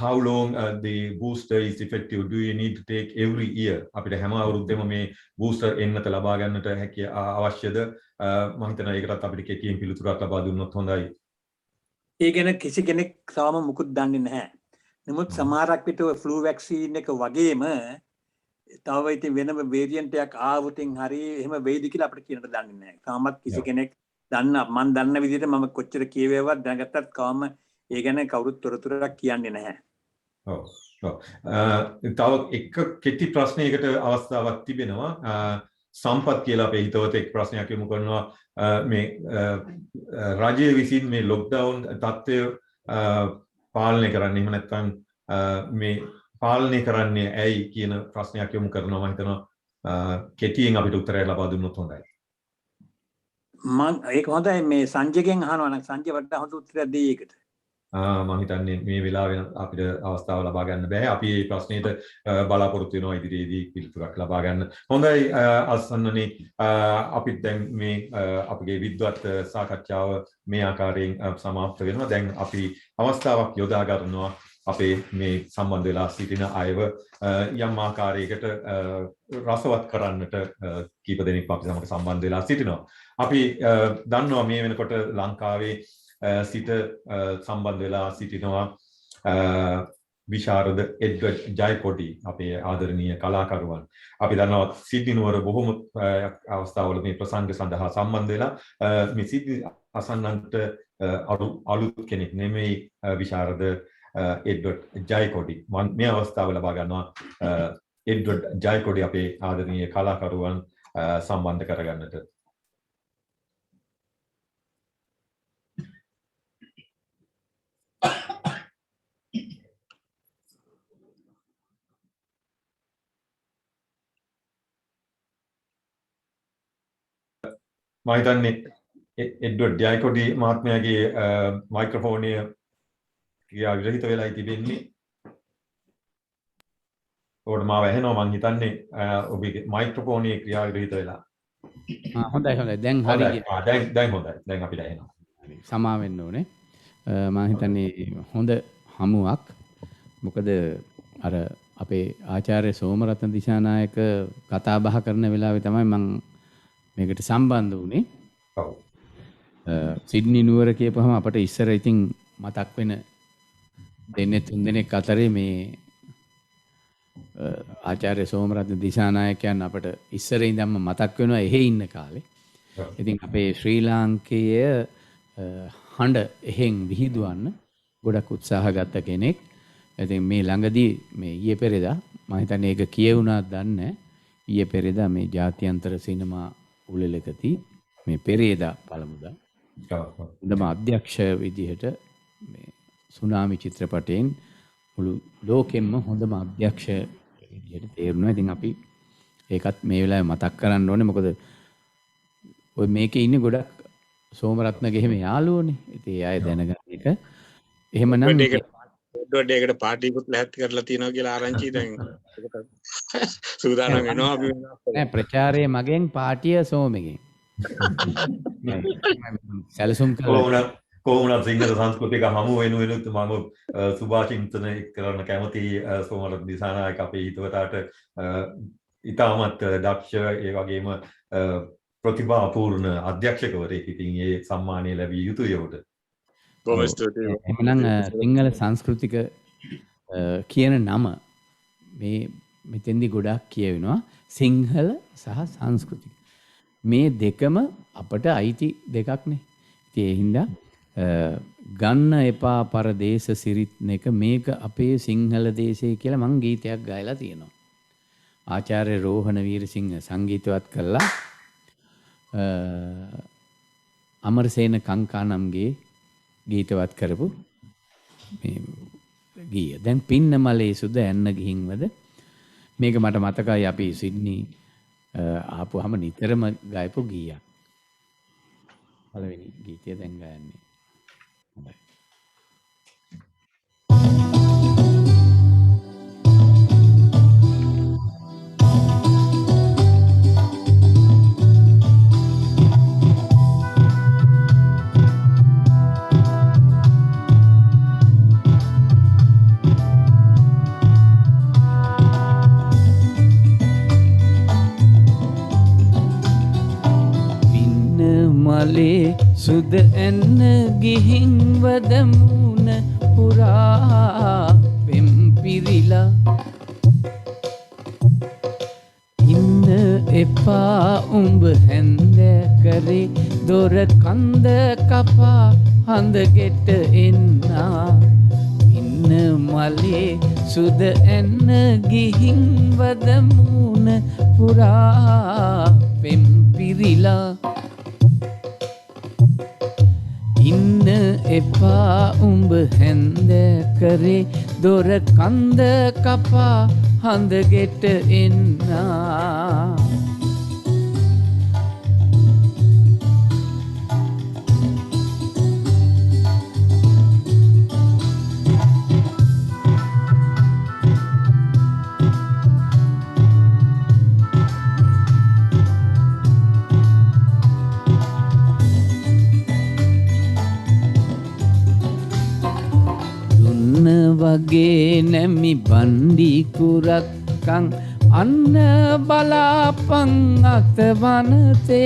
how long the booster is effective do you need to take every year අපිට හැම අවුරුද්දෙම මේ බූස්ටර් එන්නත ලබා ගන්නට හැකිය අවශ්‍යද මම හිතනවා ඒකටත් අපිට කෙටියෙන් පිළිතුරක් ලබා දුන්නොත් හොඳයි. ඒ ගැන කිසි කෙනෙක් තාම මුකුත් දන්නේ නැහැ. නමුත් සමහරක් විට ෆ්ලූ වැක්සීන් එක වගේම තව ඉතින් වෙනම වේරියන්ට් එකක් ආවුතින් හරි එහෙම වෙයිද කියලා අපිට කියන්න දන්නේ නැහැ. තාමත් කිසි කෙනෙක් මම දන්න විදිහට මම කොච්චර කියවේවත් දැනගත්තත් කවම ඒ ගැන කවුරුත් තොරතුරක් කියන්නේ නැහැ. ඔව්. තව එක කෙටි ප්‍රශ්නයකට අවස්ථාවක් තිබෙනවා. සම්පත් කියලා අපේ හිතවතෙක් ප්‍රශ්නයක් යොමු කරනවා මේ රජය විසින් මේ ලොක්ඩවුන් තත්ත්වය පාලනය කරන්නේ එහෙම නැත්නම් මේ පාලනය කරන්නේ ඇයි කියන ප්‍රශ්නයක් යොමු කරනවා. මම හිතනවා කෙටියෙන් අපිට උත්තරයක් ලබා දුන්නොත් හොඳයි. ඒක හොඳයි මේ සංජයගෙන් අහනවා නම් සංජය වඩා හොඳ උත්තරයක් දෙයි ඒකට. මම හිතන්නේ මේ වෙලාවේ අපිට අවස්ථාව ලබා ගන්න බෑ. අපි මේ ප්‍රශ්නෙට බලාපොරොත්තු වෙනවා ඉදිරියේදී පිළිතුරක් ලබා ගන්න. හොඳයි අසන්නනේ අපිත් දැන් මේ අපගේ විද්වත් සාකච්ඡාව මේ ආකාරයෙන් සමාප්ත වෙනවා. දැන් අපි අවස්ථාවක් යොදා ගන්නවා අපේ මේ සම්බන්ධ වෙලා සිටින අයව යම් ආකාරයකට රසවත් කරන්නට කීප දෙනෙක් අපි සමග සම්බන්ධ වෙලා සිටිනවා. අපි දන්නවා මේ වෙනකොට ලංකාවේ සිට සම්බන්ධ වෙලා සිටිනවා විශාරද එඩ්වඩ් ජයකොඩි අපේ ආදරණීය කලාකරුවන්. අපි දන්නවා සිඩ්නි නුවර බොහොම අවස්ථාවල මේ ප්‍රසංග සඳහා සම්බන්ධ වෙලා මේ සිඩ්නි අසන්නන්ට අලුත් කෙනෙක් නෙමෙයි විශාරද එඩ්වඩ් ජයකොඩි. මම මේ අවස්ථාව ලබා ගන්නවා එඩ්වඩ් ජයකොඩි අපේ ආදරණීය කලාකරුවන් සම්බන්ධ කරගන්නට. මම හිතන්නේ එඩ්වඩ් ජයකොඩි මහත්මයාගේ මයික්‍රොෆෝනය ක්‍රියා විරහිත වෙලායි තිබෙන්නේ. ඔබට මාව ඇහෙනවා මං හිතන්නේ ඔබේ මයික්‍රොෆෝනයේ ක්‍රියා විරහිත වෙලා. හොඳයි දැන් හරි. දැන් හොඳයි. දැන් අපිට ඇහෙනවා. සමා වෙන්න ඕනේ. මම හිතන්නේ හොඳ හමුවක්. මොකද අර අපේ ආචාර්ය සෝමරත්න දිසානායක කතා බහ කරන වෙලාවේ තමයි මම මේකට සම්බන්ධ වුණේ. ඔව්. සිඩ්නි නුවර කියපුවම අපිට ඉස්සර ඉතින් මතක් වෙන දෙන්නේ තුන් දෙනෙක් අතරේ මේ ආචාර්ය සෝමරත්න දිසානායකයන් අපට ඉස්සර ඉඳන්ම මතක් වෙනවා එහෙ ඉන්න කාලේ. ඉතින් අපේ ශ්‍රී ලාංකේය හඬ එහෙන් විහිදුවන්න ගොඩක් උත්සාහ ගත්ත කෙනෙක්. ඉතින් මේ ළඟදී මේ ඊයේ පෙරේදා මම හිතන්නේ ඒක කියවුණාද දන්නේ නැහැ. ඊයේ පෙරේදා මේ ජාත්‍යන්තර සිනමා උළෙලකදී මේ පෙරේදා පළමුදා හොඳම අධ්‍යක්ෂ විදිහට මේ සුනාමි චිත්‍රපටයෙන් මුළු ලෝකෙම්ම හොඳම අධ්‍යක්ෂ විදිහට තේරුණා. ඉතින් අපි ඒකත් මේ වෙලාවේ මතක් කරන්න ඕනේ. මොකද ඔය මේකේ ඉන්නේ ගොඩක් සෝමරත්නගේ එහෙම යාළුවෝනේ. ඉතින් ඒ අය දැනගන්න එක. එහෙමනම් ඒකට පාටිකුත් ලැහැත් කරලා තියෙනවා කියලා ආරංචි දැන් සූදානම් වෙනවා අපි නෑ ප්‍රචාරයේ මගෙන් පාටිය සෝමගෙන්. සැලසුම් කරලා කොහොමද සිංහල සංස්කෘතික හමු වෙනුවෙනුත් මම සුභාචින්තන කරන්න කැමති සෝමරත්න දිසානායක අපේ හිතවතට ඉතාමත් දක්ෂ ඒ වගේම ප්‍රතිභාපූර්ණ අධ්‍යක්ෂකවරයෙක්. ඉතින් ඒ සම්මානය ලැබිය යුතුයි ඔහුට. එහෙනම් සිංහල සංස්කෘතික කියන නම මේ මෙතෙන්දි ගොඩක් කියවෙනවා සිංහල සහ සංස්කෘතික. මේ දෙකම අපට අයිති දෙකක්නේ. ඉතින් ඒ හින්දා ගන්න එපා පරදේශ සිරිත් එක මේක අපේ සිංහල දේශය කියලා මං ගීතයක් ගායලා තියෙනවා. ආචාර්ය රෝහණ වීරසිංහ සංගීතවත් කළා. අමරසේන කංකානම්ගේ ගීතවත් කරපු මේ ගීය. දැන් පින්නමලේ සුද ඇන්න ගිහින්වද මේක මට මතකයි අපි සිඩ්නි ආපුවම නිතරම ගායපු ගීයක්. පළවෙනි ගීතය දැන් ගයන්නේ. හොඳයි. මලේ සුද එන්න ගිහින් වදමුණ පුරා පෙම් පිරිලා ඉන්න එපා උඹ හැන්ද කරේ දොර කන්ද කපා හඳ ගෙට එන්නා ඉන්න මලේ සුද එන්න ගිහින් වදමුණ පුරා පෙම් පිරිලා ඉන්න එපා උඹ හැන්ද කරේ දොර කන්ද කපා හඳ ගෙට එන්නා වගේ නැමි බණ්ඩි කුරක්කං අන්න බලාපං අතවනතේ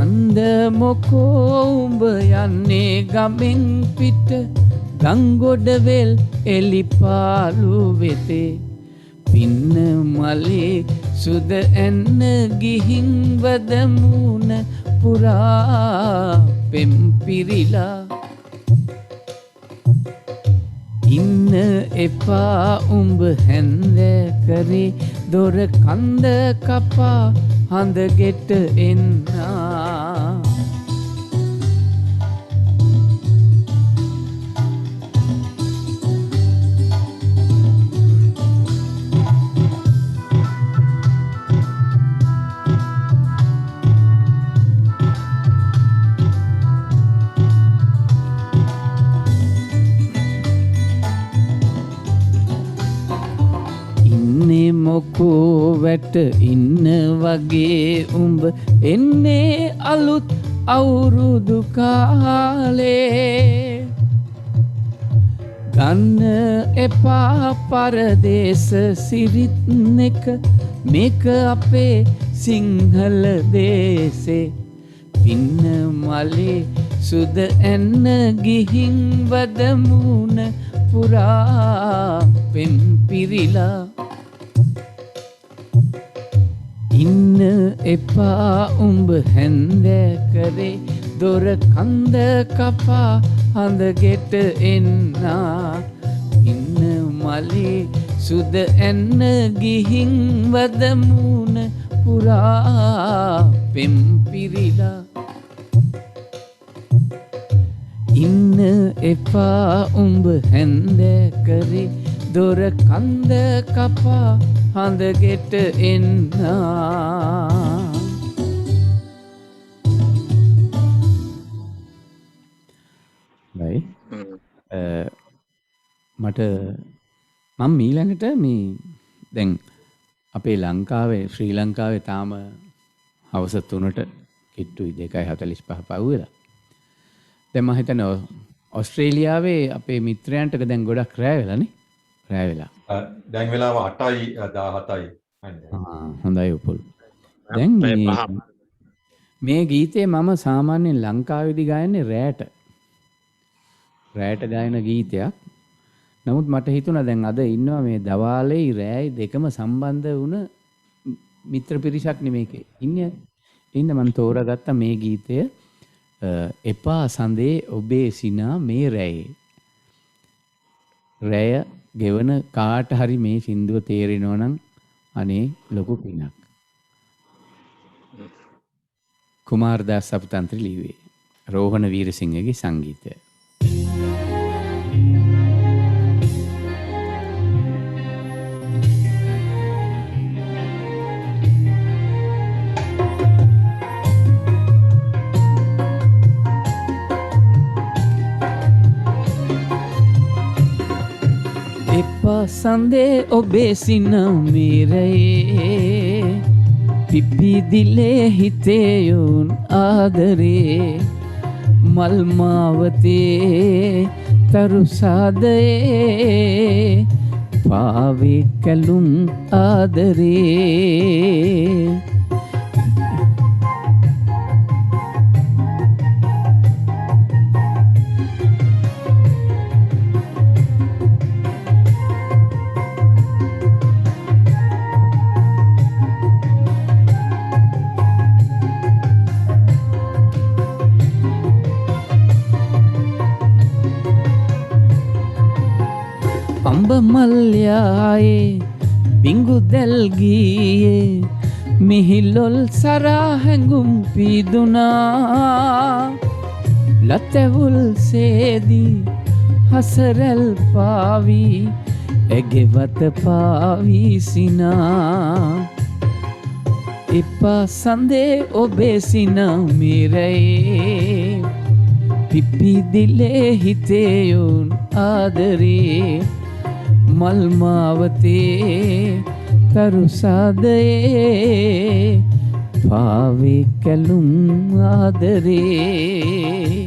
අන්ද මොකෝ උඹ යන්නේ ගමෙන් පිට ගංගොඩවෙල් එලිපාලු වෙතේ පින්න මලේ සුද ඇන්න ගිහින් වදමුණ පුරා පෙම් පිරිලා ඉන්න එපා උඹ හැන්ද කරේ දොර කන්ද කපා හඳ ගෙට එන්නා මොකෝ වැට ඉන්න වගේ උඹ එන්නේ අලුත් අවුරුදු කාලේ ගන්න එපා පරදේශ සිරිත් එක මේක අපේ සිංහල දේශේ පින්න මලේ සුද එන්න ගිහින් වදමුණ පුරා පෙම් පිරිලා ඉන්න එපා උඹ හැන්දෑ කරේ දොර කන්ද කපා හඳගෙට එන්නා ඉන්න මලේ සුද එන්න ගිහින් වදමුණ පුරා පෙම් පිරිලා ඉන්න එපා උඹ හැන්දෑ කරේ දොර කන්ද කපා හඳගෙට එන්නා බයි මට මම ඊළඟට මේ දැන් අපේ ලංකාවේ ශ්‍රී ලංකාවේ තාම හවස 3ට කිට්ටුයි 2:45 පහුවෙලා දැන් මම හිතන්නේ ඕස්ට්‍රේලියාවේ අපේ මිත්‍රයන්ට දැන් ගොඩක් රෑ වෙලානේ රෑ වෙලා දැන් වෙලාව 8:17යි හොඳයි උපුල් දැන් මේ ගීතේ මම සාමාන්‍යයෙන් ලංකාවේදී ගායන්නේ රෑට ගායන ගීතයක් නමුත් මට හිතුණා දැන් අද ඉන්නවා මේ දවාලේ රෑයි දෙකම සම්බන්ධ වුණ මිත්‍ර පිරිසක් නෙමේකේ ඉන්නේ ඉන්න මම තෝරාගත්ත මේ ගීතය එපා සඳේ ඔබේ සිනා මේ රැයේ රැය ගෙවන කාට හරි මේ සින්දුව තේරෙනවා නම් අනේ ලොකු පිනක් කුමාරදාස් අපතන්ත්‍රි ලිව්වේ රෝහණ වීරසිංහගේ සංගීතය සඳේ ඔබේ සිනා මේරයේ පිපිදිලේ හිතේයුන් ආදරේ මල්මාවතේ තරුසාදයේ පාවේ කැලුම් ආදරේ මල්යායේ බිංගු දැල්ගියේ මිහිලොල් සරා හැඟුම් පීදුනා ලතැවුල් සේදී හසරැල් පාවී ඇගෙවත පාවී සිනා එපා සඳේ ඔබේ සිනා මිරයේ පිපිදිලේ හිතේයුන් ආදරේ මල්මාවතේ තරුසාදයේ පාවේ කැලුම් ආදරේ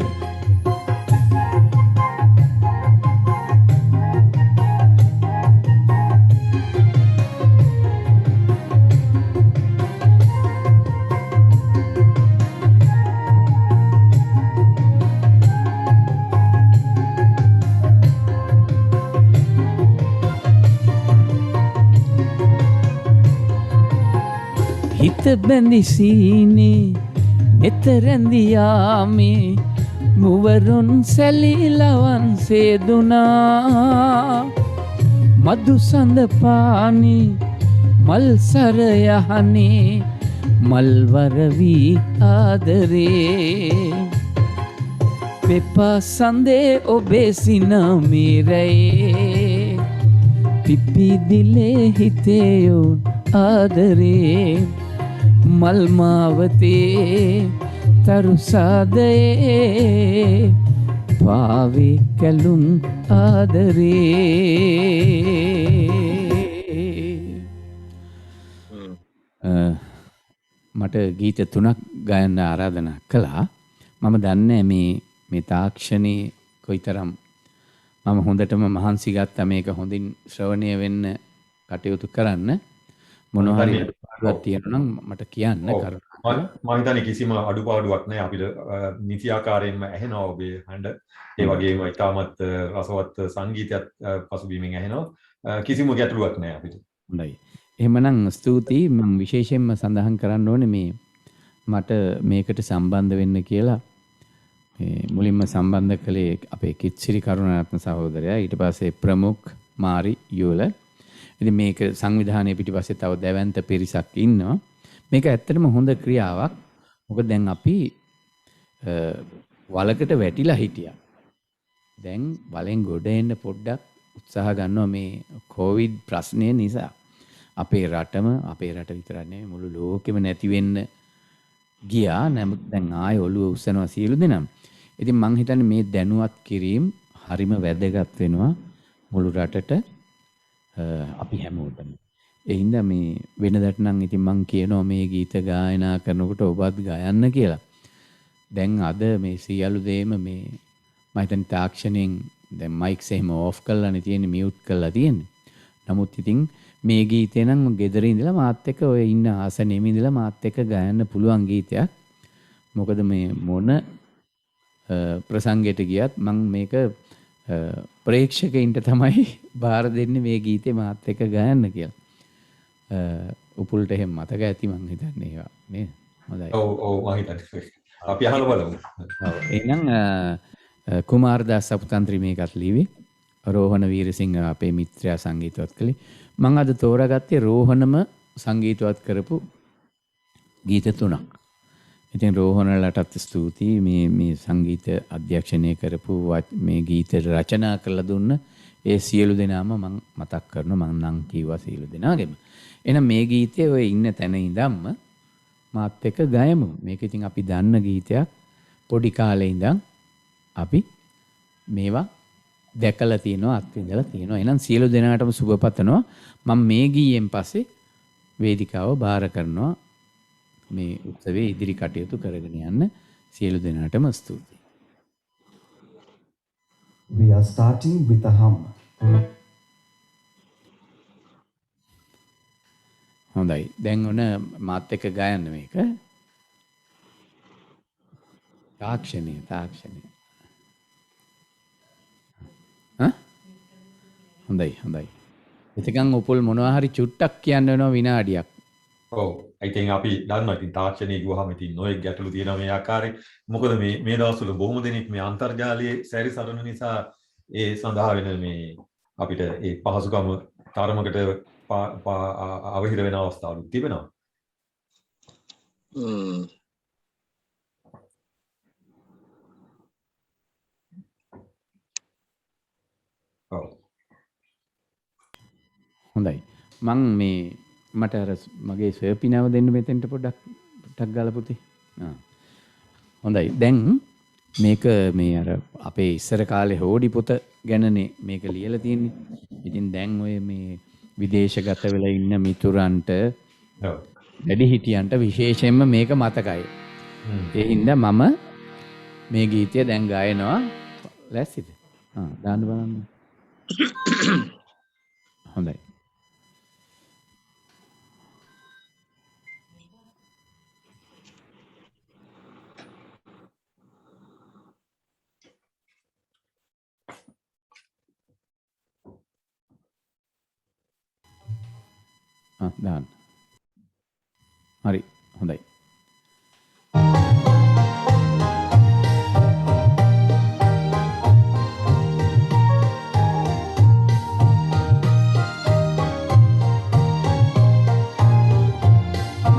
හිත බැඳිසීනේ එතරැඳියාමේ මුවරුන් සැලිලවන් සේදුනා මදු සඳ පානි මල් සර යහනේ මල්වර වී ආදරේ පෙපා සඳේ ඔබේ සිනා මේරයේ පිපිදිලේ හිතේයුන් ආදරේ මල්මාවතේ තරුසාදයේ පාවේ කැලුම් ආදරේ මට ගීත 3ක් ගයන්න ආරාධනා කළා මම දන්නේ මේ තාක්ෂණයේ කොයිතරම් මම හොඳටම මහන්සි ගත්තා මේක හොඳින් ශ්‍රවණය වෙන්න කටයුතු කරන්න මොනවා හරි මම අඩුපාඩුවක් තියෙනවා නම් මට කියන්න කරුණාකරලා. මම හිතන්නේ කිසිම අඩුපාඩුවක් නැහැ අපිට නිසි ආකාරයෙන්ම ඇහෙනවා ඔබේ හඬ. ඒ වගේම ඉතාමත් රසවත් සංගීතයක් පසුබිමින් ඇහෙනවා. කිසිම ගැටලුවක් නැහැ අපිට. හොඳයි. එහෙමනම් ස්තුතියි. මම විශේෂයෙන්ම සඳහන් කරන්න ඕනේ මේ මට මේකට සම්බන්ධ වෙන්න කියලා මුලින්ම සම්බන්ධ කළේ අපේ කිත්සිරි කරුණාරත්න සහෝදරයා. ඊට පස්සේ ප්‍රමුඛ මාරි යුවල. ඉතින් මේක සංවිධානයේ පිටිපස්සේ තව දැවැන්ත පිරිසක් ඉන්නවා. මේක ඇත්තටම හොඳ ක්‍රියාවක්. මොකද දැන් අපි වලකට වැටිලා හිටියා. දැන් වලෙන් ගොඩ එන්න පොඩ්ඩක් උත්සාහ ගන්නවා මේ කොවිඩ් ප්‍රශ්නය නිසා. අපේ රට විතරක් නෙමෙයි මුළු ලෝකෙම නැති වෙන්න ගියා. නමුත් දැන් ආයෙ ඔළුව උස්සනවා සියලු දෙනා. ඉතින් මං හිතන්නේ මේ දැනුවත් කිරීම හරිම වැදගත් වෙනවා මුළු රටට අපි හැමෝටම. ඒ හින්දා මේ වෙනදට නම් ඉතින් මං කියනවා මේ ගීත ගායනා කරනකොට ඔබත් ගයන්න කියලා. දැන් අද මේ සියලු දේම මේ මම හිතන්නේ තාක්ෂණයෙන් දැන් මයික්ස් එහෙම ඕෆ් කරලානේ තියෙන්නේ මියුට් කරලා තියෙන්නේ. නමුත් ඉතින් මේ ගීතේ නම් ගෙදර ඉඳලා මාත් එක්ක ඔය ඉන්න ආසනෙම ඉඳලා මාත් එක්ක ගයන්න පුළුවන් ගීතයක්. මොකද මේ මොන ප්‍රසංගයට ගියත් මම මේක ප්‍රේක්ෂකයින්ට තමයි බාර දෙන්නේ මේ ගීතේ මාත් එක්ක ගයන්න කියලා. උපුල්ට එහෙම මතක ඇති මං හිතන්නේ ඒවා නේද? හොඳයි. ඔව් මම හිතන්නේ. අපි අහලා බලමු. ඔව් එහෙනම් කුමාරදාස් සපුතන්ත්‍රි මේකත් ලිව්වේ. රෝහණ වීරසිංහ අපේ මිත්‍රයා සංගීතවත් කළේ. මම අද තෝරාගත්තේ රෝහණම සංගීතවත් කරපු ගීත තුනක්. ඉතින් රෝහණලටත් ස්තුතියි මේ සංගීත අධ්‍යක්ෂණය කරපු මේ ගීත රචනා කරලා දුන්න ඒ සියලු දෙනාම මම මතක් කරනවා. මම නම් කිව්වා සියලු දෙනාගෙම. එහෙනම් මේ ගීතේ ඔය ඉන්න තැන ඉඳන්ම මාත් එක්ක ගයමු. මේක ඉතින් අපි දන්න ගීතයක්. පොඩි කාලේ ඉඳන් අපි මේවා දැකලා තියෙනවා, අත්විඳලා තියෙනවා. එහෙනම් සියලු දෙනාටම සුබ පතනවා. මම මේ ගීයෙන් පස්සේ වේදිකාව බාර කරනවා මේ උත්සවයේ ඉදිරි කටයුතු කරගෙන යන්න. සියලු දෙනාටම ස්තුතියි. We are starting with a hum. හොඳයි. දැන් ඔන්න මාත් එක්ක ගයන්න මේක. තාක්ෂණය. හොඳයි. එතකන් උපුල් මොනවා හරි චුට්ටක් කියන්න වෙනවා විනාඩියක්. ඔව්. ඉතින් අපි දන්නවා ඉතින් තාක්ෂණයේ ගුවහම ඉතින් නොයෙක් ගැටලු තියෙනවා මේ ආකාරයේ. මොකද මේ දවස්වල බොහොම දෙනෙක් මේ අන්තර්ජාලයේ සැරිසරන නිසා ඒ සඳහා වෙන මේ අපිට ඒ පහසුකම තරමකට අවහිර වෙන අවස්ථාවලුත් තිබෙනවා. හොඳයි. මට අර මගේ සර්පිනාව දෙන්න මෙතෙන්ට පොඩ්ඩක් ගාලා පුතේ. හොඳයි. දැන් මේක මේ අර අපේ ඉස්සර කාලේ හෝඩි පොත ගැනනේ මේක ලියලා තියෙන්නේ. ඉතින් දැන් ඔය මේ විදේශගත වෙලා ඉන්න මිතුරන්ට වැඩිහිටියන්ට විශේෂයෙන්ම මේක මතකයි. ඒ හින්දා මම මේ ගීතය දැන් ගායනවා. ලැස්තිද? දාන්න බලන්න. හොඳයි. දාන්න. හරි. හොඳයි.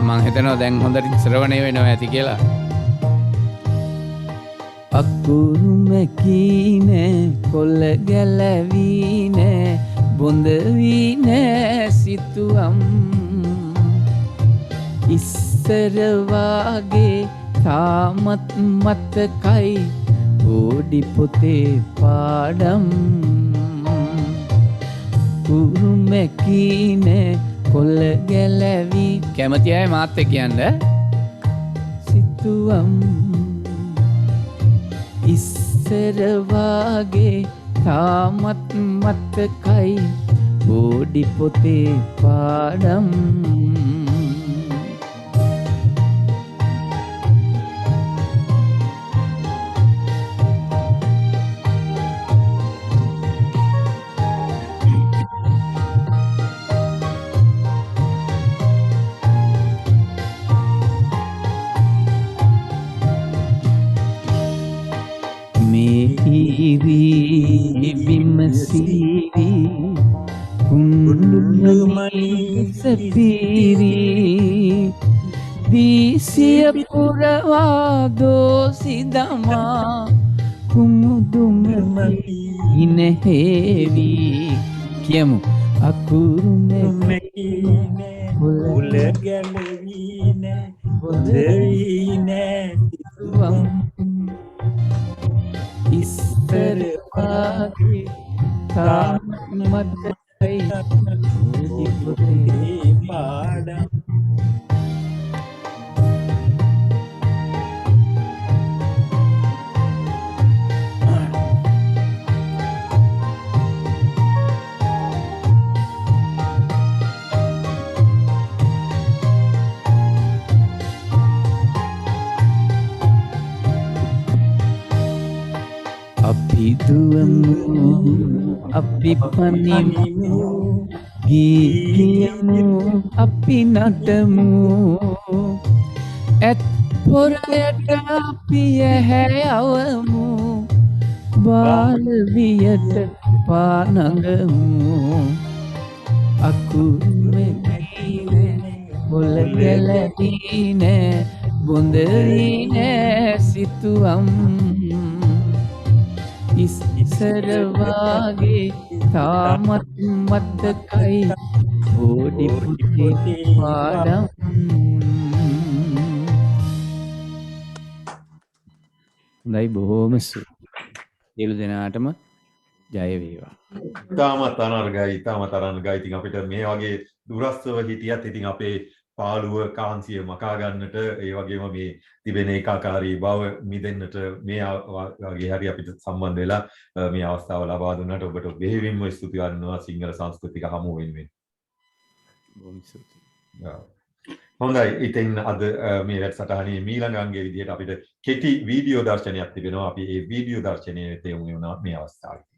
මං හිතනවා දැන් හොඳට ශ්‍රවණය වෙනවා ඇති කියලා. අකුරුම කීනේ කොල්ල ගැලවීනේ බොඳ වීනේ සිතුවම් ඉස්සර වාගේ තාමත් මතකයි ඕඩි පොතේ පාඩම් කුරුම කීනේ කොල්ල ගැලවි කැමති අය මාත් එක්ක කියන්න සිතුවම් ඉස්සර වාගේ තාමත් මතකයි ඕඩි පොතේ පාඩම් සීරි කුණ්ඩුමනි සපීරි දීසිය පුරවා දෝසිදමා කුමුදුමති ඉනහෙවි කියමු අකුරුමැකින හොල ගැලවීන හොදවීන සිතුවම් ඉස්තරවාගේ තාමත්කයි පොතේ පාඩම් අපි දුවමු අපි පනිමු ගීගියමු අපි නටමු ඇත් පොරයට අපි ඇහැයවමු බාලවියට පානඟමු අකුරුමැකින හොල ගැලවීන බොඳවීන සිතුවම් ඉස්සරවාගේ තාමත් මතකයි පොඩි පුතේ පාඩම් හොඳයි බොහෝම සියලු දෙනාටම ජය වේවා. ඉතාමත් අනර්ගයි ඉතාමත් අනර්ගයි. ඉතින් අපිට මේ වගේ දුරස්ව හිටියත් ඉතින් අපේ පාළුව කාන්සිය මකා ගන්නට ඒ වගේම මේ තිබෙන ඒකාකාරී බව මිදෙන්නට මේ වගේ හරි අපිට සම්බන්ධ වෙලා මේ අවස්ථාව ලබා දුන්නට ඔබට බෙහෙවින්ම ස්තුති කරනවා සිංහල සංස්කෘතික හමුව වෙනුවෙන්. බොහොම ස්තුතියි. හොඳයි. ඉතින් අද මේ වැඩසටහනේ මීළඟ අංගයේ විදිහට අපිට කෙටි වීඩියෝ දර්ශනයක් තිබෙනවා. අපි මේ වීඩියෝ දර්ශනය වෙත යමු වෙනවා මේ අවස්ථාවේ.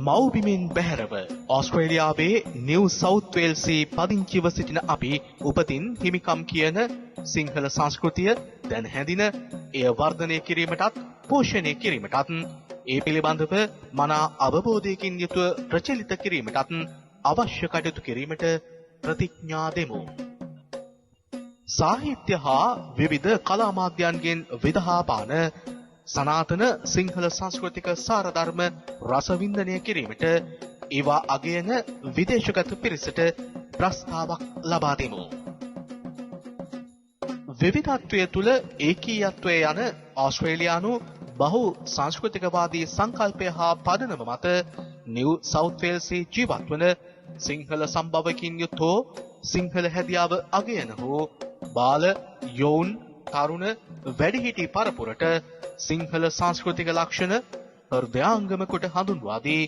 මව්බිමෙන් බැහැරව ඕස්ට්‍රේලියාවේ නිව් සවුත් වේල්සී පදිංචිව සිටින අපි උපතින් හිමිකම් කියන සිංහල සංස්කෘතිය දැන හැඳින එය වර්ධනය කිරීමටත් පෝෂණය කිරීමටත් ඒ පිළිබඳව මනා අවබෝධයකින් යුතුව ප්‍රචලිත කිරීමටත් අවශ්‍ය කටයුතු කිරීමට ප්‍රතිඥා දෙමු. සාහිත්‍ය හා විවිධ කලා මාධ්‍යයන්ගෙන් විදහා පාන සනාතන සිංහල සංස්කෘතික සාරධර්ම රසවින්දනය කිරීමට ඒවා අගයන විදේශගත පිරිසට ප්‍රස්තාවක් ලබා දෙමු. විවිධත්වය තුළ ඒකීයත්වය යන ඕස්ට්‍රේලියානු බහු සංස්කෘතිකවාදී සංකල්පය හා පදනම මත නිව් සවුත් වේල්සී ජීවත් වන සිංහල සම්භවකින් යුත් හෝ සිංහල හැදියාව අගයන හෝ බාල යොවුන් තරුණ වැඩිහිටි පරපුරට සිංහල සංස්කෘතික ලක්ෂණ හෘදයාංගම කොට හඳුන්වා දී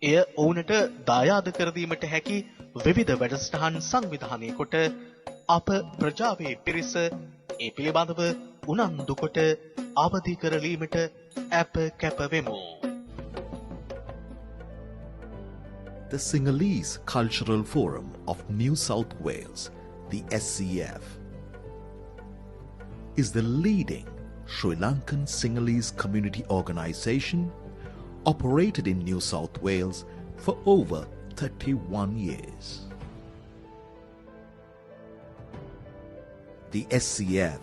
එය ඔවුනට දායාද කර දීමට හැකි විවිධ වැඩසටහන් සංවිධානය කොට අප ප්‍රජාවේ පිරිස ඒ පිළිබඳව උනන්දු කොට අවදි කරලීමට අප කැප වෙමු. The Sinhalese Cultural Forum of New South Wales, the SCF, is the leading Sri Lankan Sinhalese community organisation operated in New South Wales for over 31 years. The SCF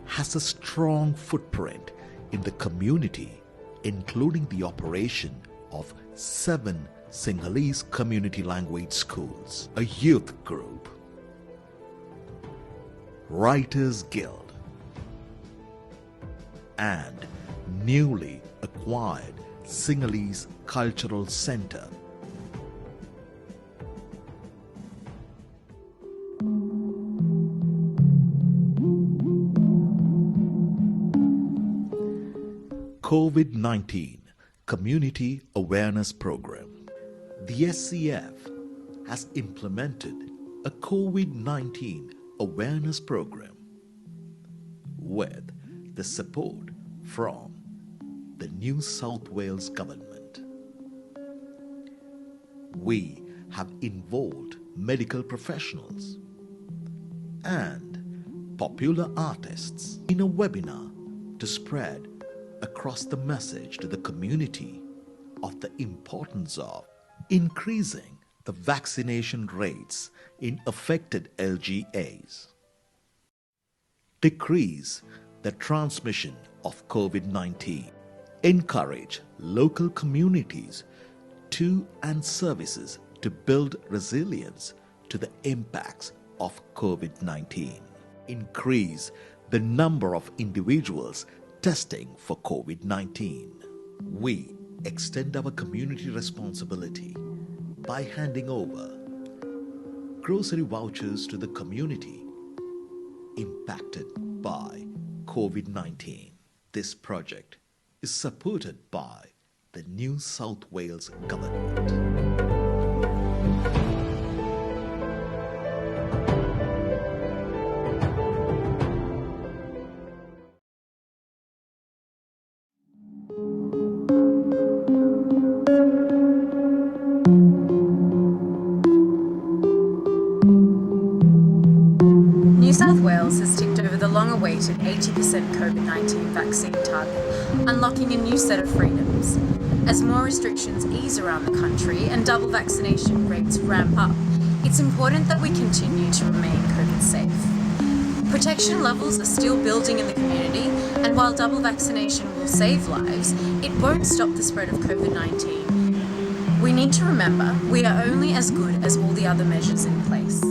has a strong footprint in the community, including the operation of 7 Sinhalese community language schools, a youth group, Writers Guild, and newly acquired Sinhalese Cultural Centre. COVID-19 Community Awareness Program. The SCF has implemented a COVID-19 awareness program with the support from the New South Wales government. We have involved medical professionals and popular artists in a webinar to spread across the message to the community of the importance of increasing the vaccination rates in affected LGAs, decrease the transmission of COVID-19, encourage local communities to and services to build resilience to the impacts of COVID-19, increase the number of individuals testing for COVID-19. We extend our community responsibility by handing over grocery vouchers to the community impacted by COVID-19. This project is supported by the New South Wales government. New South Wales has ticked over the long-awaited 80% COVID-19 vaccine target, unlocking a new set of freedoms. As more restrictions ease around the country and double vaccination rates ramp up, it's important that we continue to remain COVID safe. Protection levels are still building in the community, and while double vaccination will save lives, it won't stop the spread of COVID-19. We need to remember we are only as good as all the other measures in place.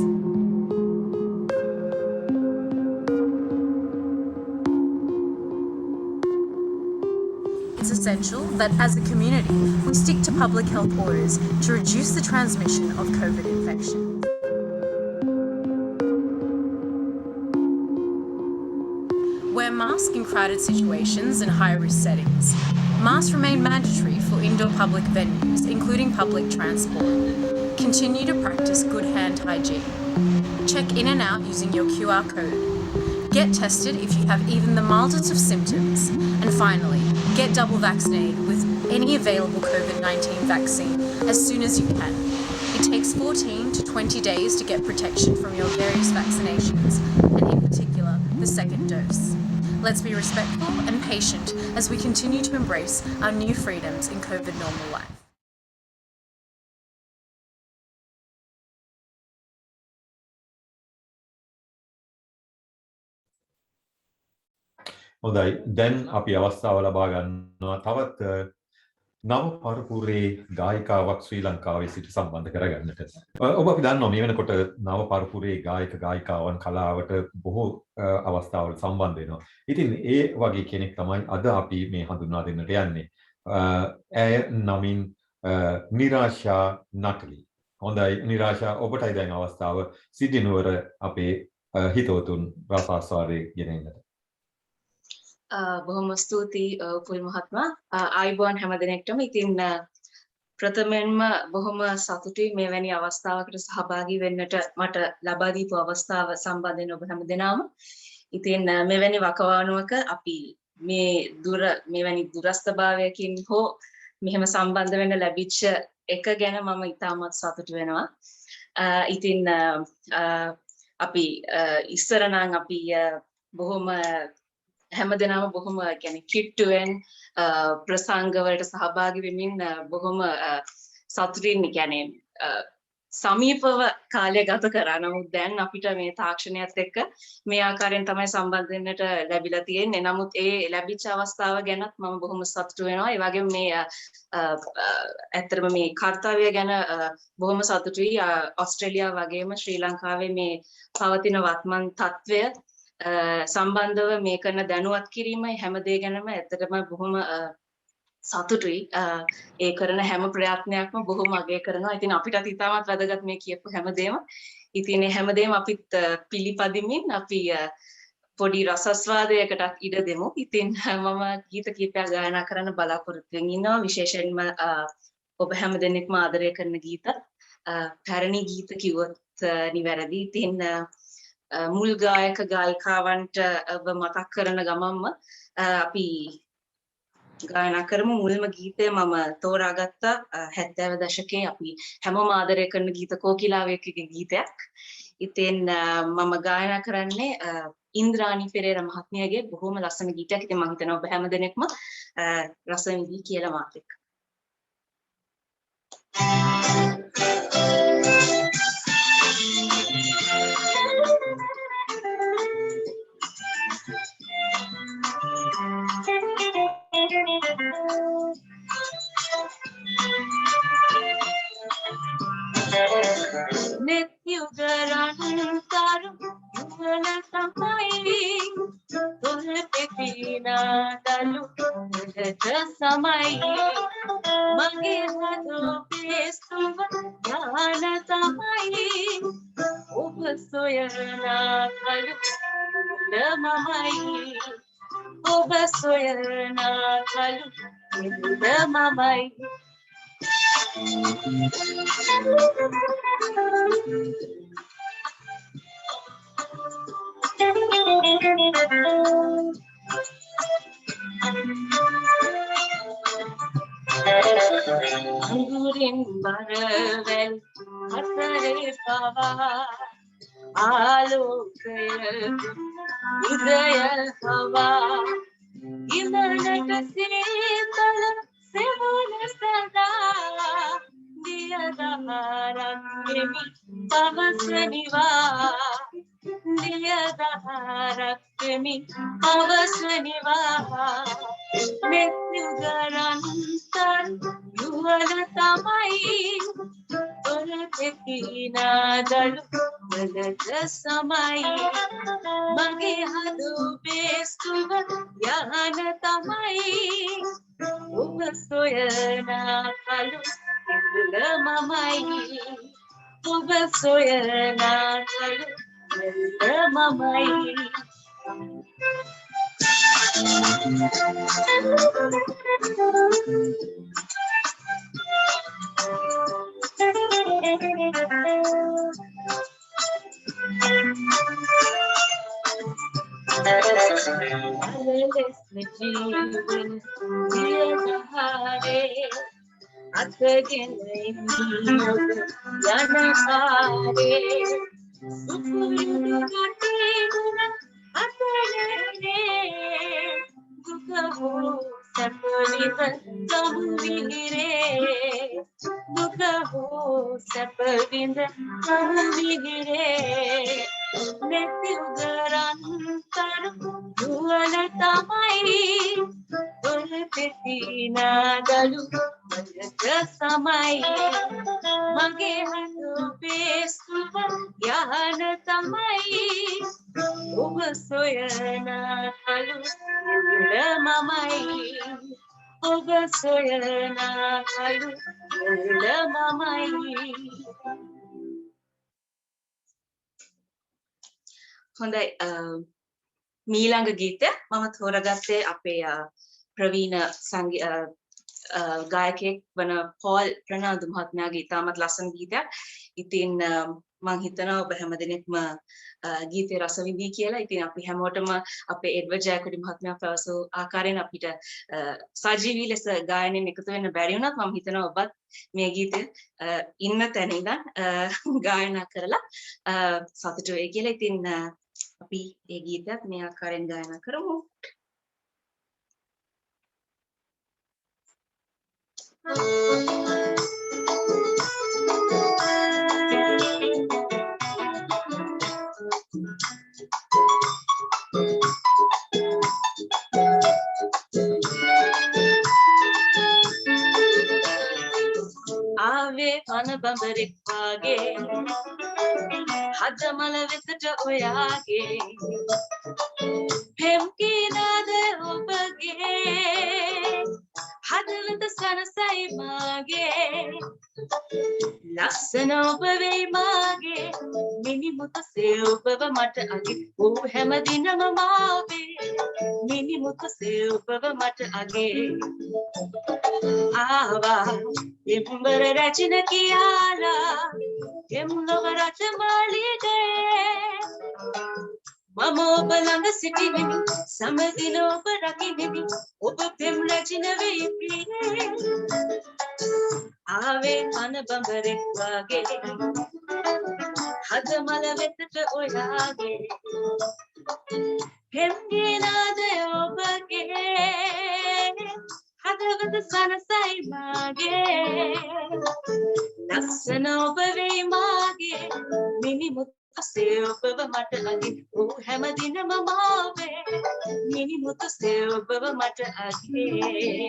It's essential that as a community, we stick to public health orders to reduce the transmission of COVID infection. Wear masks in crowded situations and high-risk settings. Masks remain mandatory for indoor public venues, including public transport. Continue to practice good hand hygiene. Check in and out using your QR code. Get tested if you have even the mildest of symptoms. And finally, get double vaccinated with any available COVID-19 vaccine as soon as you can. It takes 14 to 20 days to get protection from your various vaccinations, and in particular, the second dose. Let's be respectful and patient as we continue to embrace our new freedoms in COVID normal life. හොඳයි දැන් අපි අවස්ථාව ලබා ගන්නවා තවත් නව පරපුරේ ගායිකාවක් ශ්‍රී ලංකාවේ සිට සම්බන්ධ කරගන්නට. ඔබ අපි දන්නවා මේ වෙනකොට නව පරපුරේ ගායක ගායිකාවන් කලාවට බොහෝ අවස්ථාවල සම්බන්ධ වෙනවා. ඉතින් ඒ වගේ කෙනෙක් තමයි අද අපි මේ හඳුන්වා දෙන්නට යන්නේ. ඇය නමින් නිරාෂා නටලි. හොඳයි නිරාෂා ඔබටයි දැන් අවස්ථාව සිඩ්නි අපේ හිතවතුන් රසාස්වාදයේ ගෙන එන්නට. බොහොම ස්තුතියි උපුල් මහත්මයා ආයුබෝවන් හැම දිනෙකටම ඉතින් ප්‍රථමයෙන්ම බොහොම සතුටුයි මෙවැනි අවස්ථාවකට සහභාගී වෙන්නට මට ලබා දීපු අවස්ථාව සම්බන්ධයෙන් ඔබ හැමදෙනාම ඉතින් මෙවැනි වකවානුවක අපි මෙවැනි දුරස්ථභාවයකින් හෝ මෙහෙම සම්බන්ධ වෙන්න ලැබිච්ච එක ගැන මම ඉතාමත් සතුටු වෙනවා ඉතින් අපි ඉස්සර නම් අපි බොහොම හැමදෙනාම බොහොම කියන්නේ කිට්ටුවෙන් ප්‍රසංග වලට සහභාගී වෙමින් බොහොම සතුටින් කියන්නේ සමීපව කාලය ගත කරා. නමුත් දැන් අපිට මේ තාක්ෂණයත් එක්ක මේ ආකාරයෙන් තමයි සම්බන්ධ වෙන්නට ලැබිලා තියෙන්නේ. නමුත් ඒ ලැබිච්ච අවස්ථාව ගැනත් මම බොහොම සතුටු වෙනවා. ඒ වගේම මේ ඇත්තටම මේ කාර්යය ගැන බොහොම සතුටුයි. ඕස්ට්‍රේලියාව වගේම ශ්‍රී ලංකාවේ මේ පවතින වත්මන් තත්ත්වය සම්බන්ධව මේ කරන දැනුවත් කිරීමයි හැම දේ ගැනම ඇත්තටම බොහොම සතුටුයි. ඒ කරන හැම ප්‍රයත්නයක්ම බොහොම අගය කරනවා. ඉතින් අපිටත් ඉතාමත් වැදගත් මේ කියපු හැමදේම. ඉතින් මේ හැමදේම අපිත් පිළිපදිමින් අපි පොඩි රසස්වාදයකටත් ඉඩ දෙමු. ඉතින් මම ගීත කීපයක් ගායනා කරන්න බලාපොරොත්තු වෙමින් ඉන්නවා. විශේෂයෙන්ම ඔබ හැමදෙනෙක්ම ආදරය කරන ගීත. පැරණි ගීත කිව්වොත් නිවැරදි. ඉතින් මුල් ගායක ගායිකාවන්ට ඔබ මතක් කරන ගමන්ම අපි ගායනා කරමු. මුල්ම ගීතය මම තෝරාගත්ත 70 දශකයේ අපි හැමෝම ආදරය කරන ගීත කෝකිලාවේකගේ ගීතයක්. ඉතින් මම ගායනා කරන්නේ ඉන්ද්‍රාණි පෙරේර මහත්මියගේ බොහොම ලස්සන ගීතයක්. ඉතින් මම හිතනවා ඔබ හැම දෙනෙක්ම රස විඳි කියලා මාත් එක්ක. Netyugarantaru yuvana samai tulpetina dalu ulata samai mage hadu pestuva yana samai ubasoyana kalu lamai ubasoyana kalu lamai Angurin baravel atare pava alokaya udaya hava imanata sitala sevuna sada diyadaharakemi pavasaniva diyadaharakemi pavasaniva Netyugarantar yuvana samai tulpetina dalu ulata samai mage hadu pestuva yana tamai ubasoyana kalu lamai ubasoyana kalu lamai samai mage hadu pestuva yana tamai ubasoyana kalu lamai ubasoyana kalu lamai හොඳයි මීළඟ ගීතය මම තෝරගත්තේ අපේ ප්‍රවීණ ගායකයෙක් වන පෝල් ප්‍රනාන්දු මහත්මයාගේ ඉතාමත් ලස්සන ගීතයක්. ඉතින් මම හිතනවා ඔබ හැමදෙනෙක්ම ගීතේ රස විඳී කියලා. ඉතින් අපි හැමෝටම අපේ එඩ්වඩ් ජයකොඩි මහත්මයා පැවසු ආකාරයෙන් අපිට සජීවී ලෙස ගායනයෙන් එකතු වෙන්න බැරි වුණත් මම හිතනවා ඔබත් මේ ගීතය ඉන්න තැන ඉඳන් ගායනා කරලා සතුටු වෙයි කියලා. ඉතින් අපි මේ ගීතයත් මේ ආකාරයෙන් ගායනා කරමු. බඹරෙක් වාගේ හදමල වෙතට ඔයාගේ පෙම් කීනාද ඔබගේ හදවත සනසයි මාගේ ලස්සන ඔබ වෙයි මාගේ මිනිමුතසේ ඔබව මට අගේ ඌ හැමදිනම මාවේ මිනිමුතසේ ඔබව මට අගේ ආවා එම්බර රචන කියාලා එම්ලොව රටමාලිගේ මම ඔබ ළඟ සිටිනෙමි සමදින ඔබ රකිනෙමි ඔබ පෙම් රචන වෙයි පිරේ ආවේ කන බඹරෙක් වාගේ හදමල වෙතට ඔයාගේ පෙම් ගීනාද ඔබගේ හදවත සනසයි මාගේ ලස්සන ඔබ වෙයි මාගේ මිනිමුතසේ ඔබව මට අගේ ඌ හැමදිනම මාවේ මිනිමුතසේ ඔබව මට අගේ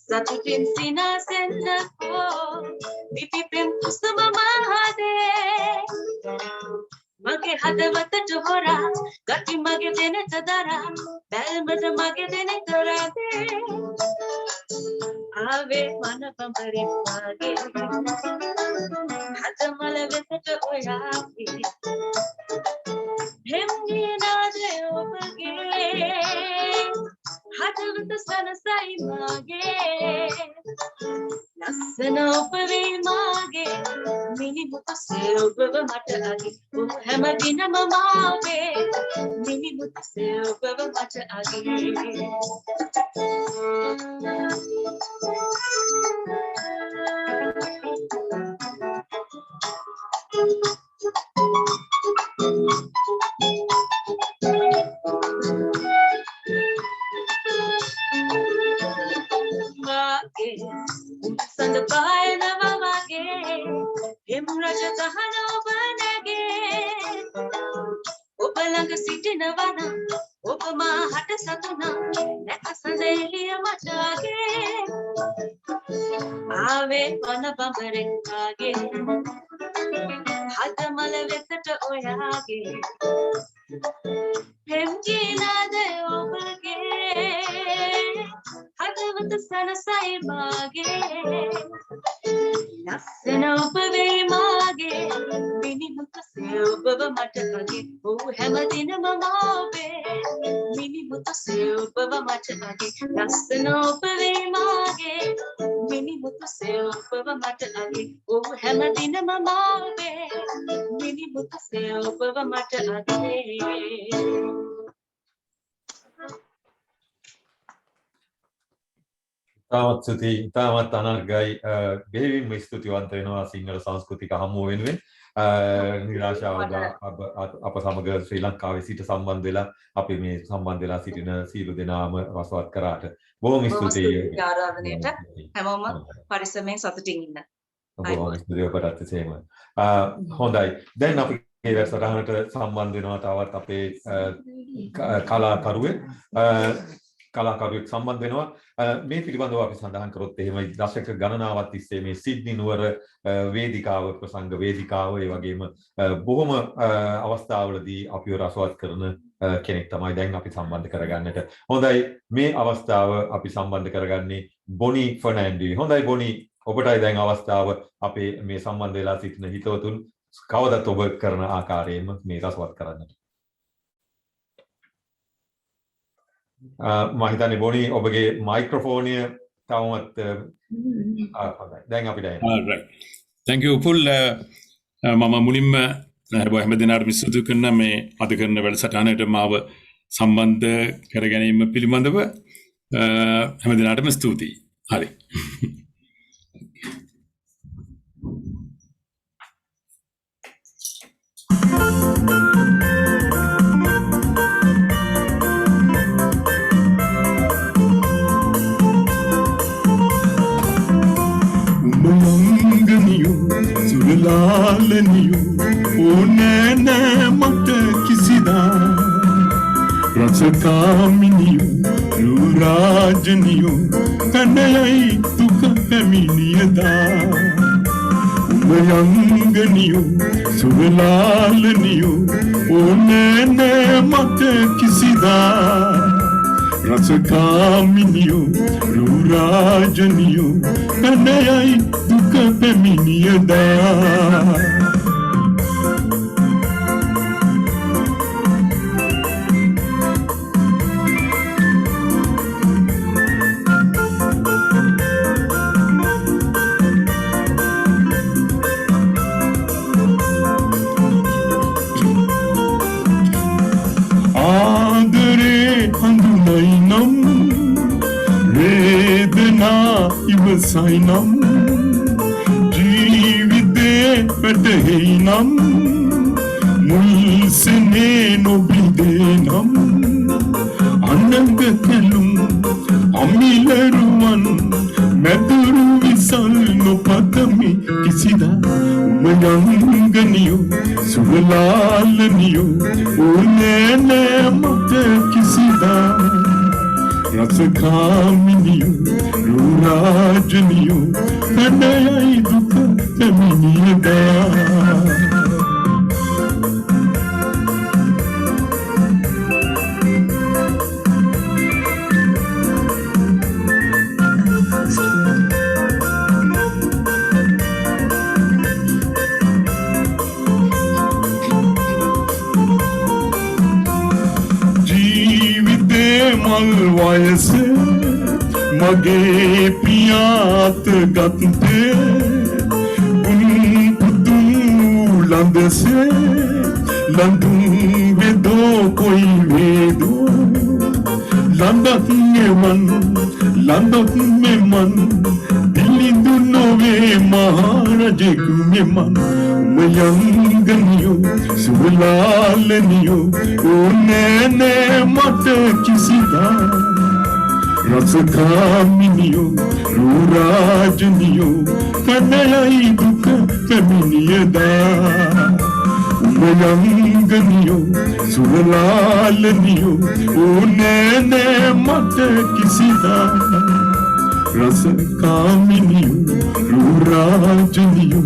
සතුටින් සිනාසෙන්නකෝ පිපි පෙම් කුසුම මහදේ මගේ හදවතට හොරා ගති මගේ දෙනට දරා බැල්මට මගේ දෙනට රාදේ ආවේ මන බඹරෙක් වාගේ හදමල වෙතට ඔයාගේ හෙම් ගීනාද ඔබගේ හදවත සනසයි මාගේ ලස්සන ඔබ වෙයි මාගේ මිනිමුතසේ ඔබව මට අගේ ඌ හැමදිනම මාවේ මිනිමුතසේ ඔබව මට අගේ සඳ පායනවා වගේ එම් රජ ගහන ඔබ නැගේ ඔබ ළඟ සිටිනවා නම් ඔබ මා හට සතුනා නැක සඳ එළිය මට අගේ ආවේ වන බඹරෙක් වාගේ හදමල වෙතට ඔයාගේ පෙම් ගීනාද ඔබගේ හදවත සනසයි මාගේ ලස්සන ඔබ වෙයි මාගේ මිනිමුතසේ ඔබව මට අගේ ඌ හැමදිනම මාවේ මිනිමුතසේ ඔබව මට අගේ ලස්සන ඔබ වෙයි මාගේ මිනිමුතසේ ඔබව මට අගේ ඌ හැමදිනම මාවේ මිනිමුතසේ ඔබව මට අගේ තාමත් ස්තුතියි තාමත් අනර්ගයි බෙහෙවින්ම ස්තුතිවන්ත වෙනවා සිංහල සංස්කෘතික හමුව වෙනුවෙන් නිරාශාව අප සමග ශ්‍රී ලංකාවේ සිට සම්බන්ධ වෙලා අපි මේ සම්බන්ධ වෙලා සිටින සියලු දෙනාම රසවත් කරාට බොහොම ස්තුතියි ආරාධනයට හැමෝම පරිස්සමෙන් සතුටින් ඉන්න බොහොම ස්තුතියි ඔබටත් එසේම හොඳයි දැන් අපි මේ වැඩසටහනට සම්බන්ධ වෙනවා තවත් අපේ කලාකරුවෙක් සම්බන්ධ වෙනවා මේ පිළිබඳව අපි සඳහන් කරොත් එහෙම දශක ගණනාවක් තිස්සේ මේ සිඩ්නි නුවර වේදිකාව ප්‍රසංග වේදිකාව ඒ වගේම බොහොම අවස්ථාවලදී අපිව රසවත් කරන කෙනෙක් තමයි දැන් අපි සම්බන්ධ කරගන්නට. හොඳයි මේ අවස්ථාව අපි සම්බන්ධ කරගන්නේ බොනි ෆර්නෑන්ඩි. හොඳයි බොනි ඔබටයි දැන් අවස්ථාව අපේ මේ සම්බන්ධ වෙලා සිටින හිතවතුන් කවදත් ඔබ කරන ආකාරයෙන්ම මේ රසවත් කරන්නට. මම හිතන්නේ බොනි ඔබගේ මයික්‍රොෆෝනය තවමත් දැන් අපිට right thank you full මම මුලින්ම හැම දිනකටම ස්තුති කරන මේ අද කරන වැඩසටහනට මාව සම්බන්ධ කර ගැනීම පිළිබඳව හැම දිනකටම ස්තුතියි. හරි. Ubayangniyo, Sulalaniyo, Onana Mata Kisida, Ratsakaminiyo, Rurajaniyo, Kanayai Tuka Kaminiyada. Ubayangniyo, Sulalaniyo, Onana Mata Kisida. Ratsakaminiyo, Rurajaniyo, Kanayai Tuka Kaminiyada. Handunainam, Vedana Ivasainam, Jivide Patahinam, Mulsene Nobidenam, Anangakalum, Amilaruman, Maduru Visal no Patami, Kisida, Umayanganiyo, Suvalalaniyo, Unene Mata Kisida, Ratsakaminiyo, Rurajaniyo, Kanayai Duka Kaminiyada. Malvayase mage priyat gatte unputu landase landum vedo koi vedo landat me man dilindu nove maharaje me man Umayanganiyo, Sulalaniyo, Onene Mata Kisida, Ratsakaminiyo, Rurajaniyo, Kanayai Duka Kaminiyada. Umayanganiyo, Sulalaniyo, Onene Mata Kisida, Ratsakaminiyo, Rurajaniyo,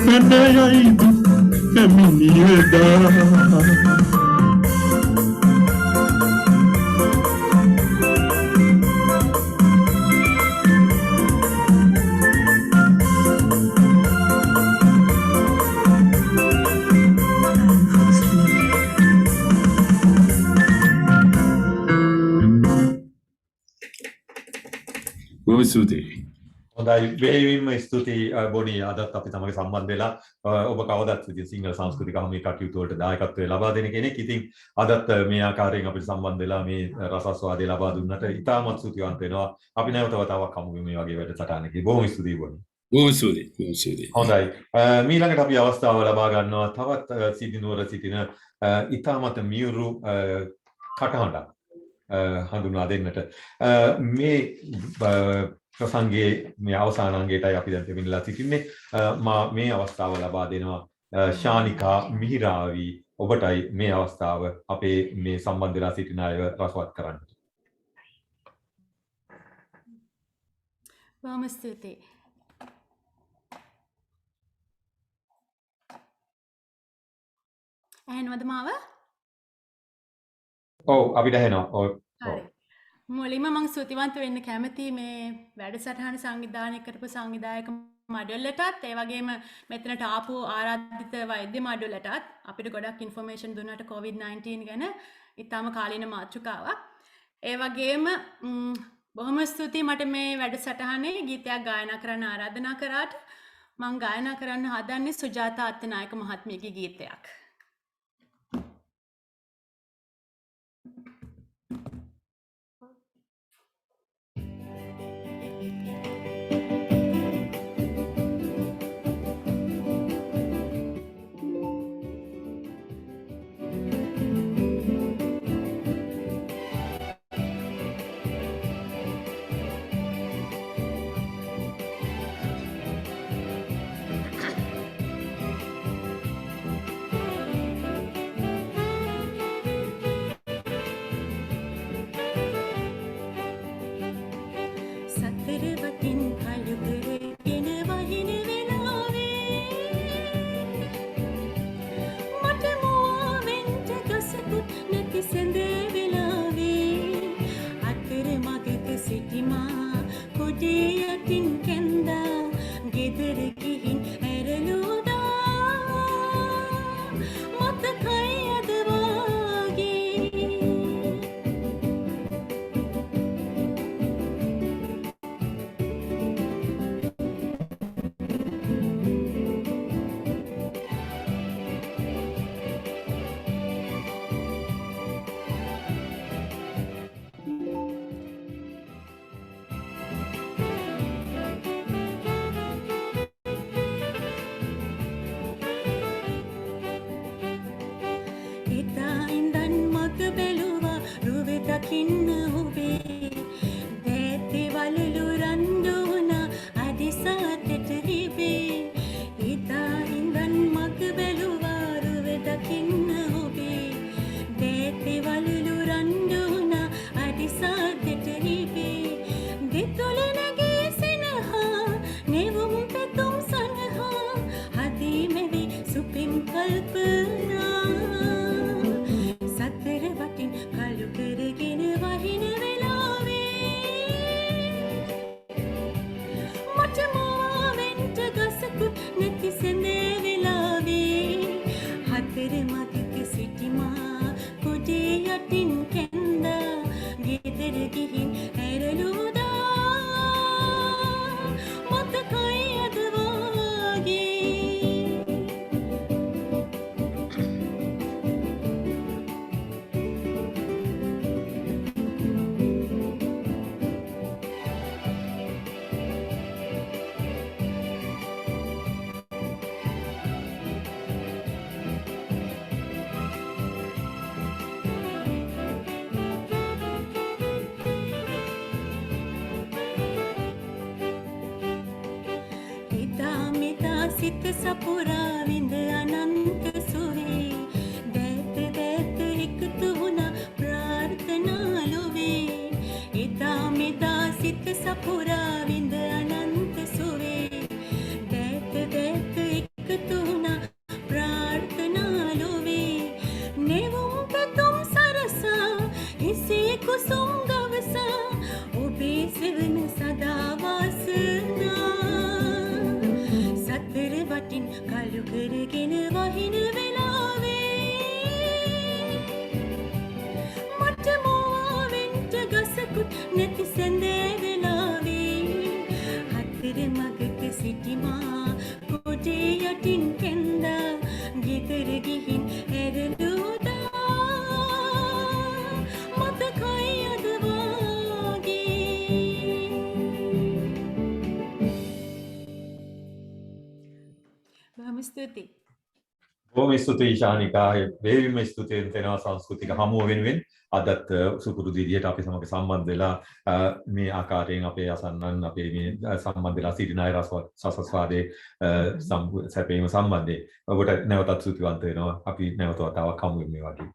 Kanayai Duka Kaminiyada. ස්තුතියි. හොඳයි වේවින්ම ස්තුතියි බොනි අදත් අපි තමයි සම්බන්ධ වෙලා ඔබ කවදත් ඉතින් සිංහල සංස්කෘතික හමුවේ කටයුතු වලට දායකත්වය ලබා දෙන කෙනෙක්. ඉතින් අදත් මේ ආකාරයෙන් අපිට සම්බන්ධ වෙලා මේ රසස්වාදය ලබා දුන්නට ඉතාමත් ස්තුතිවන්ත වෙනවා. අපි නැවත වතාවක් හමු මේ වගේ වැඩසටහනකදී. බොහොම ස්තුතියි බොනි. බොහොම ස්තුතියි. හොඳයි. මීළඟට අපි අවස්ථාව ලබා ගන්නවා තවත් සිදිනුවර සිටින ඉතාමත් මියුරු කටහඬක් හඳුනා දෙන්නට. මේ ප්‍රසංගයේ මේ අවසාන අංගයටයි අපි දැන් දෙමිනලා සිටින්නේ. මා මේ අවස්ථාව ලබා දෙනවා ශානිකා මිහිරාවි ඔබටයි මේ අවස්ථාව අපේ මේ සම්බන්ධ වෙලා සිටින අයව රසවත් කරන්න. බොහොම ස්තුතියි. ඇහෙනවද මාව? ඔව් අපිට ඇහෙනවා. ඔව්. මුලින්ම මම ස්තුතිවන්ත වෙන්න කැමතියි මේ වැඩසටහන සංවිධානය කරපු සංවිධායක මඩුල්ලටත් ඒ වගේම මෙතනට ආපු ආරාධිත වෛද්‍ය මඩුල්ලටත් අපිට ගොඩක් ඉන්ෆර්මේෂන් දුන්නට COVID-19 ගැන ඉතාම කාලීන මාතෘකාවක්. ඒ වගේම බොහොම ස්තුතියි මට මේ වැඩසටහනේ ගීතයක් ගායනා කරන්න ආරාධනා කරාට. මම ගායනා කරන්න හදන්නේ සුජාතා අත්තනායක මහත්මියගේ ගීතයක්. සිත සපුරා විඳ අනන්ත සුවේ දැත දැත එකතු වුණා ප්‍රාර්ථනා ලොවේ එදා මෙදා සිත සපුරා විඳ අනන්ත සුවේ දැත දැත එකතු වුණා ප්‍රාර්ථනා ලොවේ නෙවුම් පැතුම් සරසා හිසේ කුසුම් ගවසා ඔබේ සෙවන සදා වාසනා සතර වටින් කළු කරගෙන වහින වෙලාවේ මට මොවාවෙන්ට ගසකුත් නැති සැඳේ වෙලාවේ හතර මගක සිටිමා කොටේ යටින් කැන්දා ගෙදර ගිහින් ඇරලුදා මතකයි අද වාගේ බොහොම ස්තුතියි බොහොම ස්තුතියි ශානිකා. වේවිම ස්තුතියෙන් තෙනවා සංස්කෘතික හමුව වෙනුවෙන් අදත් සුපුරුදු විදිහට අපි සමග සම්බන්ධ වෙලා මේ ආකාරයෙන් අපේ අසන්නන් අපේ මේ සම්බන්ධ වෙලා සිටින අය රසස්වාදයේ සැපීම සම්බන්ධයෙන් ඔබට නැවතත් ස්තුතිවන්ත වෙනවා. අපි නැවත වතාවක් හමු වෙමු මේ වගේ.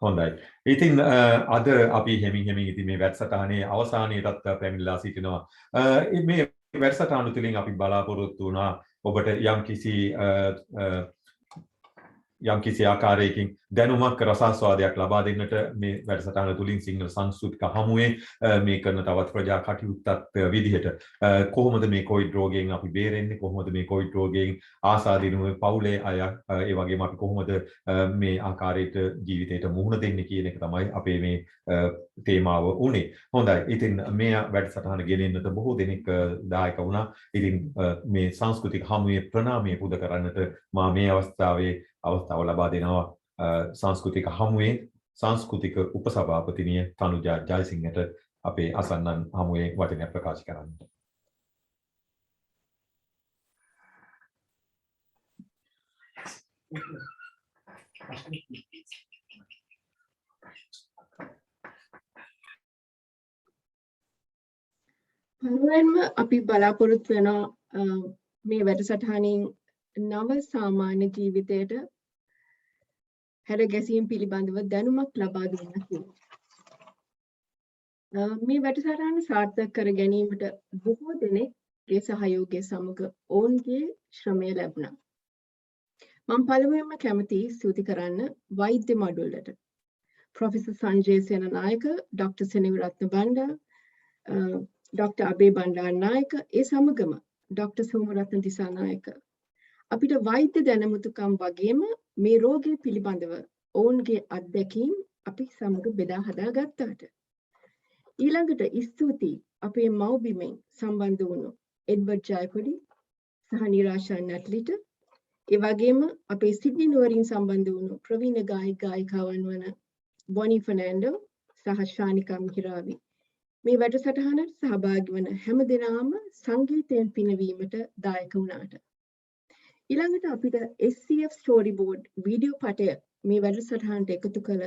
හොඳයි. ඉතින් අද අපි හෙමින් ඉතින් මේ වැඩසටහනේ අවසානයේටත් පැමිණලා සිටිනවා. මේ වැඩසටහන තුළින් අපි බලාපොරොත්තු වුණා ඔබට යම්කිසි ආකාරයකින් දැනුමක් රසාස්වාදයක් ලබා දෙන්නට මේ වැඩසටහන තුළින් සිංහල සංස්කෘතික හමුවේ මේ කරන තවත් ප්‍රජා කටයුත්තක් විදිහට කොහොමද මේ කොවිඩ් රෝගයෙන් අපි බේරෙන්නේ, කොහොමද මේ කොවිඩ් රෝගයෙන් ආසාදිනුවේ පවුලේ අය ඒ වගේම අපි කොහොමද මේ ආකාරයට ජීවිතයට මුහුණ දෙන්නේ කියන එක තමයි අපේ මේ තේමාව උනේ. හොඳයි. ඉතින් මේ වැඩසටහන ගෙනෙන්නට බොහෝ දෙනෙක් දායක වුණා. ඉතින් මේ සංස්කෘතික හමුවේ ප්‍රණාමය පුද කරන්නට මා මේ අවස්ථාව ලබා දෙනවා සංස්කෘතික හමුවේ සංස්කෘතික උපසභාපතිනිය තනුජා ජයසිංහට අපේ අසන්නන් හමුවේ වචනයක් ප්‍රකාශ කරන්න. පළමුවෙන්ම අපි බලාපොරොත්තු වෙනවා මේ වැඩසටහනින් නව සාමාන්‍ය ජීවිතයට හැර ගැසීම් පිළිබඳව දැනුමක් ලබා දෙන්න කියලා. මේ වැඩසටහන සාර්ථක කර ගැනීමට බොහෝ දෙනෙක්ගේ සහයෝගය සමග ඔවුන්ගේ ශ්‍රමය ලැබුණා. මම පළමුවෙන්ම කැමති ස්තුති කරන්න වෛද්‍ය මඩුල්ලට. Professor Sanjay Senanayake, Dr. Seneviratne Banda, Dr. Abaya Bandaranayake, ඒ සමගම Dr.Somaratne Dissanayake. අපිට වෛද්‍ය දැනුමුතුකම් වගේම මේ රෝගය පිළිබඳව ඔවුන්ගේ අත්දැකීම් අපි සමග බෙදා හදා ගත්තාට. ඊළඟට ස්තුතියි අපේ මව්බිමෙන් සම්බන්ධ වුණු එඩ්වර්ඩ් ජයකොඩි සහ නිරාෂා නටලිට, ඒ වගේම අපේ සිඩ්නි නුවරින් සම්බන්ධ වුණු ප්‍රවීණ ගායිකාවන් වන බොනි ෆර්නැන්ඩෝ සහ ශානිකා මිහිරාවි. මේ වැඩසටහනට සහභාගී වන හැම දෙනාම සංගීතයෙන් පිනවීමට දායක වුණාට. ඊළඟට අපිට SCF storyboard වීඩියෝ පටය මේ වැඩසටහනට එකතු කළ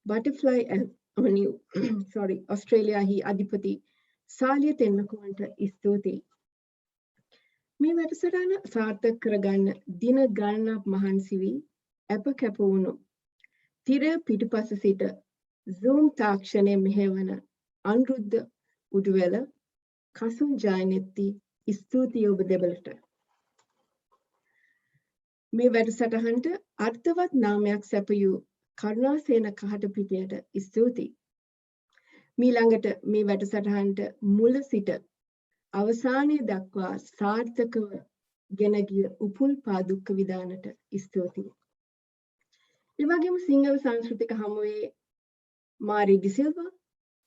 Butterfly ඔස්ට්‍රේලියාහි අධිපති සාලිය තෙන්නකෝන්ට ස්තුතියි. මේ වැඩසටහන සාර්ථක කරගන්න දින ගණනක් මහන්සි වී අප කැප වුණු තිර පිටුපස සිට Zoom තාක්ෂණය මෙහෙවන අනුරුද්ධ උඩුවැල, කසුන් ජයනෙත්ති ස්තුතියි ඔබ දෙබලට. මේ වැඩසටහනට අර්ථවත් නාමයක් සැපයූ කරුණාසේන කහටපිටියට ස්තුතියි. මීළඟට මේ වැඩසටහනට මුල සිට අවසානයේ දක්වා සාර්ථකව ගෙන ගිය උපුල් පාදුක්ක විදානට ස්තුතියි. ඒ වගේම සිංහල සංස්කෘතික හමුවේ මාරි ඩිසිල්වා,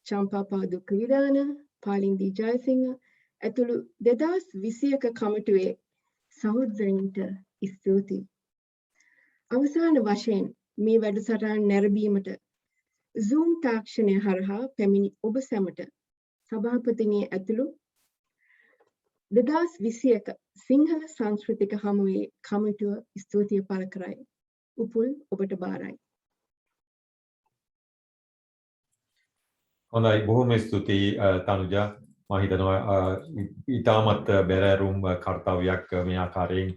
චම්පා පාදුක්ක විදාන, පාලින්දී ජයසිංහ ඇතුළු 2021 කමිටුවේ සහෝදරයින්ට ස්තුතියි. අවසාන වශයෙන් මේ වැඩසටහන නැරඹීමට Zoom තාක්ෂණය හරහා පැමිණි ඔබ සැමට සභාපතිනිය ඇතුළු 2021 සිංහල සංස්කෘතික හමුවේ කමිටුව ස්තුතිය පළ කරයි. උපුල් ඔබට බාරයි. හොඳයි, බොහොම ස්තුතියි තනුජා. මම හිතනවා ඊටමත් බැරෑරුම් කාර්යයක් මේ ආකාරයෙන්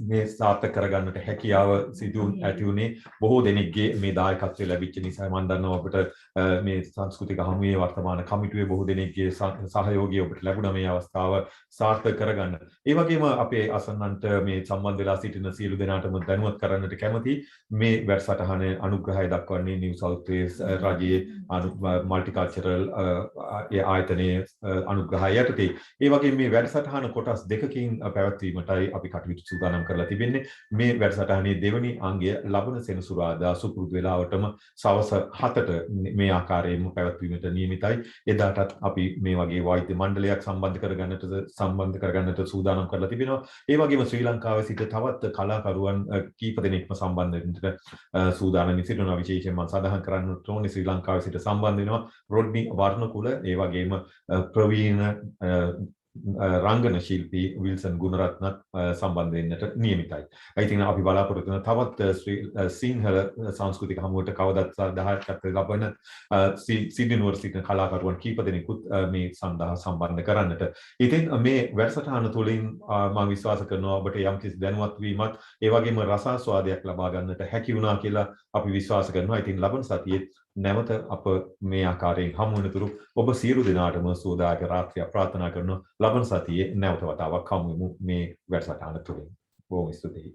මේ සාර්ථක කරගන්නට හැකියාව සිදු ඇති වුණේ බොහෝ දෙනෙක්ගේ මේ දායකත්වය ලැබිච්ච නිසා. මම දන්නවා ඔබට මේ සංස්කෘතික හමුවේ වර්තමාන කමිටුවේ බොහෝ දෙනෙක්ගේ සහයෝගය ඔබට ලැබුණා මේ අවස්ථාව සාර්ථක කරගන්න. ඒ වගේම අපේ අසන්නන්ට මේ සම්බන්ධ වෙලා සිටින සියලු දෙනාටම දැනුවත් කරන්නට කැමති මේ වැඩසටහනේ අනුග්‍රහය දක්වන්නේ නිව් සවුත් වේල්ස් රජයේ මල්ටිකල්චරල් ආයතනයේ අනුග්‍රහය යටතේ. ඒ වගේම මේ වැඩසටහන කොටස් දෙකකින් පැවැත්වීමටයි අපි කටයුතු සූදානම් කරලා තිබෙන්නේ. මේ වැඩසටහනේ දෙවැනි අංගය ලබන සෙනසුරාදා සුපුරුදු වෙලාවටම සවස් 7ට මේ ආකාරයෙන්ම පැවැත්වීමට නියමිතයි. එදාටත් අපි මේ වගේ වෛද්‍ය මණ්ඩලයක් සම්බන්ධ කරගන්නට සූදානම් කරලා තිබෙනවා. ඒ වගේම ශ්‍රී ලංකාවේ සිට තවත් කලාකරුවන් කීප දෙනෙක්ම සම්බන්ධ වෙන්නට සූදානම් සිටිනවා. විශේෂයෙන්ම මම සඳහන් කරන්නට ඕනේ ශ්‍රී ලංකාවේ සිට සම්බන්ධ වෙනවා රොඩ්නි වර්ණකුල, ඒ වගේම ප්‍රවීණ රංගන ශිල්පී විල්සන් ගුණරත්නත් සම්බන්ධ වෙන්නට නියමිතයි. ඉතින් අපි බලාපොරොත්තු වෙන තවත් සිංහල සංස්කෘතික හමුවට කවදත් දායකත්වය ලබන සිඩ්නිවල සිටින කලාකරුවන් කීප දෙනෙකුත් මේ සඳහා සම්බන්ධ කරන්නට. ඉතින් මේ වැඩසටහන තුළින් මම විශ්වාස කරනවා ඔබට යම්කිසි දැනුවත් වීමක් ඒ වගේම රසාස්වාදයක් ලබා ගන්නට හැකි වුණා කියලා අපි විශ්වාස කරනවා. ඉතින් ලබන සතියේ නැවත අප මේ ආකාරයෙන් හමු වෙනතුරු ඔබ සියලු දෙනාටම සුවදායක රාත්‍රියක් ප්‍රාර්ථනා කරනවා. ලබන සතියේ නැවත වතාවක් හමු වෙමු මේ වැඩසටහන තුළින්. බොහොම ස්තුතියි.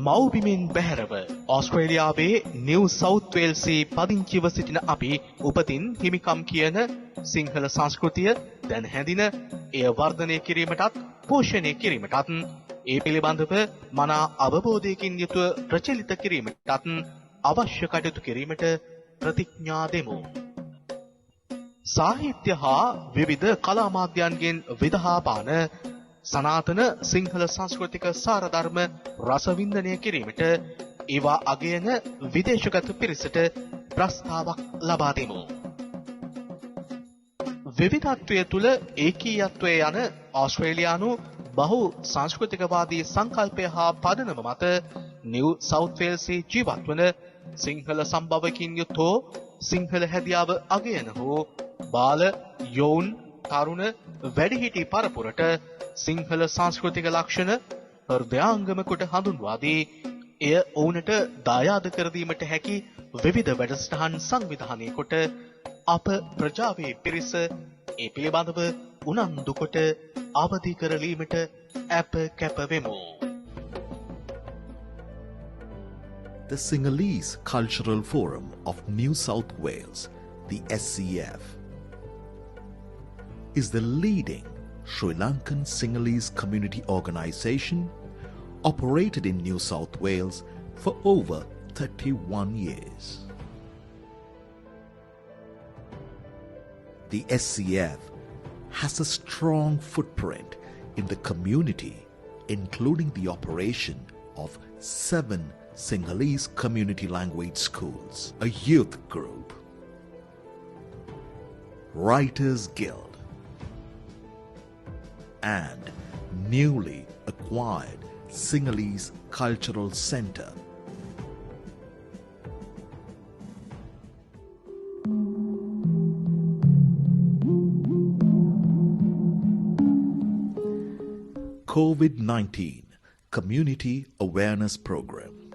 මව්බිමෙන් බැහැරව ඕස්ට්‍රේලියාවේ නිව් සවුත් වේල්සී පදිංචිව සිටින අපි උපතින් හිමිකම් කියන සිංහල සංස්කෘතිය දැන හැඳින එය වර්ධනය කිරීමටත් පෝෂණය කිරීමටත් ඒ පිළිබඳව මනා අවබෝධයකින් යුතුව ප්‍රචලිත කිරීමටත් අවශ්‍ය කටයුතු කිරීමට ප්‍රතිඥා දෙමු. සාහිත්‍ය හා විවිධ කලා මාධ්‍යයන්ගෙන් විදහා පාන සනාතන සිංහල සංස්කෘතික සාරධර්ම රසවින්දනය කිරීමට ඒවා අගයන විදේශගත පිරිසට ප්‍රස්තාවක් ලබා දෙමු. විවිධත්වය තුළ ඒකීයත්වය යන ඕස්ට්‍රේලියානු බහු සංස්කෘතිකවාදී සංකල්පය හා පදනම මත නිව් සවුත් වේල්සී ජීවත් වන සිංහල සම්භවකින් යුත් හෝ සිංහල හැදියාව අගයන හෝ බාල යොවුන් තරුණ වැඩිහිටි පරපුරට සිංහල සංස්කෘතික ලක්ෂණ හෘදයාංගම කොට හඳුන්වා දී එය ඔවුනට දායාද කර දීමට හැකි විවිධ වැඩසටහන් සංවිධානය කොට අප ප්‍රජාවේ පිරිස ඒ පිළිබඳව උනන්දු කොට අවදි කරලීමට අප කැප වෙමු. The Sinhalese Cultural Forum of New South Wales, the SCF, is the leading Sri Lankan Sinhalese community organisation operated in New South Wales for over 31 years. The SCF has a strong footprint in the community, including the operation of 7 Sinhalese community language schools, a youth group, Writers Guild, and newly acquired Sinhalese Cultural Centre. COVID-19 Community Awareness Program.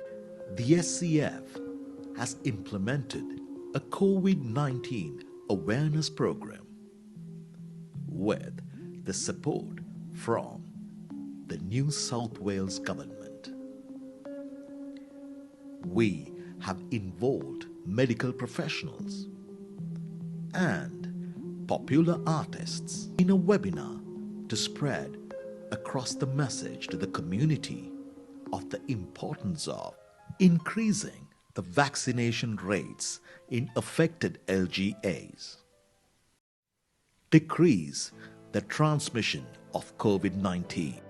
The SCF has implemented a COVID-19 awareness program with the support from the New South Wales government. We have involved medical professionals and popular artists in a webinar to spread across the message to the community of the importance of increasing the vaccination rates in affected LGAs, decrease the transmission of COVID-19,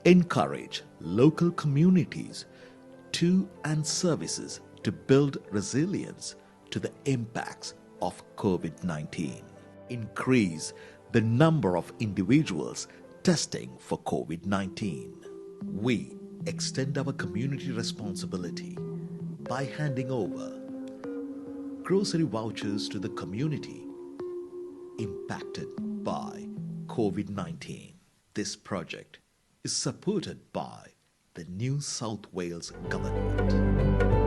encourage local communities to and services to build resilience to the impacts of COVID-19, increase the number of individuals testing for COVID-19. We extend our community responsibility by handing over grocery vouchers to the community impacted by COVID-19. This project is supported by the New South Wales government.